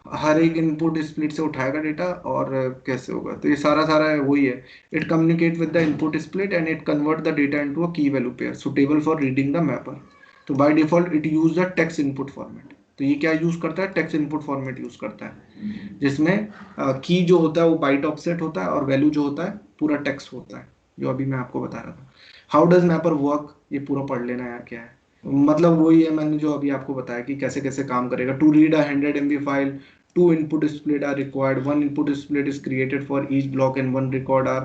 हर एक इनपुट स्प्लिट से उठाएगा डेटा और कैसे होगा, तो ये सारा सारा वही है। It communicate with the input split and it convert the data into a key value pair suitable for reading the mapper. तो by default it use the text input format. तो ये क्या यूज करता है, टेक्स्ट इनपुट फॉर्मेट यूज करता है, जिसमें की जो होता है वो बाइट ऑफसेट होता है और वैल्यू जो होता है पूरा टेक्स्ट होता है, जो अभी मैं आपको बता रहा था। हाउ डज मैपर वर्क, ये पूरा पढ़ लेना यार क्या है। मतलब वही है मैंने जो अभी आपको बताया कि कैसे कैसे काम करेगा। To read a 100 MB file, two input split are required, one input split is created for each block and one record are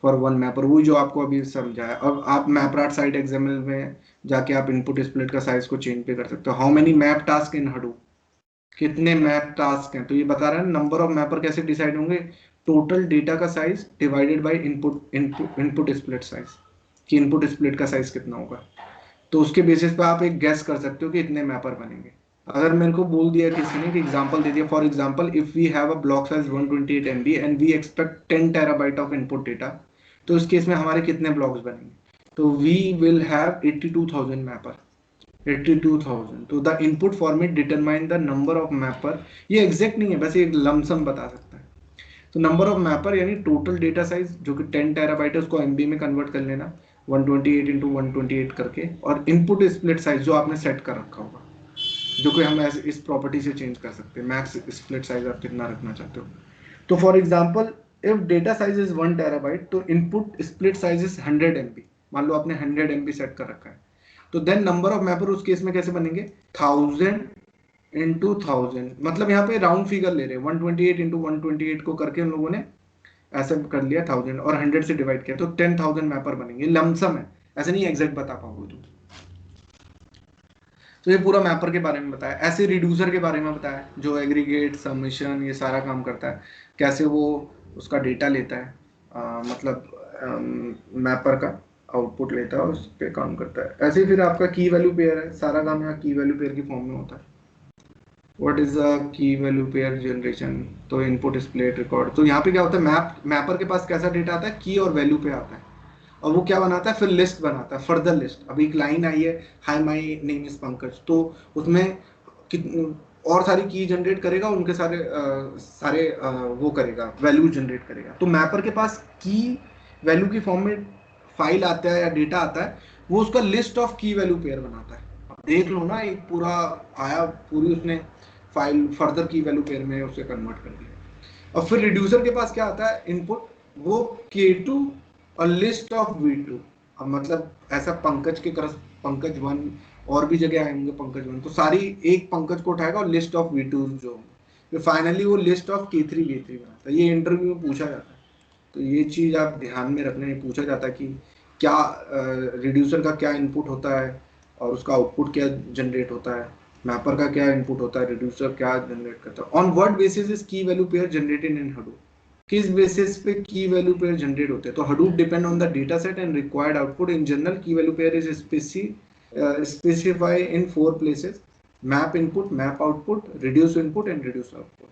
for one mapper। वही जो आपको अभी समझाया। अब आप मैपराट साइट एक्सएमएल में जाके आप इनपुट स्प्लिट का साइज को चेंज पे कर सकते हो। How many map task in Hadoop, कितने मैप टास्क हैं, तो ये बता रहा है नंबर ऑफ मैपर कैसे डिसाइड होंगे, टोटल डेटा का size divided by input split size, कि इनपुट स्प्लिट का साइज कितना होगा। तो उसके बेसिस पे आप एक गैस कर सकते हो कि इतने मैपर बनेंगे। अगर मेरे को बोल दिया किसी ने कि एग्जांपल दे दिया, for example if we have a block size 128 MB and we expect 10 terabyte of input data, तो इस केस में हमारे कितने ब्लॉक्स बनेंगे, तो वी विल हैव 82,000 मैपर, 82,000। तो the input format determine the number of mapper. ये एग्जैक्ट नहीं है, बस एक लमसम बता सकता है। तो नंबर ऑफ मैपर यानी टोटल डेटा साइज जो कि 10 टेराबाइट है उसको एमबी में कन्वर्ट कर लेना 128 इंटू 128 करके, और इनपुट स्प्लिट साइज जो आपने सेट कर रखा होगा, जो कि हम इस प्रॉपर्टी से चेंज कर सकते हैं, मैक्स स्प्लिट साइज आप कितना रखना चाहते हो। तो for example if data size is 1 terabyte तो input split size is 100 MB, मान लो आपने 100 MB सेट कर रखा है, तो देन नंबर ऑफ मैपर उस केस में कैसे बनेंगे, 1000 इंटू 1000, मतलब यहाँ पे राउंड फिगर ले रहे हैं, 128 इंटू 128 को करके उन लोगों ने ऐसे कर लिया 1000 और 100 से डिवाइड किया, तो 10,000 मैपर बनेंगे। लमसम है, ऐसे नहीं एग्जैक्ट बता पाओगे तुम। तो ये पूरा मैपर के बारे में बताया। ऐसे रिड्यूसर के बारे में बताया जो एग्रीगेट सबमिशन ये सारा काम करता है, कैसे वो उसका डेटा लेता है, मतलब मैपर का आउटपुट लेता है और उस पर काम करता है। ऐसे ही फिर आपका की वैल्यू पेयर है, सारा काम यहाँ की वैल्यू पेयर की फॉर्म में होता है। What is the key value pair generation, तो इनपुट स्प्लिट रिकॉर्ड। तो यहाँ पे क्या होता है, मैपर के पास कैसा डेटा आता है, की और वैल्यू पे आता है, और वो क्या बनाता है, फिर लिस्ट बनाता है, फर्दर लिस्ट। अभी एक लाइन आई है, hi my name is Pankaj, तो उसमें और सारी की जनरेट करेगा, उनके सारे वो करेगा, वैल्यू जनरेट करेगा। तो मैपर के पास की वैल्यू की फॉर्म में फाइल आता है या डेटा आता है, वो उसका लिस्ट ऑफ की वैल्यू पेयर बनाता है। अब देख लो ना, एक पूरा आया, पूरी उसने फाइल फर्दर की वैल्यू पेयर में उसे कन्वर्ट कर दिया। और फिर रिड्यूसर के पास क्या आता है इनपुट, वो K2 और लिस्ट ऑफ V2। अब मतलब ऐसा पंकज के पंकज 1 और भी जगह आएंगे पंकज 1, तो सारी एक पंकज को उठाएगा और लिस्ट ऑफ V2 जो होंगे, फिर फाइनली वो लिस्ट ऑफ K3 V3 बनाता है। ये इंटरव्यू में पूछा जाता है, तो ये चीज आप ध्यान में रखना है। पूछा जाता है कि क्या रिड्यूसर का क्या इनपुट होता है और उसका आउटपुट क्या जनरेट होता है, मैपर का क्या इनपुट होता है, रिड्यूसर क्या जनरेट करता है। On what basis is key value pair generated in Hadoop, किस बेसिस पे की वैल्यू पेयर जनरेट होते हैं, तो Hadoop depend on the data set and required output. In general key value pair is specify in 4 places, map input, map output, reduce input and reduce output.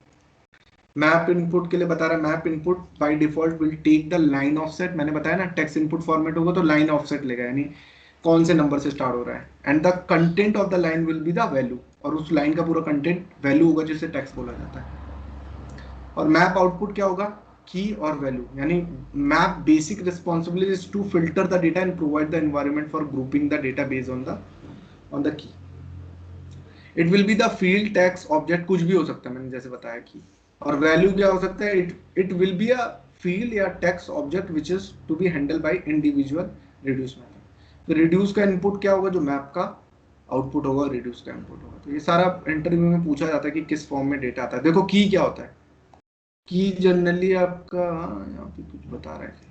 Map input के लिए बता रहा है, map input by default will take the line offset, मैंने बताया ना text input format होगा तो लाइन ऑफसेट लेगा, यानी कौन से नंबर से स्टार्ट हो रहा है, and the content of the line will be the value, और उस लाइन का पूरा कंटेंट वैल्यू होगा जिसे टेक्स्ट बोला जाता है। और मैप आउटपुट क्या होगा, की और वैल्यू, यानी map basic responsibility is to filter the data and provide the environment for grouping the data based on the key. It will be the field text object, कुछ भी हो सकता है मैंने जैसे बताया की। और वैल्यू क्या हो सकता है, it will be a field या text object which is to be handle by individual reduce method. तो रिड्यूस का इनपुट क्या होगा, जो मैप का आउटपुट होगा, रिड्यूस का इनपुट होगा। तो ये सारा इंटरव्यू में पूछा जाता है कि किस फॉर्म में डेटा आता है। देखो की क्या होता है, की जनरली आपका यहाँ पे कुछ बता रहा है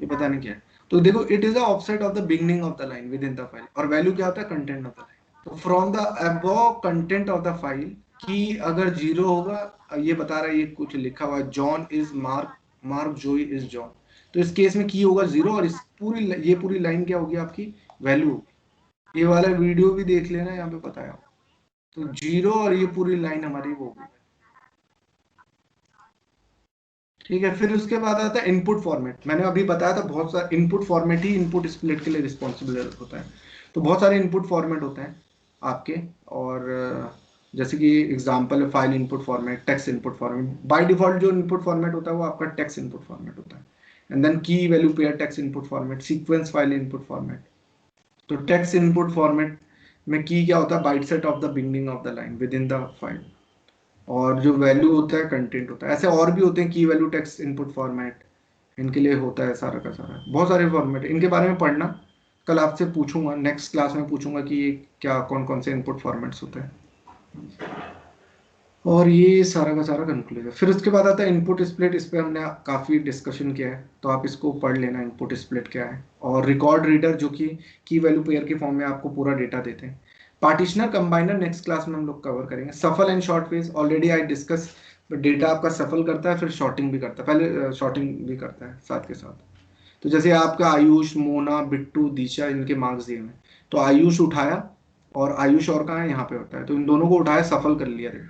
ये पता नहीं क्या है। तो देखो it is the offset of the beginning of the line within the file, और वैल्यू क्या होता है, कंटेंट ऑफ द लाइन। तो from the above content of the file की अगर 0 होगा, ये बता रहा है, ये कुछ लिखा हुआ है जॉन इज मार्क, मार्क जोई इज जॉन, तो इस केस में की होगा 0, और इस पूरी ये पूरी लाइन क्या होगी आपकी, वैल्यू होगी। ये वाला वीडियो भी देख लेना, यहाँ पे बताया। तो 0 और ये पूरी लाइन हमारी वो होगी, ठीक है। फिर उसके बाद आता है इनपुट फॉर्मेट। मैंने अभी बताया था बहुत सारा इनपुट फॉर्मेट ही इनपुट स्प्लिट के लिए रिस्पॉन्सिबल होता है। तो बहुत सारे इनपुट फॉर्मेट होते हैं आपके, और जैसे कि एग्जांपल है file input format, text input format. By default जो इनपुट फॉर्मेट होता है वो आपका टेक्स्ट इनपुट फॉर्मेट होता है, and then key value pair text input format, sequence file input format. तो टेक्स्ट इनपुट फॉर्मेट में की क्या होता है, byte set of the beginning of the line within the file, और जो value होता है कंटेंट होता है। ऐसे और भी होते हैं की वैल्यू टेक्स्ट इनपुट फॉर्मेट, इनके लिए होता है सारा का सारा, बहुत सारे फॉर्मेट। इनके बारे में पढ़ना, कल आपसे पूछूंगा, नेक्स्ट क्लास में पूछूंगा कि ये क्या कौन कौन से इनपुट फॉर्मेट्स होते हैं, और ये सारा का सारा कंक्लूजन। फिर उसके बाद आता है इनपुट स्प्लिट। इस पर हमने काफ़ी डिस्कशन किया है, तो आप इसको पढ़ लेना, इनपुट स्प्लिट क्या है। और रिकॉर्ड रीडर जो कि की वैल्यू पेयर के फॉर्म में आपको पूरा डेटा देते हैं। पार्टीशनर कंबाइनर नेक्स्ट क्लास में हम लोग कवर करेंगे। सफल and sort phase already I discuss, data आपका सफल करता है, फिर शॉर्टिंग भी करता है, पहले शॉर्टिंग भी करता है साथ के साथ। तो जैसे आपका आयुष, मोना, बिट्टू, दिशा, इनके मार्क्स दिए हुए हैं, तो आयुष उठाया, और आयुष और कहाँ है, यहाँ पे होता है, तो इन दोनों को उठाया, सफल कर लिया रे,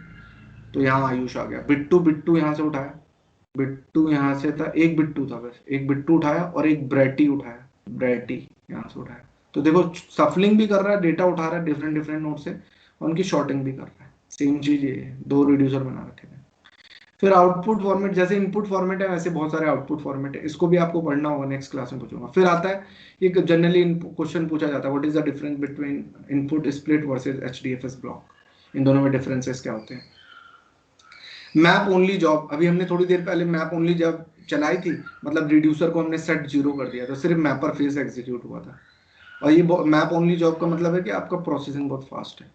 तो यहाँ आयुष आ गया। बिट्टू, बिट्टू यहाँ से उठाया, बिट्टू यहाँ से था, एक बिट्टू था बस, एक बिट्टू उठाया, और एक ब्रैटी उठाया, ब्रैटी यहाँ से उठाया। तो देखो सफलिंग भी कर रहा है, डेटा उठा रहा है डिफरेंट डिफरेंट नोड से, और उनकी शॉर्टिंग भी कर रहा है। सेम चीज ये है, दो रिड्यूसर बना रखे हैं। फिर आउटपुट फॉर्मेट, जैसे इनपुट फॉर्मेट है वैसे बहुत सारे आउटपुट फॉर्मेट है, इसको भी आपको पढ़ना होगा, नेक्स्ट क्लास में पूछूंगा। फिर आता है एक जनरली क्वेश्चन पूछा जाता है, what is the difference between input split versus HDFS block, इन दोनों में डिफरेंसेस क्या होते हैं। मैप ओनली जॉब, अभी हमने थोड़ी देर पहले मैप ओनली जब चलाई थी, मतलब रिड्यूसर को हमने सेट 0 कर दिया, तो सिर्फ मैपर फेज एग्जीक्यूट हुआ था। और ये मैप ओनली जॉब का मतलब है कि आपका प्रोसेसिंग बहुत फास्ट है।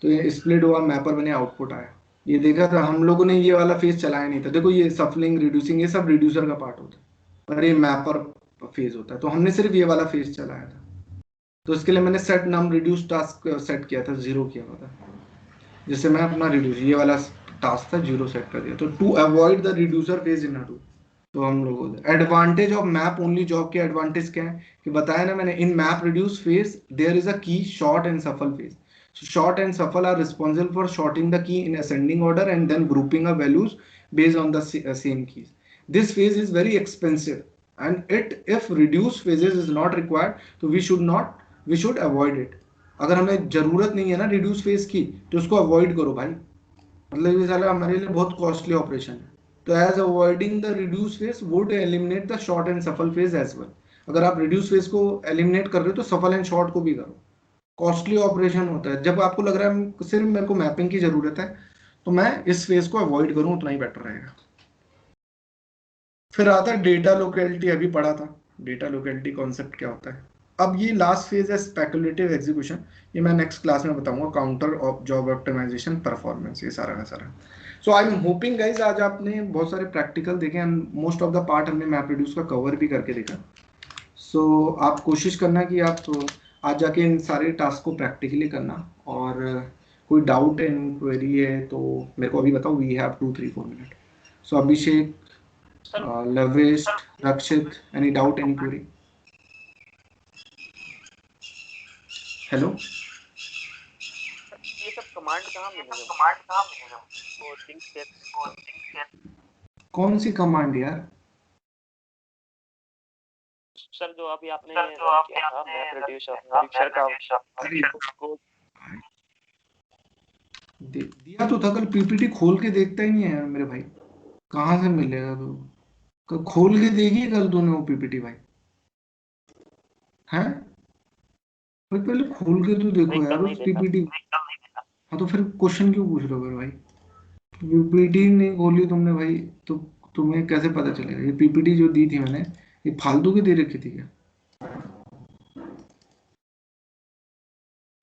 तो ये स्प्लिट हुआ, मैपर बने, आउटपुट आया। ये देखा था हम लोगों ने, ये वाला फेज चलाया नहीं था। देखो ये सफलिंग, रिड्यूसिंग, ये सब रिड्यूसर का पार्ट होता है, और ये मैपर फेज होता है, तो हमने सिर्फ ये वाला फेज चलाया था। तो इसके लिए मैंने सेट नम रिड्यूस टास्क सेट किया था, 0 किया हुआ था, जिससे मैं अपना रिड्यूस, ये वाला टास्क था, 0 सेट कर दिया। तो to avoid the reducer phase in Hadoop, तो हम लोग advantage of map only job के एडवांटेज क्या है कि बताया ना मैंने, in map reduce phase there is a key sort and shuffle phase. So short and shuffle are responsible for sorting the key in ascending order and then grouping of values based on the same keys. This phase is very expensive, and if reduced phases is not required, so we should avoid it. अगर हमें जरूरत नहीं है ना reduce phase की, तो उसको avoid करो भाई, मतलब ये साला हमारे लिए बहुत कॉस्टली ऑपरेशन है। तो as avoiding the reduce phase would eliminate the sort and shuffle phase as well. अगर आप रिड्यूस फेज को एलिमिनेट कर रहे हो तो सफल एंड शॉर्ट को भी करो, कॉस्टली ऑपरेशन होता है। जब आपको लग रहा है सिर्फ मेरे को मैपिंग की जरूरत है, तो मैं इस फेज को अवॉइड करूं, उतना ही बेटर रहेगा। फिर आता है डेटा लोकेलिटी, अभी पढ़ा था डेटा लोकेलिटी कॉन्सेप्ट क्या होता है। अब ये लास्ट फेज है स्पेकुलेटिव एग्जीक्यूशन, ये मैं नेक्स्ट क्लास में बताऊंगा। Counter of job optimization, performance, ये सारा का सारा। So I am hoping guys आज आपने बहुत सारे प्रैक्टिकल देखे, and most of the part हमने मैप रिड्यूस का कवर भी करके देखा। सो आप कोशिश करना कि आप आज जाके इन सारे टास्क को प्रैक्टिकली करना, और कोई डाउट एंड क्वेरी है तो मेरे को अभी बताओ। We have 2-3-4 minute. So Abhishek, Lavesh, Rakshit, any doubt, any query? Hello, ये सब कमांड कहाँ मिलेगा? वो थिंक कौन सी कमांड यार? सर जो अभी आपने किया था मैप रिड्यूस अक्षर का कोड दिया तो था, कल पीपीटी खोल के देखता ही नहीं है यार मेरे भाई, कहाँ से मिलेगा? तो खोल के देखिए कल तूने वो पीपीटी भाई, हैं भाई? पहले खोल के तो देखो यार उस पीपीटी। हाँ तो फिर क्वेश्चन क्यों पूछ रहे हो भाई? पीपीटी नहीं खोली तुमने भाई, तो तुम्हें कैसे पता चलेगा? ये पीपीटी जो दी थी मैंने, ये फालतू की दे रखी थी क्या?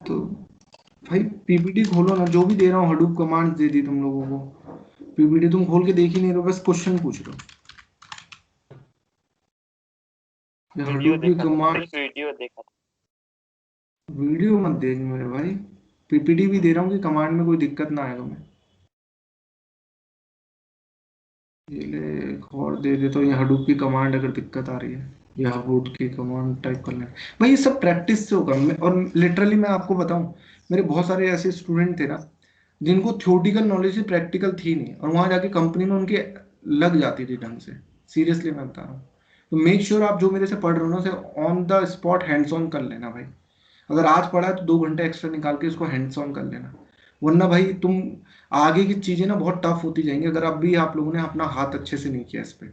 तो भाई पीपीटी खोलो ना, जो भी दे रहा हूँ हडूप कमांड दे दी तुम लोगों को, पीपीटी तुम खोल के देख ही नहीं रहे हो, बस क्वेश्चन पूछ रहे हो। वीडियो हडूप की देखा था, कमांड, सिर्फ वीडियो देखा था। वीडियो मत देख मेरे भाई, पीपीटी भी दे रहा हूँ कि कमांड में कोई दिक्कत ना आएगा। मैं ये ले एक और दे देता हूँ, ये हडूप की कमांड अगर दिक्कत आ रही है, या बूट की कमांड टाइप कर लेना भाई। ये सब प्रैक्टिस से होगा। और लिटरली मैं आपको बताऊं, मेरे बहुत सारे ऐसे स्टूडेंट थे ना जिनको थ्योरेटिकल नॉलेज से प्रैक्टिकल थी नहीं, और वहां जाके कंपनी में उनके लग जाती थी ढंग से। सीरियसली मैं बता रहा हूँ। तो मेक श्योर आप जो मेरे से पढ़ रहे हो ना, उसे on the spot hands on कर लेना भाई। अगर आज पढ़ा है तो 2 घंटे एक्स्ट्रा निकाल के इसको हैंड्स ऑन कर लेना, वरना भाई तुम आगे की चीजें ना बहुत टफ होती जाएंगी अगर अभी आप लोगों ने अपना हाथ अच्छे से नहीं किया इस पे।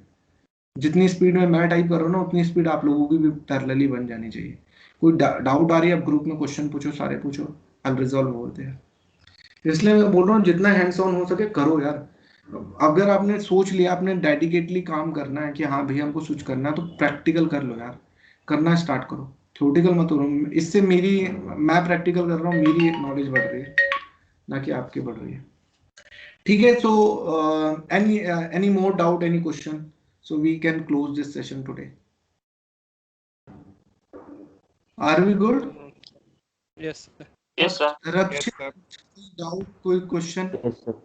जितनी स्पीड में मैं टाइप कर रहा हूँ ना, उतनी स्पीड आप लोगों की भी पैरेलली बन जानी चाहिए। कोई डाउट आ रही है आप ग्रुप में क्वेश्चन पूछो, सारे पूछो, आई रिजॉल्व होते हैं। इसलिए मैं बोल रहा हूँ जितना हैंड्स ऑन हो सके करो यार। अगर आपने सोच लिया, आपने डेडिकेटली काम करना है कि हाँ भैया हमको कुछ करना है, तो प्रैक्टिकल कर लो यार, करना स्टार्ट करो, थ्योरेटिकल मत करो। इससे मेरी, मैं प्रैक्टिकल कर रहा हूँ, मेरी नॉलेज बढ़ रही है, ना कि आपकी बढ़ रही है। ठीक है, so any more doubt, any question, so we can close this session today. Are we good? Yes sir. Yes sir. Rakshit, doubt, कोई क्वेश्चन, यस सर।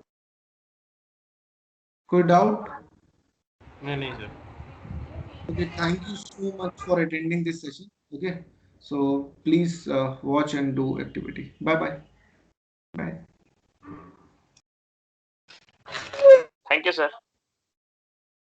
कोई डाउट? नहीं sir. Okay, thank you so much for attending this session. Okay, so please watch and do activity. Bye bye. Bye. Thank you sir.